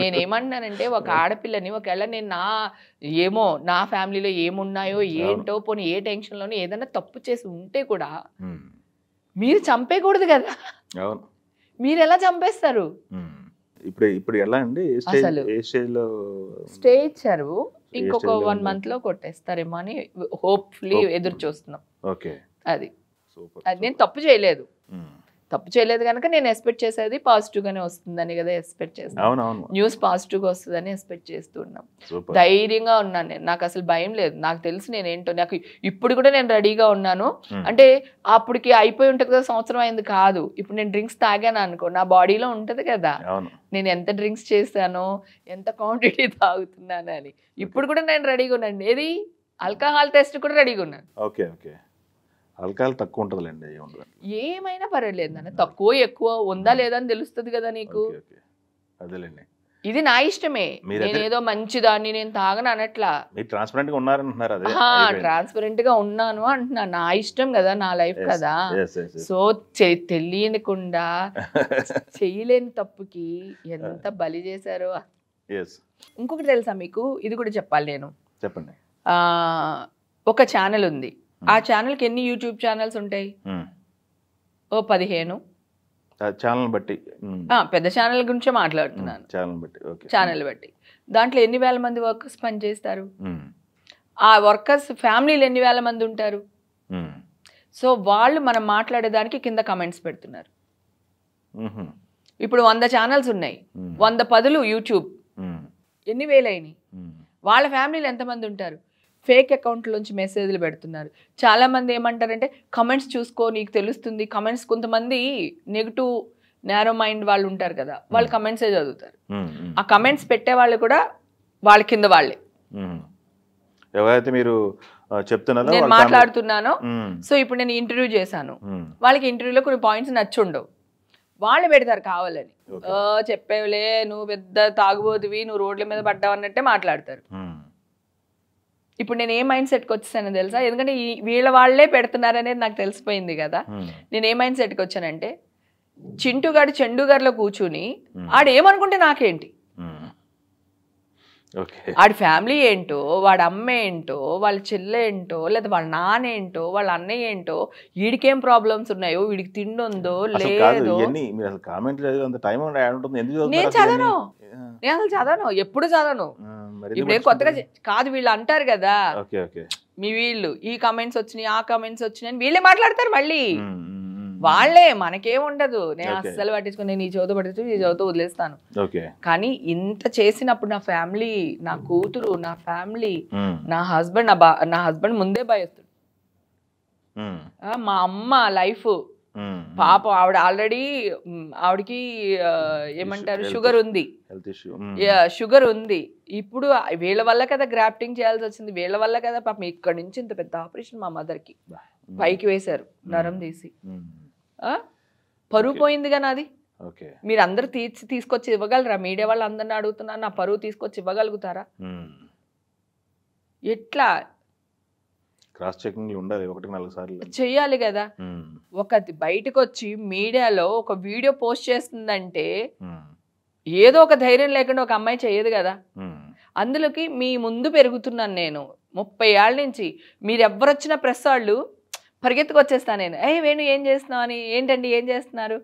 నేనేమంటున్నానంటే, ఒక ఆడపిల్లని ఒకవేళ నేను నా ఫ్యామిలీలో ఏమున్నాయో ఏంటో, పోనీ ఏ టెన్షన్లోనో ఏదైనా తప్పు చేసి ఉంటే కూడా మీరు చంపేయకూడదు కదా. మీరు ఎలా చంపేస్తారు? ఇప్పుడు ఎలా అండి? స్టే ఇచ్చారు, ఇంకొక 1 month లో కొట్టేస్తారేమో అని హోప్ఫుల్లీ ఎదురు చూస్తున్నాం. అది నేను తప్పు చేయలేదు, తప్పు చేయలేదు కనుక నేను ఎక్స్పెక్ట్ చేసేది పాజిటివ్గానే వస్తుందని కదా ఎక్స్పెక్ట్ చేస్తాను. న్యూస్ పాజిటివ్గా వస్తుందని ఎక్స్పెక్ట్ చేస్తున్నాం. ధైర్యంగా ఉన్నాను నేను, నాకు అసలు భయం లేదు. నాకు తెలుసు నేనేంటో, నాకు ఇప్పుడు కూడా నేను రెడీగా ఉన్నాను. అంటే అప్పటికి అయిపోయి ఉంటుంది కదా, సంవత్సరం అయింది కాదు. ఇప్పుడు నేను డ్రింక్స్ తాగాను అనుకో, నా బాడీలో ఉంటుంది కదా నేను ఎంత డ్రింక్స్ చేశానో, ఎంత క్వాంటిటీ తాగుతున్నాను అని. ఇప్పుడు కూడా నేను రెడీగా ఉన్నాను. ఏది ఆల్కహాల్ టెస్ట్ కూడా రెడీగా ఉన్నాను. ఓకే ఓకే, ఆల్కహాల్ తక్కువ ఉంటుందిలేండి, ఏమైనా పర్వాలేదు నాన్న, తక్కువ ఎక్కువ ఉందా లేదా అని తెలుస్తుంది కదా నీకు. అదేలేండి, ఇది నా ఇష్టమే, నేనేదో మంచిదాన్ని నేను తాగను అనట్లా. ట్రాన్స్పరెంట్ గా ఉన్నారంటున్నారు. అదే ట్రాన్స్పరెంట్ గా ఉన్నాను అంటున్నా, నా ఇష్టం కదా, నా లైఫ్ కదా. సో తెలియకుండా చెయ్యలేని తప్పుకి ఎంత బలి చేశారో. ఇంకొకటి తెలుసా మీకు, ఇది కూడా చెప్పాలి నేను. చెప్పండి. ఒక ఛానల్ ఉంది, ఆ ఛానల్కి ఎన్ని యూట్యూబ్ ఛానల్స్ ఉంటాయి? ఓ 15. ఛానల్ బట్టి, పెద్ద ఛానల్ గురించే మాట్లాడుతున్నాను. ఛానల్ బట్టి దాంట్లో ఎన్ని వేల మంది వర్కర్స్ పనిచేస్తారు? ఆ వర్కర్స్ ఫ్యామిలీలు ఎన్ని వేల మంది ఉంటారు? సో వాళ్ళు మనం మాట్లాడేదానికి కింద కమెంట్స్ పెడుతున్నారు. ఇప్పుడు 100 ఛానల్స్ ఉన్నాయి, 100 పదులు యూట్యూబ్, ఎన్ని వేలైనాయి? వాళ్ళ ఫ్యామిలీలు ఎంతమంది ఉంటారు? ఫేక్ అకౌంట్లోంచి మెసేజ్లు పెడుతున్నారు. చాలామంది ఏమంటారంటే కమెంట్స్ చూసుకో నీకు తెలుస్తుంది. కమెంట్స్ కొంతమంది నెగిటివ్ నేరో మైండ్ వాళ్ళు ఉంటారు కదా, వాళ్ళు కమెంట్సే చదువుతారు. ఆ కమెంట్స్ పెట్టే వాళ్ళు కూడా వాళ్ళ కింద వాళ్ళే. ఎవరైతే మీరు చెప్తున్నారో నేను మాట్లాడుతున్నానో, సో ఇప్పుడు నేను ఇంటర్వ్యూ చేశాను, వాళ్ళకి ఇంటర్వ్యూలో కొన్ని పాయింట్స్ నచ్చుండవు, వాళ్ళు పెడతారు కావాలని. చెప్పేవులే నువ్వు పెద్ద తాగుబోతువి, నువ్వు రోడ్ల మీద పడ్డావు అన్నట్టే మాట్లాడతారు. ఇప్పుడు నేను ఏ మైండ్ సెట్కి వచ్చేసానో తెలుసా? ఎందుకంటే వీళ్ళ వాళ్ళే పెడుతున్నారనేది నాకు తెలిసిపోయింది కదా. నేను ఏ మైండ్ సెట్కి వచ్చానంటే, చింటుగాడు చెండుగారిలో కూర్చుని ఆడేమనుకుంటే నాకేంటి, ఆడి ఫ్యామిలీ ఏంటో, వాడి అమ్మ ఏంటో, వాళ్ళ చెల్లె ఏంటో, లేదా వాళ్ళ నాన్న ఏంటో, వాళ్ళ అన్నయ్య ఏంటో, వీడికేం ప్రాబ్లమ్స్ ఉన్నాయో, వీడికి తిండి ఉందో లేదో. నేను చదవను, నేను అసలు చదవను, ఎప్పుడు చదవను. ఇప్పుడు కొత్తగా కాదు, వీళ్ళు అంటారు కదా మీ వీళ్ళు ఈ కమెంట్స్ వచ్చినాయి ఆ కమెంట్స్ వచ్చినాయి వీళ్ళే మాట్లాడతారు మళ్ళీ. వాళ్ళే, మనకేముండదు. నేను అస్సలు పట్టించుకుని నేను ఈ చదువు పట్టించుకుని ఈ చదువుతూ వదిలేస్తాను. కానీ ఇంత చేసినప్పుడు నా ఫ్యామిలీ, నా కూతురు, నా ఫ్యామిలీ, నా హస్బెండ్ ముందే భయస్తుడు. మా అమ్మ లైఫ్ పాపం, ఆవిడ ఆల్రెడీ ఆవిడకి ఏమంటారు షుగర్ ఉంది, షుగర్ ఉంది. ఇప్పుడు వీళ్ళ వల్ల కదా గ్రాఫ్టింగ్ చేయాల్సి వచ్చింది, వీళ్ళ వల్ల కదా పాపం ఇక్కడ నుంచి ఇంత పెద్ద ఆపరేషన్ మా మదర్కి పైకి వేశారు, నరం తీసి. పరువు పోయిందిగా నాది. మీరు అందరు తీసుకొచ్చి ఇవ్వగలరా? మీడియా వాళ్ళు అందరిని అడుగుతున్నారు, నా పరువు తీసుకొచ్చి ఇవ్వగలుగుతారా? ఎట్లా క్రాస్ చెకింగ్ ఉండాలి, 1-4 సార్లు చెయ్యాలి కదా. ఒక బయటకు వచ్చి మీడియాలో ఒక వీడియో పోస్ట్ చేస్తుందంటే ఏదో ఒక ధైర్యం లేకుండా ఒక అమ్మాయి చెయ్యదు కదా. అందులోకి మీ ముందు పెరుగుతున్నాను నేను 30 ఏళ్ళ నుంచి. మీరు ఎవరొచ్చినా ప్రెస్ వాళ్ళు పరిగెత్తుకొచ్చేస్తాను నేను. వేణు ఏం చేస్తున్నావు అని, ఏంటండి ఏం చేస్తున్నారు,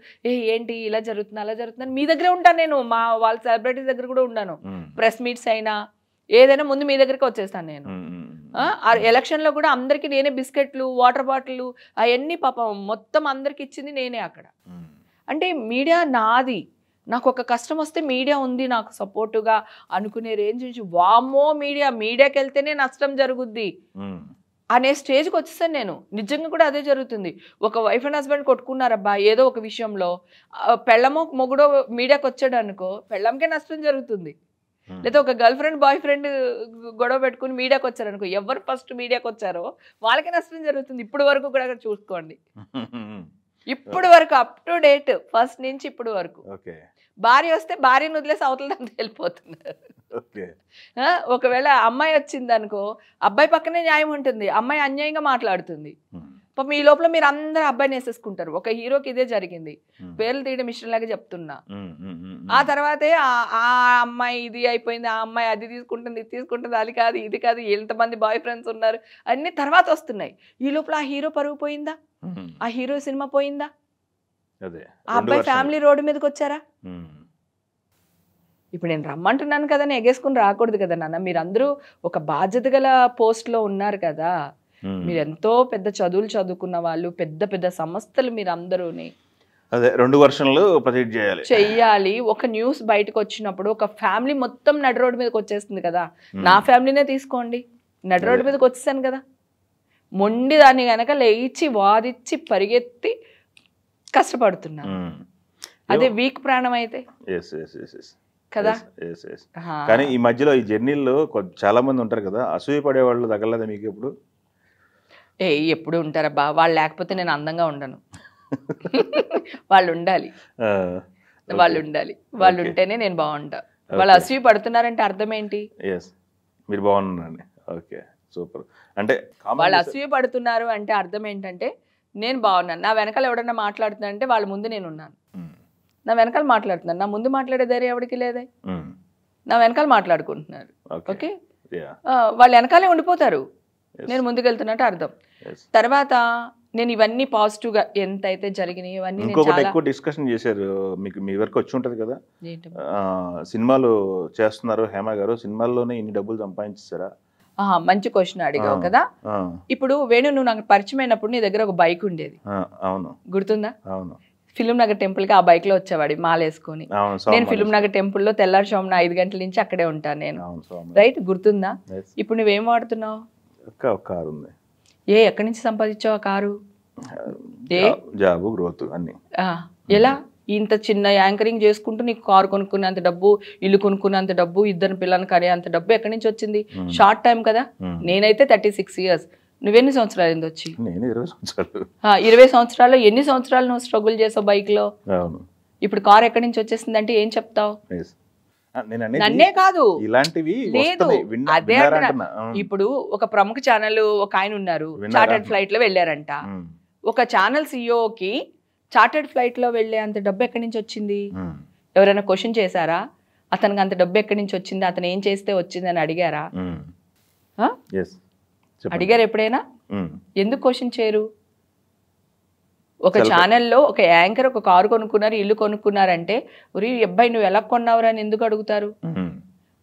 ఏంటి ఇలా జరుగుతుంది అలా జరుగుతుందని మీ దగ్గరే ఉంటాను నేను. మా వాళ్ళ సెలబ్రిటీస్ దగ్గర కూడా ఉన్నాను. ప్రెస్ మీట్స్ అయినా ఏదైనా ముందు మీ దగ్గరికి వచ్చేస్తాను నేను. ఎలక్షన్లో కూడా అందరికీ నేనే బిస్కెట్లు, వాటర్ బాటిల్ అవన్నీ పాపం మొత్తం అందరికి ఇచ్చింది నేనే అక్కడ. అంటే మీడియా నాది, నాకు ఒక కష్టం వస్తే మీడియా ఉంది నాకు సపోర్టుగా అనుకునే రేంజ్ నుంచి, వామ్మో మీడియాకి వెళ్తేనే నష్టం జరుగుద్ది అనే స్టేజ్కి వచ్చేసాను నేను. నిజంగా కూడా అదే జరుగుతుంది. ఒక వైఫ్ అండ్ హస్బెండ్ కొట్టుకున్నారబ్బా ఏదో ఒక విషయంలో, పెళ్ళమో మొగుడో మీడియాకి వచ్చాడు అనుకో, పెళ్ళంకే నష్టం జరుగుతుంది. లేదా ఒక గర్ల్ ఫ్రెండ్ బాయ్ ఫ్రెండ్ గొడవ పెట్టుకుని మీడియాకి వచ్చారనుకో, ఎవరు ఫస్ట్ మీడియాకి వచ్చారో వాళ్ళకే నష్టం జరుగుతుంది. ఇప్పుడు వరకు కూడా చూసుకోండి, ఇప్పుడు వరకు అప్ టు డేట్ ఫస్ట్ నుంచి ఇప్పుడు వరకు. భార్య వస్తే భార్యను వదిలేసి అవతల దానికి వెళ్ళిపోతున్నారు. ఒకవేళ అమ్మాయి వచ్చింది అనుకో, అబ్బాయి పక్కనే న్యాయం ఉంటుంది, అమ్మాయి అన్యాయంగా మాట్లాడుతుంది. పాపం ఈ లోపల మీరు అందరూ అబ్బాయిని వేసేసుకుంటారు. ఒక హీరోకి ఇదే జరిగింది, పేర్లు తీయడం ఇష్టం లాగా చెప్తున్నా. ఆ తర్వాతే ఆ అమ్మాయి ఇది అయిపోయింది, ఆ అమ్మాయి అది తీసుకుంటుంది ఇది తీసుకుంటుంది, అది కాదు ఇది కాదు, ఎంతమంది బాయ్ ఫ్రెండ్స్ ఉన్నారు అన్ని తర్వాత వస్తున్నాయి. ఈ లోపల ఆ హీరో పరువు పోయిందా, ఆ హీరో సినిమా పోయిందా, ఆ అబ్బాయి ఫ్యామిలీ రోడ్డు మీదకి వచ్చారా? ఇప్పుడు నేను రమ్మంటున్నాను కదా, నేను ఎగేసుకుని రాకూడదు కదా నాన్న. మీరందరూ ఒక బాధ్యత గల పోస్ట్లో ఉన్నారు కదా, మీరు ఎంతో పెద్ద చదువులు చదువుకున్న వాళ్ళు, పెద్ద పెద్ద సంస్థలు మీరు అందరూని. అదే 2 వర్షన్లు ప్రొజెక్ట్ చెయ్యాలి. ఒక న్యూస్ బయటకు వచ్చినప్పుడు ఒక ఫ్యామిలీ మొత్తం నడి రోడ్డు మీదకి వచ్చేస్తుంది కదా. నా ఫ్యామిలీనే తీసుకోండి, నడి రోడ్డు మీదకి వచ్చేసాను కదా. మొండి దాన్ని కనుక లేచి వాదిచ్చి పరిగెత్తి కష్టపడుతున్నా, అదే వీక్ ప్రాణం అయితే కదా. కానీ ఈ మధ్యలో ఈ జర్నీల్లో చాలా మంది ఉంటారు కదా, అసూయ పడే వాళ్ళు తగలదా మీకు ఎప్పుడు? ఎప్పుడు ఉంటారబ్బా, వాళ్ళు లేకపోతే నేను అందంగా ఉండను. వాళ్ళు ఉండాలి, వాళ్ళు ఉండాలి, వాళ్ళు ఉంటేనే నేను బాగుంటా. వాళ్ళు అసూయ పడుతున్నారంటే అర్థం ఏంటి? మీరు బాగున్నారండి. Okay, super. అంటే వాళ్ళు అసూయ పడుతున్నారు అంటే అర్థం ఏంటంటే నేను బాగున్నాను. నా వెనకాల ఎవడన్నా మాట్లాడుతున్నారంటే వాళ్ళ ముందు నేను ఉన్నాను. నా వెనకాల మాట్లాడుతున్నాను, నా ముందు మాట్లాడే ధైర్యం ఎవరికి లేదే. నా వెనకాల మాట్లాడుకుంటున్నారు. ఓకే, వాళ్ళు వెనకాలే ఉండిపోతారు, నేను ముందుకెళ్తున్నట్టు అర్థం. తర్వాత నేను ఇవన్నీ పాజిటివ్ గా ఎంత అయితే జరిగినాయి ఇవన్నీ ఇంకొకటి ఎక్కువ డిస్కషన్ చేశారు, మీకు మీ వరకు వచ్చి ఉంటది కదా, సినిమాలు చేస్తున్నారు హేమ గారు, సినిమాల్లోనే ఇన్ని డబ్బులు సంపాదించారా? మంచి క్వశ్చన్ అడిగావు కదా. ఇప్పుడు వేణు, నువ్వు నాకు పరిచయం అయినప్పుడు నీ దగ్గర ఒక బైక్ ఉండేది. అవును, గుర్తుందా? అవును. ఫిలిం నగర్ టెంపుల్ కి ఆ బైక్ లో వచ్చేవాడి మాలేసుకొని. నేను ఫిలిం నగర్ టెంపుల్ లో తెల్లారుజామున 5 గంటల నుంచి అక్కడే ఉంటాను నేను, రైట్? గుర్తుందా? ఇప్పుడు నువ్వేం వాడుతున్నావు? కారు ఉంది. ఎక్కడి నుంచి సంపాదించావు ఆ కారు? జాబ్, గ్రోత్ అన్ని. ఎలా? ఇంత చిన్న యాంకరింగ్ చేసుకుంటూ నీకు కారు కొనుక్కునేంత డబ్బు, ఇల్లు కొనుక్కునేంత డబ్బు, 2 పిల్లల్ని కనేంత డబ్బు ఎక్కడి నుంచి వచ్చింది? షార్ట్ టైం కదా. నేనైతే 36 years. నువ్వెన్ని సంవత్సరాలు అయింది వచ్చి? 20 సంవత్సరాల్లో ఎన్ని సంవత్సరాలు నువ్వు స్ట్రగుల్ చేసావు బైక్ లో? ఇప్పుడు కార్ ఎక్కడి నుంచి వచ్చేసింది అంటే ఏం చెప్తావు? నన్నే కాదు, లేదు, అదే అంటున్నా. ఇప్పుడు ఒక ప్రముఖ ఛానల్ ఒక ఆయన ఉన్నారు, చార్టర్డ్ ఫ్లైట్ లో వెళ్ళారంట. ఒక ఛానల్ సిఇఓకి చార్టర్డ్ ఫ్లైట్ లో వెళ్ళే అంత డబ్బు ఎక్కడి నుంచి వచ్చింది? ఎవరైనా క్వశ్చన్ చేశారా? అతనికి అంత డబ్బు ఎక్కడి నుంచి వచ్చింది, అతను ఏం చేస్తే వచ్చింది అని అడిగారా? అడిగారు ఎప్పుడైనా? ఎందుకు క్వశ్చన్ చేయరు? ఒక ఛానల్లో ఒక యాంకర్ ఒక కారు కొనుక్కున్నారు, ఇల్లు కొనుక్కున్నారంటే ఒరి అబ్బాయి నువ్వు ఎలా కొన్నావురా అని ఎందుకు అడుగుతారు?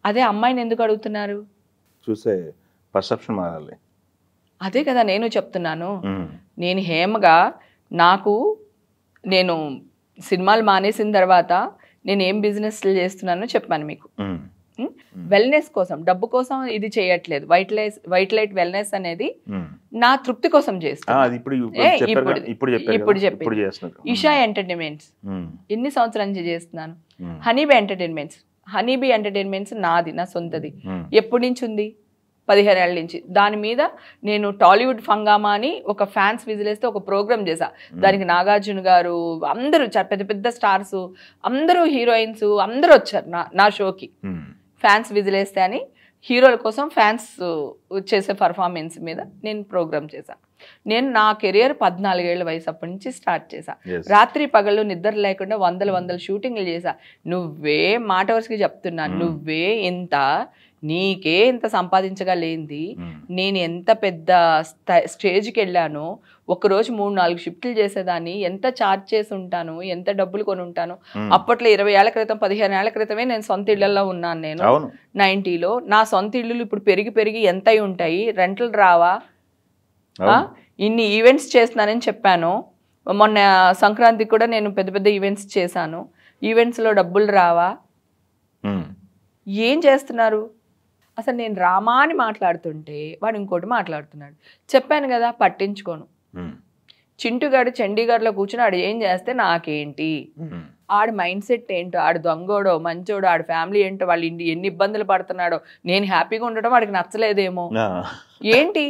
అదే అమ్మాయిని ఎందుకు అడుగుతున్నారు? చూసే పర్సెప్షన్ మారాలి. అదే కదా నేను చెప్తున్నాను. నేను హేమగా నేను సినిమాలు మానేసిన తర్వాత నేను ఏం బిజినెస్లు చేస్తున్నానో చెప్పాను మీకు. వెల్నెస్ కోసం, డబ్బు కోసం ఇది చేయట్లేదు. వైట్ లైట్ వెల్నెస్ అనేది నా తృప్తి కోసం చేస్తాను. ఇప్పుడు చెప్పి ఇషా ఎంటర్టైన్మెంట్స్ ఎన్ని సంవత్సరాల నుంచి చేస్తున్నాను. హనీబీ ఎంటర్టైన్మెంట్స్ నాది, నా సొంతది. ఎప్పటి నుంచి ఉంది? 15 ఏళ్ళ నుంచి. దాని మీద నేను టాలీవుడ్ ఫంగామా అని ఒక ఫ్యాన్స్ విజిలేస్తే ఒక ప్రోగ్రామ్ చేశా. దానికి నాగార్జున గారు, అందరూ పెద్ద పెద్ద స్టార్స్, అందరూ హీరోయిన్స్ అందరూ వచ్చారు నా షోకి. ఫ్యాన్స్ విజిలేస్తే అని హీరోల కోసం ఫ్యాన్స్ చేసే పర్ఫార్మెన్స్ మీద నేను ప్రోగ్రామ్ చేశాను. నేను నా కెరియర్ 14 ఏళ్ల వయసు అప్పటి నుంచి స్టార్ట్ చేశా. రాత్రి పగళ్ళు నిద్ర లేకుండా వందల షూటింగ్లు చేశా. నువ్వే మాట వరుసకి చెప్తున్నా, నువ్వే నీకే ఇంత సంపాదించగలేంది, నేను ఎంత పెద్ద స్టేజ్కి వెళ్ళాను, ఒకరోజు 3-4 షిఫ్ట్లు చేసేదాన్ని, ఎంత ఛార్జ్ చేసి ఉంటాను, ఎంత డబ్బులు కొని ఉంటాను. అప్పట్లో 20 ఏళ్ల క్రితం 15 ఏళ్ల క్రితమే నేను సొంత ఇళ్లలో ఉన్నాను. నేను 90లో నా సొంత ఇల్లులు ఇప్పుడు పెరిగి ఎంత అయి ఉంటాయి, రెంట్లు రావా? ఇన్ని ఈవెంట్స్ చేస్తున్నానని చెప్పాను. మొన్న సంక్రాంతికి కూడా నేను పెద్ద పెద్ద ఈవెంట్స్ చేశాను. ఈవెంట్స్లో డబ్బులు రావా? ఏం చేస్తున్నారు? అసలు నేను రామా అని మాట్లాడుతుంటే వాడు ఇంకోటి మాట్లాడుతున్నాడు. చెప్పాను కదా, పట్టించుకోను. చింటుగాడు చండీగఢ్లో కూర్చుని ఆడు ఏం చేస్తే నాకేంటి? ఆడి మైండ్ సెట్ ఏంటో, ఆడు దొంగోడో మంచోడో, ఆడి ఫ్యామిలీ ఏంటో, వాళ్ళు ఎన్ని ఇబ్బందులు పడుతున్నాడో, నేను హ్యాపీగా ఉండడం వాడికి నచ్చలేదేమో ఏంటి?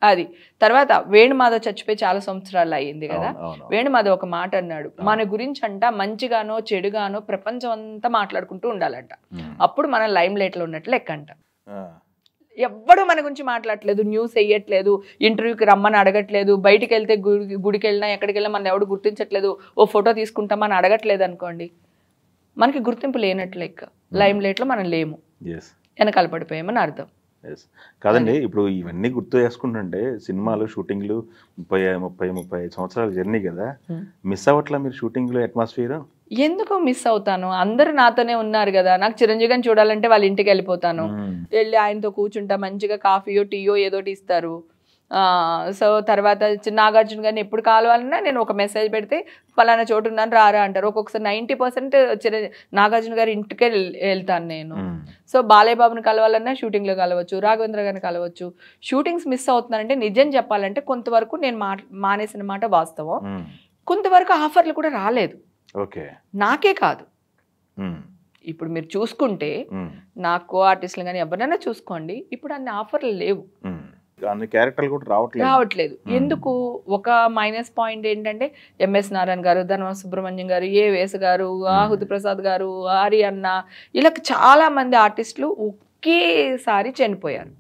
అది. తర్వాత వేణుమాధవ్ చచ్చిపోయి చాలా సంవత్సరాలు అయ్యింది కదా. వేణుమాధవ్ ఒక మాట అన్నాడు, మన గురించి అంట మంచిగానో చెడుగానో ప్రపంచం అంతా మాట్లాడుకుంటూ ఉండాలంట, అప్పుడు మనం లైమ్ లైట్ లో ఉన్నట్లు లెక్కంట. ఎవ్వడు మన గురించి మాట్లాడట్లేదు, న్యూస్ వేయట్లేదు, ఇంటర్వ్యూకి రమ్మని అడగట్లేదు, బయటికి వెళ్తే గుడికి వెళ్ళినా ఎక్కడికి వెళ్ళినా మన ఎవడు గుర్తించట్లేదు, ఓ ఫోటో తీసుకుంటామని అడగట్లేదు అనుకోండి, మనకి గుర్తింపు లేనట్లు లెక్క. లైమ్ లైట్ లో మనం లేము, వెనకాల పడిపోయామని అర్థం. కాదండి, ఇప్పుడు ఇవన్నీ గుర్తు చేసుకుంటుంటే సినిమాలు షూటింగ్లు 30-35 సంవత్సరాల జర్నీ కదా, మిస్ అవ్వట్లా మీరు షూటింగ్లో అట్మాస్ఫియర్? ఎందుకు మిస్ అవుతాను? అందరూ నాతోనే ఉన్నారు కదా. నాకు చిరంజీవి గారిని చూడాలంటే వాళ్ళ ఇంటికి వెళ్ళిపోతాను, వెళ్ళి ఆయనతో కూర్చుంటా, మంచిగా కాఫీయో టీయో ఏదోటి ఇస్తారు, సో తర్వాత నాగార్జున గారిని ఎప్పుడు కావాలన్నా నేను ఒక మెసేజ్ పెడితే పలానా చోటు ఉన్నాను రారా అంటారు. ఒక్కొక్కసారి 90% నాగార్జున గారి ఇంటికే వెళ్తాను నేను. సో బాలయ్య బాబుని కలవాలన్నా షూటింగ్లో కలవచ్చు, రాఘవేంద్ర గారిని కలవచ్చు. షూటింగ్స్ మిస్ అవుతున్నానంటే నిజం చెప్పాలంటే కొంతవరకు నేను మానేసిన మాట వాస్తవం. కొంతవరకు ఆఫర్లు కూడా రాలేదు, నాకే కాదు. ఇప్పుడు మీరు చూసుకుంటే నాకు ఆర్టిస్టులు కానీ ఎవరైనా చూసుకోండి, ఇప్పుడు అన్ని ఆఫర్లు లేవు, క్యారెక్టర్లు కూడా రావట్లేదు. ఎందుకు? ఒక మైనస్ పాయింట్ ఏంటంటే ఎంఎస్ నారాయణ గారు, ధనవంత సుబ్రహ్మణ్యం గారు, ఏవేస్ గారు, ఆహుతి ప్రసాద్ గారు, ఆరి అన్న, ఇలా చాలా మంది ఆర్టిస్టులు ఒకేసారి చనిపోయారు.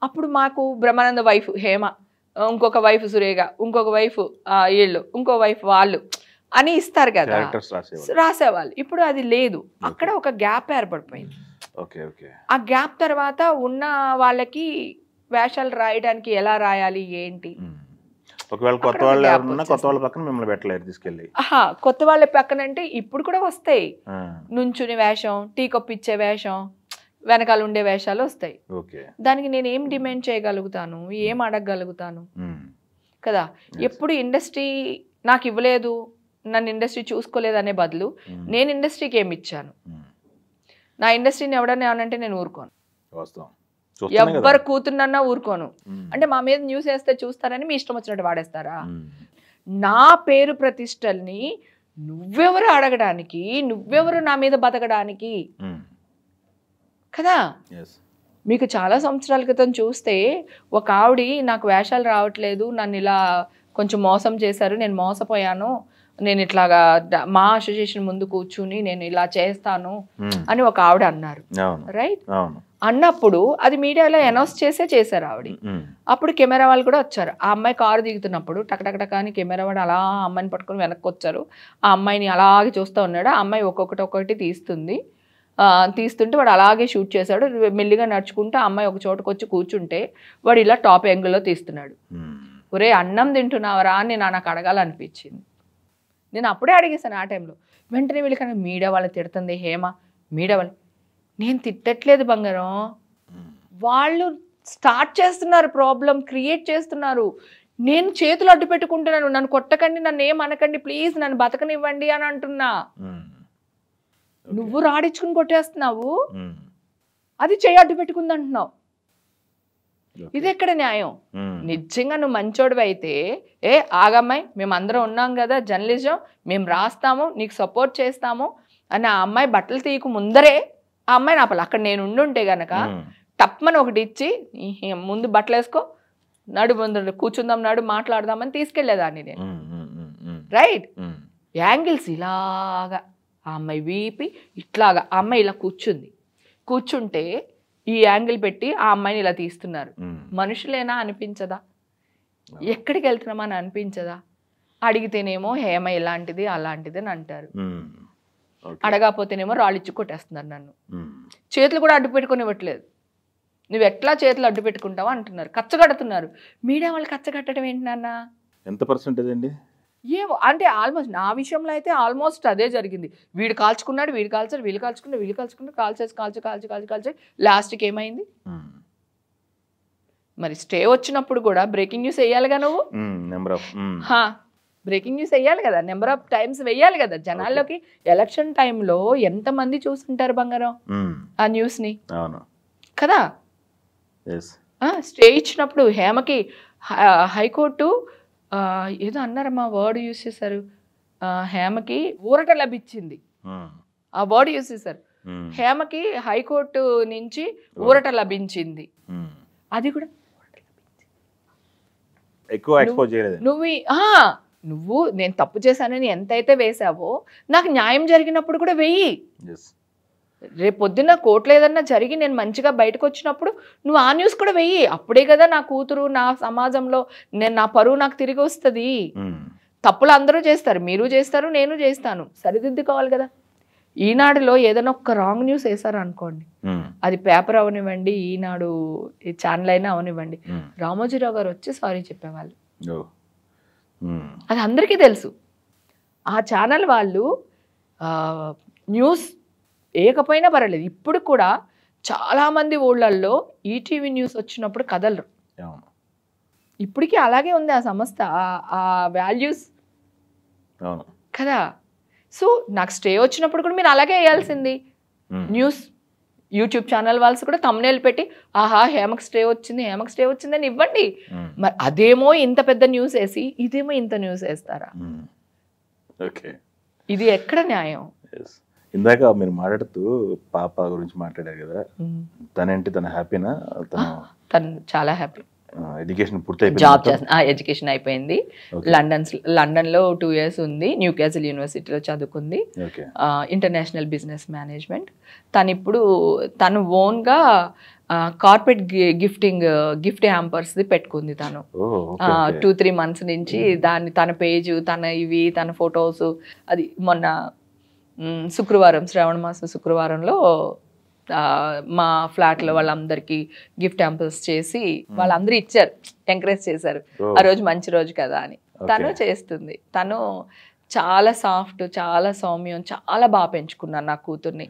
అప్పుడు మాకు బ్రహ్మానంద వైఫ్ హేమ, ఇంకొక వైఫ్ సురేఖ, ఇంకొక వైఫ్ వీళ్ళు, ఇంకో వైఫ్ వాళ్ళు అని ఇస్తారు కదా రాసేవాళ్ళు. ఇప్పుడు అది లేదు, అక్కడ ఒక గ్యాప్ ఏర్పడిపోయింది. ఆ గ్యాప్ తర్వాత ఉన్న వాళ్ళకి వేషాలు రాయడానికి ఎలా రాయాలి ఏంటి, ఒకవేళ కొత్త వాళ్ళు ఎవరున్నా కొత్త వాళ్ళ పక్కన మిమ్మల్ని పెట్టలేరు తీసుకెళ్ళి. కొత్త వాళ్ళ పక్కన అంటే ఇప్పుడు కూడా వస్తాయి, నుంచుని వేషం, టీ కప్పు ఇచ్చే వేషం, వెనకాల ఉండే వేషాలు వస్తాయి. దానికి నేను ఏం డిమాండ్ చేయగలుగుతాను, ఏం అడగగలుగుతాను కదా. ఎప్పుడు ఇండస్ట్రీ నాకు ఇవ్వలేదు, నన్ను ఇండస్ట్రీ చూసుకోలేదు అనే బదులు నేను ఇండస్ట్రీకి ఏమి ఇచ్చాను, నా ఇండస్ట్రీని ఎవడన్నా ఏమనంటే నేను ఊరుకోను, ఎవ్వరు కూతున్నన్నా ఊరుకోను. అంటే మా మీద న్యూస్ వేస్తే చూస్తారని మీ ఇష్టం వచ్చినట్టు వాడేస్తారా? నా పేరు ప్రతిష్టల్ని నువ్వెవరు అడగడానికి, నువ్వెవరు నా మీద బతకడానికి కదా. మీకు చాలా సంవత్సరాల క్రితం చూస్తే ఒక ఆవిడ నాకు వేషాలు రావట్లేదు, నన్ను ఇలా కొంచెం మోసం చేశారు, నేను మోసపోయాను, నేను ఇట్లాగా మా అసోసియేషన్ ముందు కూర్చుని నేను ఇలా చేస్తాను అని ఒక ఆవిడ అన్నారు, రైట్? అన్నప్పుడు అది మీడియాలో అనౌన్స్ చేశారు ఆవిడ. అప్పుడు కెమెరా వాళ్ళు కూడా వచ్చారు. ఆ అమ్మాయి కారు దిగుతున్నప్పుడు టకటకటక అని కెమెరా వాడు అలా అమ్మాయిని పట్టుకుని వెనక్కి వచ్చారు. ఆ అమ్మాయిని అలాగే చూస్తూ ఉన్నాడు. ఆ అమ్మాయి ఒక్కొక్కటి తీస్తుంటే వాడు అలాగే షూట్ చేశాడు. మెల్లిగా నడుచుకుంటూ ఆ అమ్మాయి ఒక చోటుకు వచ్చి కూర్చుంటే వాడు ఇలా టాప్ యాంగిల్లో తీస్తున్నాడు. ఒరే అన్నం తింటున్నావరా అని నాకు అడగాలనిపించింది. నేను అప్పుడే అడిగేసాను ఆ టైంలో. వెంటనే వీళ్ళకన్నా మీడియా వాళ్ళు తిడుతుంది హేమ, మీడియా వాళ్ళు. నేను తిట్టట్లేదు బంగారం, వాళ్ళు స్టార్ట్ చేస్తున్నారు, ప్రాబ్లం క్రియేట్ చేస్తున్నారు. నేను చేతులు అడ్డు పెట్టుకుంటున్నాను, నన్ను కొట్టకండి, నన్ను ఏం అనకండి ప్లీజ్, నన్ను బతకనివ్వండి అని అంటున్నా. నువ్వు రాడిచ్చుకుని కొట్టేస్తున్నావు, అది చేయి అడ్డు పెట్టుకుంది అంటున్నావు. ఇది ఎక్కడ న్యాయం? నిజంగా నువ్వు మంచోడివి అయితే ఆగమ్మాయి, మేము అందరం ఉన్నాం కదా, జర్నలిజం మేము రాస్తాము, నీకు సపోర్ట్ చేస్తాము అని ఆ అమ్మాయి బట్టలు తీయకు ముందరే ఆ అమ్మాయి నాపలు అక్కడ నేను ఉండుంటే గనక టప్మని ఒకటి ఇచ్చి ముందు బట్టలు వేసుకో, నడు ముందు కూర్చుందాం, నడు మాట్లాడదామని తీసుకెళ్లేదాన్ని నేను, రైట్? యాంగిల్స్ ఇలాగా ఆ అమ్మాయి వీపి ఇట్లాగా, ఆ అమ్మాయి ఇలా కూర్చుంటే ఈ యాంగిల్ పెట్టి ఆ అమ్మాయిని ఇలా తీస్తున్నారు. మనుషులేనా అనిపించదా? ఎక్కడికి వెళ్తున్నామా అని అనిపించదా? అడిగితేనేమో హేమ ఇలాంటిది అలాంటిది అని అంటారు, అడగపోతేనేమో రాళ్ళిచ్చి కొట్టేస్తున్నారు నన్ను. చేతులు కూడా అడ్డు పెట్టుకొని ఇవ్వట్లేదు, నువ్వు ఎట్లా చేతులు అడ్డు పెట్టుకుంటావా అంటున్నారు, కచ్చగడుతున్నారు. మీడియా వాళ్ళు కచ్చగట్టడం ఏంటి నాన్న? ఎంత పర్సెంటేజ్ అండి? ఏమో అంటే ఆల్మోస్ట్ నా విషయంలో అయితే ఆల్మోస్ట్ అదే జరిగింది. వీడు కాల్చుకున్నాడు, వీళ్ళు కాల్చి లాస్ట్కి ఏమైంది? మరి స్టే వచ్చినప్పుడు కూడా బ్రేకింగ్ న్యూస్ వేయాలిగా నువ్వు, బ్రేకింగ్ న్యూస్ వేయాలి కదా, నెంబర్ ఆఫ్ టైమ్స్ వేయాలి కదా జనాల్లోకి. ఎలక్షన్ టైంలో ఎంతమంది చూస్తుంటారు బంగారం ఆ న్యూస్ని కదా. స్టే ఇచ్చినప్పుడు హేమకి హైకోర్టు ఏదో అన్నారమ్మా, వర్డ్ యూజ్ చేశారు, హేమకి ఊరట లభించింది, ఆ వర్డ్ యూజ్ చేశారు. హేమకి హైకోర్టు నుంచి ఊరట లభించింది, అది కూడా నువ్వు నేను తప్పు చేశానని ఎంతైతే వేసావో నాకు న్యాయం జరిగినప్పుడు కూడా వెయ్యి. రేపు పొద్దున్న కోర్టులో ఏదన్నా జరిగి నేను మంచిగా బయటకు వచ్చినప్పుడు నువ్వు ఆ న్యూస్ కూడా వెయ్యి. అప్పుడే కదా నా కూతురు, నా సమాజంలో నా పరువు నాకు తిరిగి వస్తుంది. తప్పులు అందరూ చేస్తారు, మీరు చేస్తారు, నేను చేస్తాను, సరిదిద్దుకోవాలి కదా. ఈనాడులో ఏదైనా ఒక్క రాంగ్ న్యూస్ వేసారు అనుకోండి, అది పేపర్ అవనివ్వండి, ఈనాడు ఛానల్ అయినా అవనివ్వండి, రామోజీరావు గారు వచ్చి సారీ చెప్పేవాళ్ళు. అది అందరికీ తెలుసు. ఆ ఛానల్ వాళ్ళు న్యూస్ ఏకపోయినా పర్వాలేదు. ఇప్పుడు కూడా చాలామంది ఊళ్ళల్లో ఈటీవీ న్యూస్ వచ్చినప్పుడు కదలరు. ఇప్పటికీ అలాగే ఉంది ఆ సంస్థ, ఆ వాల్యూస్ కదా. సో నాకు స్టే వచ్చినప్పుడు కూడా మీరు అలాగే వేయాల్సింది. న్యూస్ యూట్యూబ్ ఛానల్ వాళ్ళు కూడా తమ్నేల్ పెట్టి ఆహా హేమకు స్టే వచ్చిందని ఇవ్వండి. మరి అదేమో ఇంత పెద్ద న్యూస్ వేసి ఇదేమో ఇంత న్యూస్ వేస్తారా? ఇది ఎక్కడ న్యాయం? ఇందాక మీరు మాట్లాడుతూ పాప గురించి మాట్లాడారు కదా, తనేంటి, తన హ్యాపీనా? తను చాలా హ్యాపీ. ఎడ్యుకేషన్ పూర్తి జాబ్ చేస్తున్నా, ఎడ్యుకేషన్ అయిపోయింది. లండన్లో 2 years ఉంది. న్యూ క్యాసిల్ యూనివర్సిటీలో చదువుకుంది, ఇంటర్నేషనల్ బిజినెస్ మేనేజ్మెంట్. తను ఓన్గా కార్పొరేట్ గిఫ్ట్ హ్యాంపర్స్ది పెట్టుకుంది. తను 2-3 months నుంచి తన పేజ్, తన ఫొటోస్, అది మొన్న శుక్రవారం, శ్రావణ మాసం శుక్రవారంలో మా ఫ్లాట్లో వాళ్ళందరికీ గిఫ్ట్ హ్యాంపర్స్ చేసి వాళ్ళందరూ ఇచ్చారు, ఎంకరేజ్ చేశారు. ఆ రోజు మంచి రోజు కదా అని తను చేస్తుంది. తను చాలా సాఫ్ట్, చాలా సౌమ్యం, చాలా బాగా పెంచుకున్నాను నా కూతుర్ని.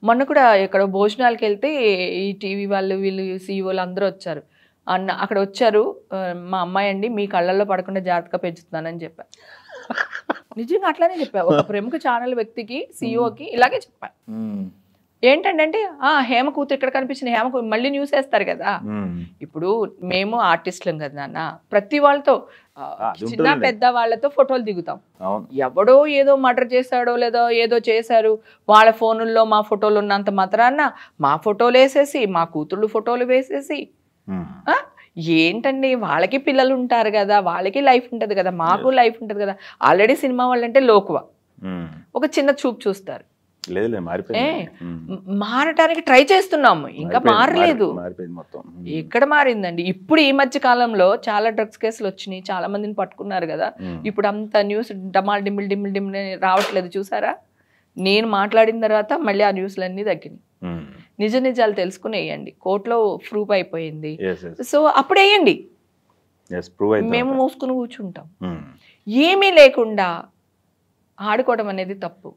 మొన్న కూడా ఇక్కడ భోజనాలకు వెళ్తే ఈ టీవీ వాళ్ళు, వీళ్ళు సీఈఓలు అందరూ వచ్చారు. అక్కడ వచ్చారు, మా అమ్మాయి అండి మీ కళ్ళల్లో పడకుండా జాగ్రత్తగా పెంచుతున్నానని చెప్పా. నిజంగా అట్లానే చెప్పా. ఒక ప్రముఖ ఛానల్ వ్యక్తికి, సీఈఓకి ఇలాగే చెప్పా. ఏంటంటే హేమ కూతురు ఇక్కడ కనిపించింది, హేమ మళ్ళీ న్యూస్ వేస్తారు కదా. ఇప్పుడు మేము ఆర్టిస్టులం కదా నాన్న, ప్రతి వాళ్ళతో చిన్న పెద్ద వాళ్ళతో ఫోటోలు దిగుతాం. ఎవడో ఏదో మర్డర్ చేశాడో లేదో ఏదో చేశారు, వాళ్ళ ఫోనుల్లో మా ఫోటోలు ఉన్నంత మాత్రాన మా ఫోటోలు వేసేసి, మా కూతుళ్ళు ఫోటోలు వేసేసి ఏంటండి? వాళ్ళకి పిల్లలు ఉంటారు కదా, వాళ్ళకి లైఫ్ ఉంటుంది కదా, మాకు లైఫ్ ఉంటుంది కదా. ఆల్రెడీ సినిమా వాళ్ళంటే లోకువ, ఒక చిన్న చూపు చూస్తారు. మారటానికి ట్రై చేస్తున్నాము, ఇంకా మారలేదు. ఎక్కడ మారిందండి? ఇప్పుడు ఈ మధ్య కాలంలో చాలా డ్రగ్స్ కేసులు వచ్చినాయి, చాలా మందిని పట్టుకున్నారు కదా. ఇప్పుడు అంత న్యూస్ డమాల్ డిమిల్ డిమిల్ డిమిల్ రావట్లేదు చూసారా? నేను మాట్లాడిన తర్వాత మళ్ళీ ఆ న్యూస్లన్నీ తగ్గినాయి. నిజ నిజాలు తెలుసుకుని వేయండి, కోర్టులో ప్రూఫ్ అయిపోయింది. సో అప్పుడు వేయండి, మేము మూసుకుని కూర్చుంటాం. ఏమీ లేకుండా ఆడుకోవడం అనేది తప్పు.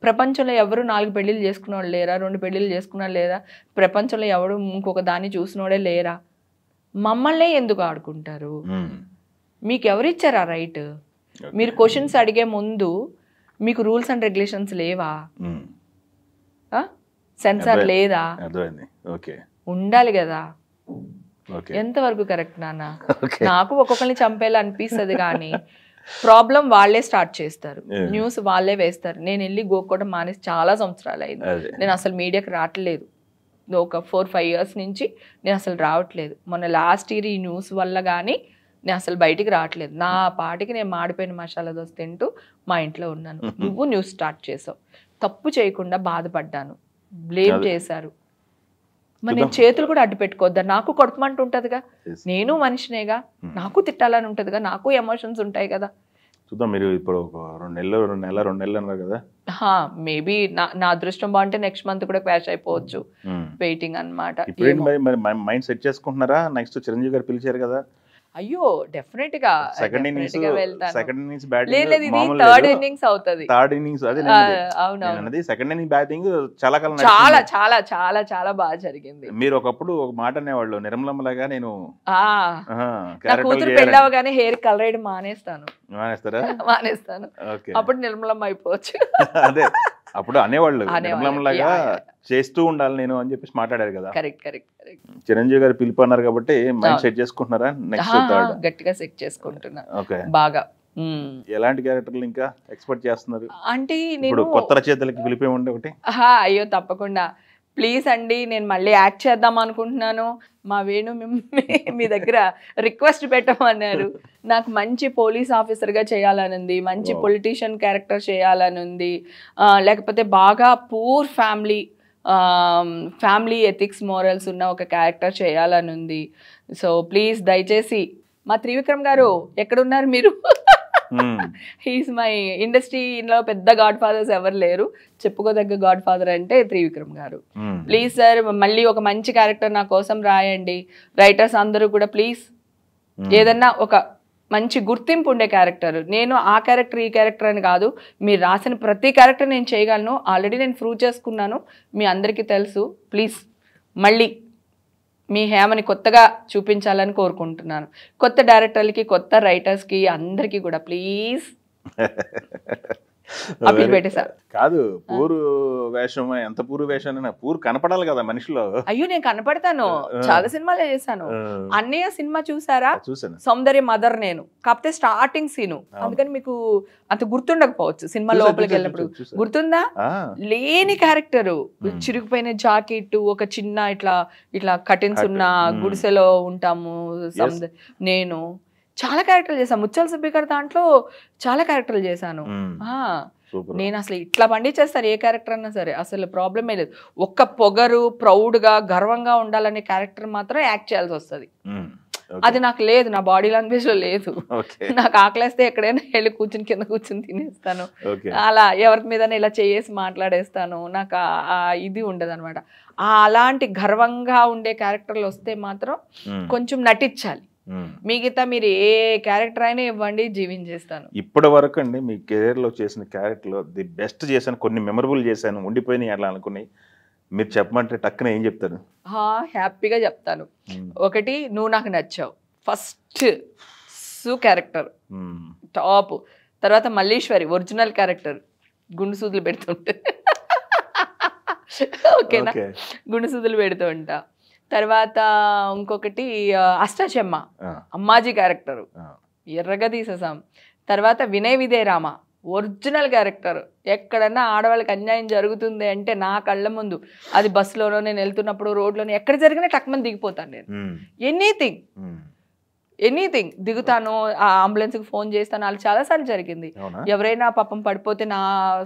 ప్రపంచంలో ఎవరు 4 పెళ్లిళ్ళు చేసుకున్నవాళ్ళు లేరా? 2 పెళ్లిళ్ళు చేసుకున్నా లేరా? ప్రపంచంలో ఎవరు ఇంకొక దాన్ని చూసినోడే లేరా? మమ్మల్నే ఎందుకు ఆడుకుంటారు? మీకు ఎవరిచ్చారా రైట్? మీరు క్వశ్చన్స్ అడిగే ముందు మీకు రూల్స్ అండ్ రెగ్యులేషన్స్ లేవా? సెన్సార్ లేదా? ఉండాలి కదా. ఎంతవరకు కరెక్ట్ నాన్న? నాకు ఒక్కొక్కరిని చంపేలా అనిపిస్తుంది, కానీ ప్రాబ్లం వాళ్ళే స్టార్ట్ చేస్తారు, న్యూస్ వాళ్ళే వేస్తారు. నేను వెళ్ళి గోక్కోవడం మానేసి చాలా సంవత్సరాలు అయింది. నేను అసలు మీడియాకి రావట్లేదు, ఒక 4-5 years నుంచి నేను అసలు రావట్లేదు. మొన్న లాస్ట్ ఇయర్ ఈ న్యూస్ వల్ల కానీ నేను అసలు బయటికి రావట్లేదు. నా పాటికి నేను మాడిపోయిన మసాలా దోశ తింటూ మా ఇంట్లో ఉన్నాను. నువ్వు న్యూస్ స్టార్ట్ చేసావు, తప్పు చేయకుండా బాధపడ్డాను, బ్లేమ్ చేశారు. మరి నేను చేతులు కూడా అడ్డు పెట్టుకోవద్దా? నాకు కొడకమంటూ ఉంటుందిగా, నేను మనిషినేగా, నాకు తిట్టాలని ఉంటుందిగా, నాకు ఎమోషన్స్ ఉంటాయి కదా. చూద్దాం, మీరు ఇప్పుడు 2 నెలలు అన్నారు కదా. మేబీ నా అదృష్టం బాగుంటే నెక్స్ట్ మంత్ కూడా క్రాష్ అయిపోవచ్చు. వెయిటింగ్ అన్నమాట. మైండ్ సెట్ చేసుకుంటున్నారా? నెక్స్ట్ చిరంజీవి గారు పిలిచారు కదా. అయ్యో డెఫినెట్ గా సెకండ్ ఇన్నింగ్స్ థర్డ్ ఇన్నింగ్స్ అవుతుంది. సెకండ్ ఇన్నింగ్స్ బ్యాటింగ్ చాలా కాలం చాలా చాలా చాలా చాలా బాగా జరిగింది. మీరు ఒకప్పుడు ఒక మాట అనేవాళ్ళు, నిర్మలమ్మలాగా నేను కూతురు పెళ్ళవగానే హెయిర్ కలర్ వేయడం మానేస్తాను. అప్పుడు నిర్మలమ్మ అయిపోవచ్చు. అదే అప్పుడు అనేవాళ్ళు, నిర్మలమ్మలాగా చేస్తూ ఉండాలి నేను అని చెప్పేసి మాట్లాడారు కదా. Correct correct correct. చిరంజీవి గారు పిలుపు అన్నారు కాబట్టి మైండ్ సెట్ చేసుకుంటున్నారా? నెక్స్ట్ గట్టిగా సెట్ చేసుకుంటున్నా బాగా. ఎలాంటి క్యారెక్టర్లు ఇంకా ఎక్స్పెక్ట్ చేస్తున్నారు? అంటే ఇప్పుడు కొత్త రచయితలకి పిలిపే ఉండే ఒకటి. అయ్యో తప్పకుండా, ప్లీజ్ అండి, నేను మళ్ళీ యాక్ట్ చేద్దాం అనుకుంటున్నాను. మా వేణు మీ దగ్గర రిక్వెస్ట్ పెట్టమన్నారు. నాకు మంచి పోలీస్ ఆఫీసర్గా చేయాలని ఉంది, మంచి పొలిటీషియన్ క్యారెక్టర్ చేయాలని ఉంది, లేకపోతే బాగా పూర్ ఫ్యామిలీ ఎథిక్స్ మోరల్స్ ఉన్న ఒక క్యారెక్టర్ చేయాలని ఉంది. సో ప్లీజ్ దయచేసి మా త్రివిక్రమ్ గారు ఎక్కడున్నారు మీరు? హీస్ మై ఇండస్ట్రీలో పెద్ద గాడ్ ఫాదర్స్ ఎవరు లేరు, చెప్పుకోదగ్గ గాడ్ ఫాదర్ అంటే త్రివిక్రమ్ గారు. ప్లీజ్ సార్, మళ్ళీ ఒక మంచి క్యారెక్టర్ నా కోసం రాయండి. రైటర్స్ అందరూ కూడా ప్లీజ్ ఏదన్నా ఒక మంచి గుర్తింపు ఉండే క్యారెక్టర్. నేను ఆ క్యారెక్టర్ ఈ క్యారెక్టర్ అని కాదు, మీరు రాసిన ప్రతి క్యారెక్టర్ నేను చేయగలను. ఆల్రెడీ నేను ప్రూవ్ చేసుకున్నాను, మీ అందరికీ తెలుసు. ప్లీజ్ మళ్ళీ మీ హేమని కొత్తగా చూపించాలని కోరుకుంటున్నాను. కొత్త డైరెక్టర్లకి, కొత్త రైటర్స్కి అందరికీ కూడా ప్లీజ్ అప్పీల్ పెట్టేసా. కాదు పూరు వేషం, ఎంత పూరు వేషం పూరు కనపడాలి కదా మనిషిలో. అయ్యో నేను కనపడతాను, చాలా సినిమాలే చేశాను. అన్నయ్య సినిమా చూసారా? చూసాను. సౌందర్య మదర్ నేను, కాకపోతే స్టార్టింగ్ సీను, అందుకని మీకు అంత గుర్తుండకపోవచ్చు. సినిమా లోపలికి వెళ్ళినప్పుడు గుర్తుందా? లేని క్యారెక్టరు, చిరిగిపోయిన జాకెట్, ఒక చిన్న ఇట్లా ఇట్లా కటిన్స్ ఉన్న గుడిసెలో ఉంటాము. నేను చాలా క్యారెక్టర్లు చేశాను. ముచ్చల సుబ్బి గారి దాంట్లో చాలా క్యారెక్టర్లు చేశాను. నేను అసలు ఇట్లా పండించేస్తాను ఏ క్యారెక్టర్ అన్నా సరే, అసలు ప్రాబ్లమే లేదు. ఒక్క పొగరు, ప్రౌడ్గా, గర్వంగా ఉండాలనే క్యారెక్టర్ మాత్రం యాక్ట్ చేయాల్సి వస్తుంది. అది నాకు లేదు, నా బాడీ లాంగ్వేజ్ లో లేదు. నాకు ఆకలేస్తే ఎక్కడైనా వెళ్ళి కూర్చుని కింద కూర్చుని తినేస్తాను, అలా ఎవరి మీద ఇలా చేసి మాట్లాడేస్తాను. నాకు ఇది ఉండదు అనమాట. అలాంటి గర్వంగా ఉండే క్యారెక్టర్లు వస్తే మాత్రం కొంచెం నటించాలి. మిగతా మీరు ఏ క్యారెక్టర్ అయినా ఇవ్వండి, జీవించేస్తాను. ఇప్పటి వరకు అండి మీ కెరీర్ లో చేసిన క్యారెక్టర్లో ది బెస్ట్ చేశాను, కొన్ని మెమరబుల్ చేశాను, ఉండిపోయినాయి అలా అనుకుని మీరు చెప్పమంటే టక్కున ఏం చెప్తారు? హ్యాపీగా చెప్తాను. ఒకటి, నువ్వు నాకు నచ్చావు, ఫస్ట్ సు క్యారెక్టర్ టాప్. తర్వాత మల్లీశ్వరి ఒరిజినల్ క్యారెక్టర్, గుండు సూదులు పెడుతుంటే ఓకేనా, గుండు సూదులు పెడుతూ ఉంటా. తర్వాత ఇంకొకటి అష్టాచెమ్మ, అమ్మాజీ క్యారెక్టర్ ఎర్రగా తీసేసాం. తర్వాత వినయ్ విజయ్ రామ ఒరిజినల్ క్యారెక్టర్. ఎక్కడన్నా ఆడవాళ్ళకి అన్యాయం జరుగుతుంది అంటే నా కళ్ళ ముందు, అది బస్సులోనో నేను వెళ్తున్నప్పుడు రోడ్లోనో ఎక్కడ జరిగినా టక్మని దిగిపోతాను నేను. ఎనీథింగ్ దిగుతాను, ఆ అంబులెన్స్కి ఫోన్ చేస్తాను. అలా చాలాసార్లు జరిగింది. ఎవరైనా పాపం పడిపోతే నా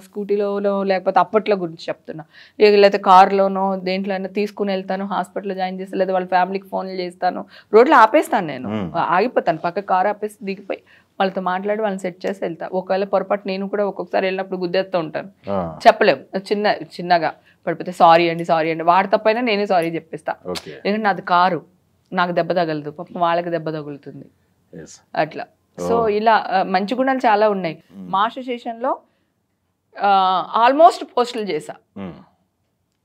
స్కూటీలోనో లేకపోతే అప్పట్లో గురించి చెప్తున్నా, లేకపోతే కారులోనో దేంట్లో అయినా తీసుకుని వెళ్తాను, హాస్పిటల్లో జాయిన్ చేస్తాను, లేదా వాళ్ళ ఫ్యామిలీకి ఫోన్లు చేస్తాను. రోడ్లో ఆపేస్తాను, నేను ఆగిపోతాను, పక్క కారు ఆపేసి దిగిపోయి వాళ్ళతో మాట్లాడి వాళ్ళని సెట్ చేసి వెళ్తా. ఒకవేళ పొరపాటు నేను కూడా ఒక్కొక్కసారి వెళ్ళినప్పుడు గుద్దేస్తూ ఉంటాను, చెప్పలేము, చిన్నగా పడిపోతే సారీ అండి వాడి తప్పైనా నేనే సారీ చెప్పిస్తా. ఎందుకంటే నాది కారు, నాకు దెబ్బ తగలదు, పాపం వాళ్ళకి దెబ్బ తగులుతుంది అట్లా. సో ఇలా మంచి గుణాలు చాలా ఉన్నాయి. మాస్టర్ స్టేషన్లో ఆల్మోస్ట్ పోస్టులు చేసా,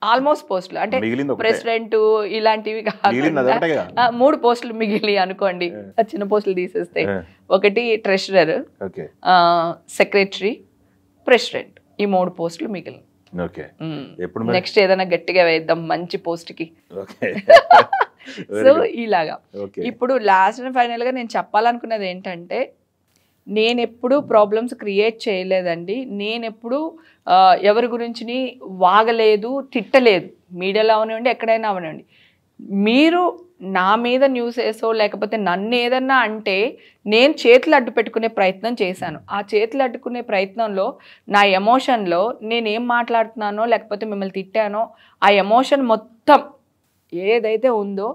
ఆల్మోస్ట్ పోస్టులు అంటే ప్రెసిడెంట్ ఇలాంటివి కాకుండా 3 పోస్టులు మిగిలి అనుకోండి, చిన్న పోస్టులు తీసేస్తే. ఒకటి ట్రెషరర్, సెక్రటరీ, ప్రెసిడెంట్, ఈ 3 పోస్టులు మిగిలిన. నెక్స్ట్ ఏదైనా గట్టిగా వేద్దాం మంచి పోస్ట్ కి. సో ఇలాగా ఇప్పుడు లాస్ట్ అండ్ ఫైనల్ గా నేను చెప్పాలనుకున్నది ఏంటంటే, నేను ఎప్పుడు ప్రాబ్లమ్స్ క్రియేట్ చేయలేదండి. నేను ఎప్పుడు ఎవరి గురించి వాగలేదు, తిట్టలేదు. మీడియాలో అవనివ్వండి, ఎక్కడైనా అవనివ్వండి. మీరు నా మీద న్యూస్ వేసో లేకపోతే నన్ను ఏదన్నా అంటే నేను చేతులు అడ్డు పెట్టుకునే ప్రయత్నం చేశాను. ఆ చేతులు అడ్డుకునే ప్రయత్నంలో నా ఎమోషన్లో నేనేం మాట్లాడుతున్నానో లేకపోతే మిమ్మల్ని తిట్టానో ఆ ఎమోషన్ మొత్తం ఏదైతే ఉందో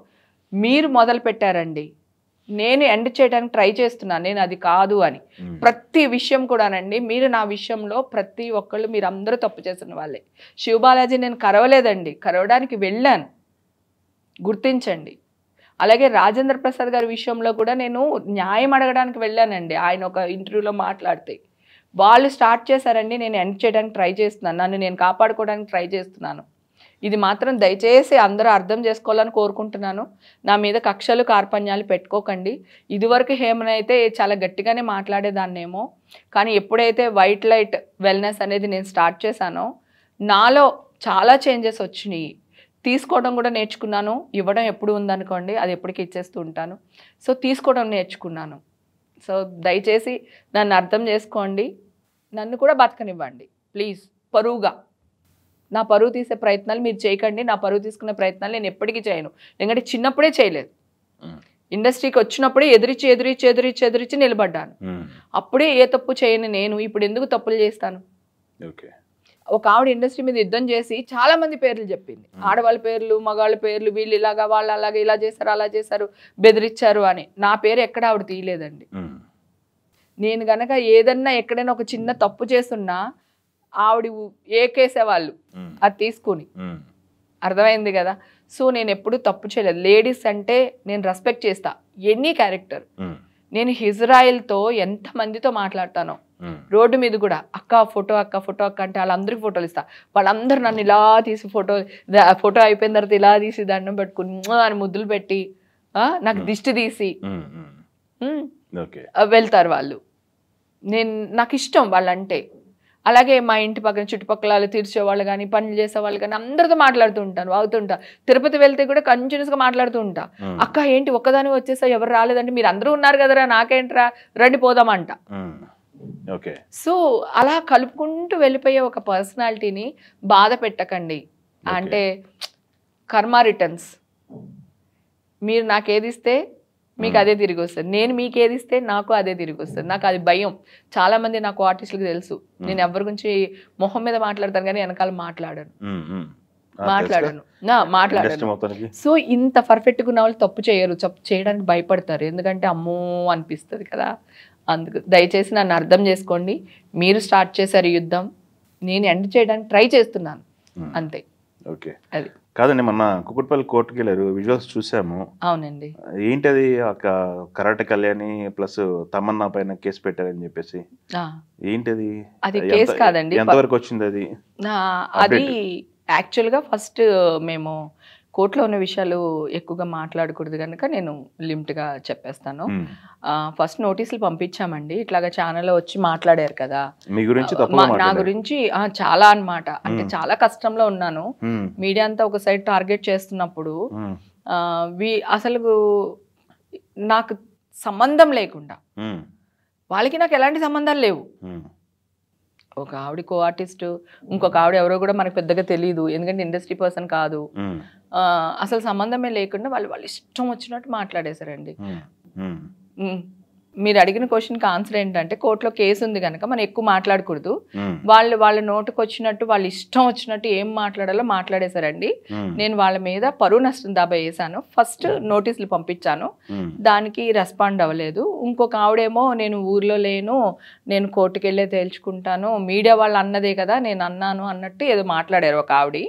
మీరు మొదలు పెట్టారండి. నేను ఎండ్ చేయడానికి ట్రై చేస్తున్నాను, నేను అది కాదు అని. ప్రతి విషయం కూడానండి, మీరు నా విషయంలో ప్రతి ఒక్కళ్ళు మీరు అందరూ తప్పు చేసిన వాళ్ళే. శివబాలాజీ నేను కరవలేదండి, కరవడానికి వెళ్ళాను, గుర్తించండి. అలాగే రాజేంద్ర ప్రసాద్ గారి విషయంలో కూడా నేను న్యాయం అడగడానికి వెళ్ళానండి. ఆయన ఒక ఇంటర్వ్యూలో మాట్లాడితే వాళ్ళు స్టార్ట్ చేశారండి, నేను ఎండ్ చేయడానికి ట్రై చేస్తున్నాను, నన్ను నేను కాపాడుకోవడానికి ట్రై చేస్తున్నాను. ఇది మాత్రం దయచేసి అందరూ అర్థం చేసుకోవాలని కోరుకుంటున్నాను. నా మీద కక్షలు కార్పణ్యాలు పెట్టుకోకండి. ఇదివరకు హేమనైతే చాలా గట్టిగానే మాట్లాడేదాన్నేమో, కానీ ఎప్పుడైతే వైట్ లైట్ వెల్నెస్ అనేది నేను స్టార్ట్ చేశానో నాలో చాలా చేంజెస్ వచ్చినాయి. తీసుకోవడం కూడా నేర్చుకున్నాను. ఇవ్వడం ఎప్పుడు ఉందనుకోండి, అది ఎప్పటికీ ఇచ్చేస్తూ ఉంటాను. సో తీసుకోవడం నేర్చుకున్నాను. సో దయచేసి నన్ను అర్థం చేసుకోండి, నన్ను కూడా బతకనివ్వండి ప్లీజ్. పరువుగా నా పరువు తీసే ప్రయత్నాలు మీరు చేయకండి. నా పరువు తీసుకునే ప్రయత్నాలు నేను ఎప్పటికీ చేయను, ఎందుకంటే చిన్నప్పుడే చేయలేదు. ఇండస్ట్రీకి వచ్చినప్పుడే ఎదిరించి నిలబడ్డాను. అప్పుడే ఏ తప్పు చేయను నేను. ఇప్పుడు ఎందుకు తప్పులు చేస్తాను? ఒక ఆవిడ ఇండస్ట్రీ మీద యుద్ధం చేసి చాలా మంది పేర్లు చెప్పింది, ఆడవాళ్ళ పేర్లు, మగాళ్ళ పేర్లు, వీళ్ళు ఇలాగా, వాళ్ళు అలాగే, ఇలా చేశారు, అలా చేశారు, బెదిరించారు అని. నా పేరు ఎక్కడ ఆవిడ తీయలేదండి. నేను గనక ఏదన్నా ఎక్కడైనా ఒక చిన్న తప్పు చేస్తున్నా ఆవిడ ఏకేసేవాళ్ళు అది తీసుకుని. అర్థమైంది కదా? సో నేను ఎప్పుడు తప్పు చేయలేదు. లేడీస్ అంటే నేను రెస్పెక్ట్ చేస్తా, ఎనీ క్యారెక్టర్. నేను ఇజ్రాయెల్తో ఎంతమందితో మాట్లాడతానో, రోడ్డు మీద కూడా అక్క ఫోటో అంటే వాళ్ళందరికీ ఫోటోలు ఇస్తా. వాళ్ళందరూ నన్ను ఇలా తీసి ఫోటో అయిపోయిన తర్వాత ఇలా తీసి దండం పెట్టుకుని అని ముద్దులు పెట్టి నాకు దిష్టి తీసి వెళ్తారు వాళ్ళు. నాకు ఇష్టం వాళ్ళంటే. అలాగే మా ఇంటి పక్కన చుట్టుపక్కల తీర్చేవాళ్ళు కానీ పనులు చేసేవాళ్ళు కానీ అందరితో మాట్లాడుతూ ఉంటాను, వాగుతుంటా. తిరుపతి వెళ్తే కూడా కంటిన్యూస్గా మాట్లాడుతూ ఉంటా. అక్క ఏంటి ఒక్కదాని వచ్చేసా, ఎవరు రాలేదంటే మీరు అందరూ ఉన్నారు కదరా, నాకేంట్రా, రండి పోదామంట. సో అలా కలుపుకుంటూ వెళ్ళిపోయే ఒక పర్సనాలిటీని బాధ పెట్టకండి. అంటే కర్మ రిటర్న్స్. మీరు నాకేది ఇస్తే మీకు అదే తిరిగి వస్తుంది, నేను మీకు ఏది ఇస్తే నాకు అదే తిరిగి వస్తుంది. నాకు అది భయం. చాలా మంది నాకు ఆర్టిస్టులకు తెలుసు, నేను ఎవరి గురించి మొహం మీద మాట్లాడతాను కానీ వెనకాల మాట్లాడాను. సో ఇంత పర్ఫెక్ట్గా ఉన్న వాళ్ళు తప్పు చేయరు, తప్పు చేయడానికి భయపడతారు. ఎందుకంటే అమ్మో అనిపిస్తుంది కదా. అందుకు దయచేసి నన్ను అర్థం చేసుకోండి. మీరు స్టార్ట్ చేశారు యుద్ధం, నేను ఎండ్ చేయడానికి ట్రై చేస్తున్నాను అంతే. ఓకే, అది కాదండి. మొన్న కుకుట్పల్లి కోర్టుకి వెళ్ళారు, విజువల్స్ చూసాము. అవునండి. ఏంటది, ఒక కరాటే కళ్యాణి ప్లస్ తమన్నా పైన కేసు పెట్టారని చెప్పేసి, ఏంటది? అది కేసు కాదండి, ఎంతవరకు వచ్చింది అది? అది యాక్చువల్గా ఫస్ట్ మేము కోర్టులో ఉన్న విషయాలు ఎక్కువగా మాట్లాడకూడదు కనుక నేను లిమిట్గా చెప్పేస్తాను. ఫస్ట్ నోటీసులు పంపించామండి, ఇట్లాగా ఛానల్లో వచ్చి మాట్లాడారు కదా మీ గురించి, నా గురించి చాలా అన్నమాట. అంటే చాలా కష్టంలో ఉన్నాను. మీడియా అంతా ఒక సైడ్ టార్గెట్ చేస్తున్నప్పుడు అసలు నాకు సంబంధం లేకుండా, వాళ్ళకి నాకు ఎలాంటి సంబంధాలు లేవు. ఒక ఆవిడ కో ఆర్టిస్ట్, ఇంకొక ఆవిడ ఎవరో కూడా మనకు పెద్దగా తెలియదు, ఎందుకంటే ఇండస్ట్రీ పర్సన్ కాదు. అసలు సంబంధమే లేకుండా వాళ్ళు ఇష్టం వచ్చినట్టు మాట్లాడేశారండి. మీరు అడిగిన క్వశ్చన్కి ఆన్సర్ ఏంటంటే, కోర్టులో కేసు ఉంది కనుక మనం ఎక్కువ మాట్లాడకూడదు. వాళ్ళ నోటుకు వచ్చినట్టు, వాళ్ళు ఇష్టం వచ్చినట్టు ఏం మాట్లాడాలో మాట్లాడేశారండి. నేను వాళ్ళ మీద పరువు నష్టం దాబా వేసాను. ఫస్ట్ నోటీసులు పంపించాను, దానికి రెస్పాండ్ అవ్వలేదు. ఇంకొక ఆవిడేమో నేను ఊర్లో లేను, నేను కోర్టుకు వెళ్ళే తేల్చుకుంటాను, మీడియా వాళ్ళు అన్నదే కదా నేను అన్నాను అన్నట్టు ఏదో మాట్లాడారు ఒక ఆవిడ.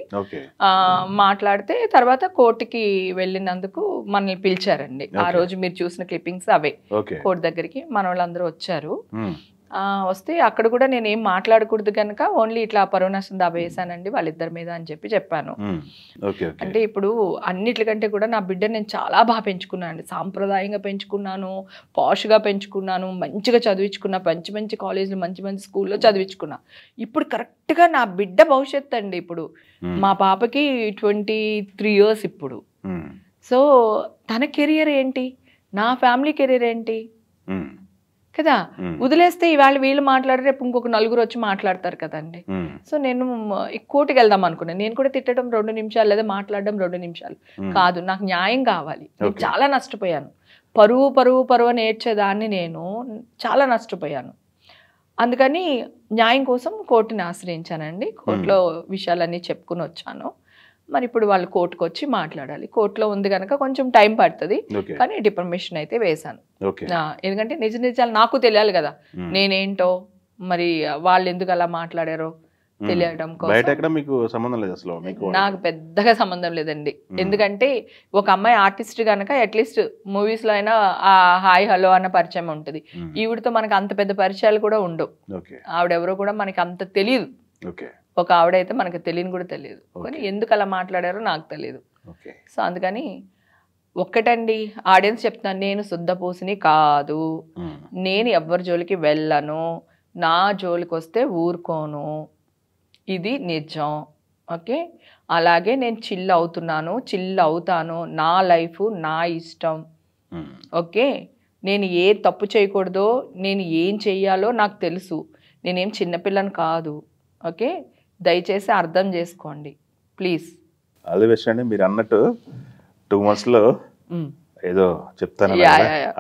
మాట్లాడితే తర్వాత కోర్టుకి వెళ్ళినందుకు మనల్ని పిలిచారండి. ఆ రోజు మీరు చూసిన క్లిప్పింగ్స్ అవే. కోర్టు దగ్గరికి మన వాళ్ళందరూ వచ్చారు. వస్తే అక్కడ కూడా నేను ఏం మాట్లాడకూడదు కనుక ఓన్లీ ఇట్లా పరువు నష్టం దాబా వేసానండి వాళ్ళిద్దరి మీద అని చెప్పాను. అంటే ఇప్పుడు అన్నిటికంటే కూడా నా బిడ్డ నేను చాలా బాగా పెంచుకున్నాను అండి. సాంప్రదాయంగా పెంచుకున్నాను, పాష్గా పెంచుకున్నాను, మంచిగా చదివించుకున్నా, మంచి కాలేజీలు, మంచి స్కూల్లో చదివించుకున్నా. ఇప్పుడు కరెక్ట్గా నా బిడ్డ భవిష్యత్తు అండి. ఇప్పుడు మా పాపకి 23 years ఇప్పుడు. సో తన కెరియర్ ఏంటి, నా ఫ్యామిలీ కెరీర్ ఏంటి కదా. వదిలేస్తే ఇవాళ వీళ్ళు మాట్లాడారు, రేపు ఇంకొక నలుగురు వచ్చి మాట్లాడతారు కదండి. సో నేను కోర్టుకి వెళ్దాం అనుకున్నాను. నేను కూడా తిట్టడం 2 నిమిషాలు లేదా మాట్లాడడం 2 నిమిషాలు కాదు, నాకు న్యాయం కావాలి. నేను చాలా నష్టపోయాను. పరువు అని ఏడ్చేదాన్ని నేను చాలా నష్టపోయాను. అందుకని న్యాయం కోసం కోర్టుని ఆశ్రయించానండి. కోర్టులో విషయాలన్నీ చెప్పుకుని వచ్చాను. మరి ఇప్పుడు వాళ్ళు కోర్టుకు వచ్చి మాట్లాడాలి. కోర్టులో ఉంది కనుక కొంచెం టైం పడుతుంది, కానీ డిఫర్మేషన్ అయితే వేశాను. ఎందుకంటే నిజాలు నాకు తెలియాలి కదా, నేనేంటో మరి వాళ్ళు ఎందుకు అలా మాట్లాడారో తెలియడం కోసం. నాకు పెద్దగా సంబంధం లేదండి. ఎందుకంటే ఒక అమ్మాయి ఆర్టిస్ట్ కనుక అట్లీస్ట్ మూవీస్ లో అయినా ఆ హాయ్ హలో అన్న పరిచయం ఉంటుంది. ఈవిడతో మనకు అంత పెద్ద పరిచయాలు కూడా ఉండవు. ఆవిడెవరో కూడా మనకి అంత తెలియదు. ఒక ఆవిడైతే మనకు తెలియని కూడా తెలియదు, కానీ ఎందుకు అలా మాట్లాడారో నాకు తెలియదు. సో అందుకని ఒక్కటండి ఆడియన్స్ చెప్తాను, నేను శుద్ధపూసిని కాదు, నేను ఎవ్వరి జోలికి వెళ్ళను, నా జోలికి వస్తే ఊరుకోను, ఇది నిజం. ఓకే, అలాగే నేను చిల్ అవుతాను, నా లైఫ్ నా ఇష్టం. ఓకే, నేను ఏ తప్పు చేయకూడదో, నేను ఏం చెయ్యాలో నాకు తెలుసు, నేనేం చిన్నపిల్లని కాదు. ఓకే, దయచేసి అర్థం చేసుకోండి ప్లీజ్. అదే విషయం మీరు అన్నట్టు 2 months ఏదో చెప్తాను,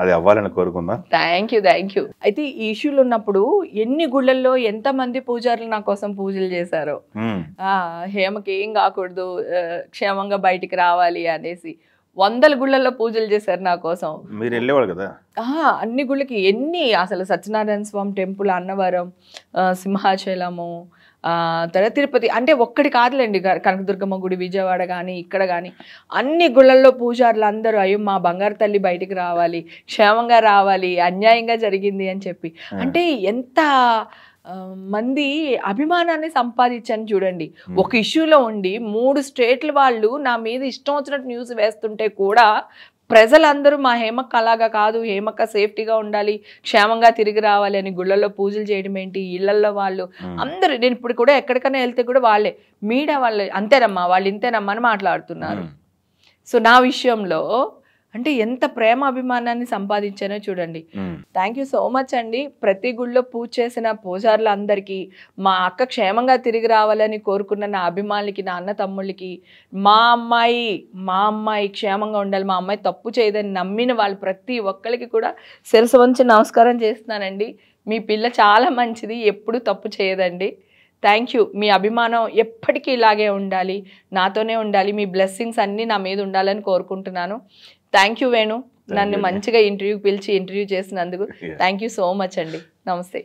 అది అవ్వాలని కోరుకుందాం. Thank you. అయితే ఈ ఇష్యూలు ఉన్నప్పుడు ఎన్ని గుళ్ళల్లో ఎంతమంది పూజారులు నా కోసం పూజలు చేశారో, హేమకి ఏం కాకూడదు, క్షేమంగా బయటికి రావాలి అనేసి 100 గుళ్ళల్లో పూజలు చేశారు నా కోసం. మీరు వెళ్ళేవాళ్ళు కదా అన్ని గుళ్ళకి, ఎన్ని అసలు సత్యనారాయణ స్వామి టెంపుల్, అన్నవరం, సింహాచలము, తర్వాత తిరుపతి అంటే ఒక్కటి కాదులేండి, కనకదుర్గమ్మ గుడి విజయవాడ కానీ ఇక్కడ కానీ అన్ని గుళ్ళల్లో పూజారులు అందరూ అయ్యో మా బంగారు తల్లి బయటికి రావాలి, క్షేమంగా రావాలి, అన్యాయంగా జరిగింది అని చెప్పి. అంటే ఎంత మంది అభిమానాన్ని సంపాదించాను చూడండి. ఒక ఇష్యూలో ఉండి 3 స్టేట్ల వాళ్ళు నా మీద ఇష్టం వచ్చినట్టు న్యూస్ వేస్తుంటే కూడా ప్రజలందరూ మా హేమక్క అలాగా కాదు, హేమక్క సేఫ్టీగా ఉండాలి, క్షేమంగా తిరిగి రావాలి అని గుళ్ళల్లో పూజలు చేయడం ఏంటి, ఇళ్లల్లో వాళ్ళు అందరూ. నేను ఇప్పుడు కూడా ఎక్కడికైనా వెళ్తే కూడా వాళ్ళే మీడియా వాళ్ళే అంతేనమ్మా వాళ్ళు ఇంతేనమ్మా అని మాట్లాడుతున్నారు. సో నా విషయంలో అంటే ఎంత ప్రేమ అభిమానాన్ని సంపాదించానో చూడండి. థ్యాంక్ యూ సో మచ్ అండి. ప్రతి గుళ్ళో పూజ చేసిన పూజారులందరికీ, మా అక్క క్షేమంగా తిరిగి రావాలని కోరుకున్న నా అభిమానులకి, నా అన్న తమ్ముళ్ళకి, మా అమ్మాయి క్షేమంగా ఉండాలి, మా అమ్మాయి తప్పు చేయదని నమ్మిన వాళ్ళు ప్రతి ఒక్కరికి కూడా శిరస్సు వంచి నమస్కారం చేస్తున్నానండి. మీ పిల్ల చాలా మంచిది, ఎప్పుడు తప్పు చేయదండి. Thank you. మీ అభిమానం ఎప్పటికీ ఇలాగే ఉండాలి, నాతోనే ఉండాలి, మీ బ్లెస్సింగ్స్ అన్నీ నా మీద ఉండాలని కోరుకుంటున్నాను. థ్యాంక్ యూ వేణు, నన్ను మంచిగా ఇంటర్వ్యూకి పిలిచి ఇంటర్వ్యూ చేసినందుకు థ్యాంక్ యూ సో మచ్ అండి. నమస్తే.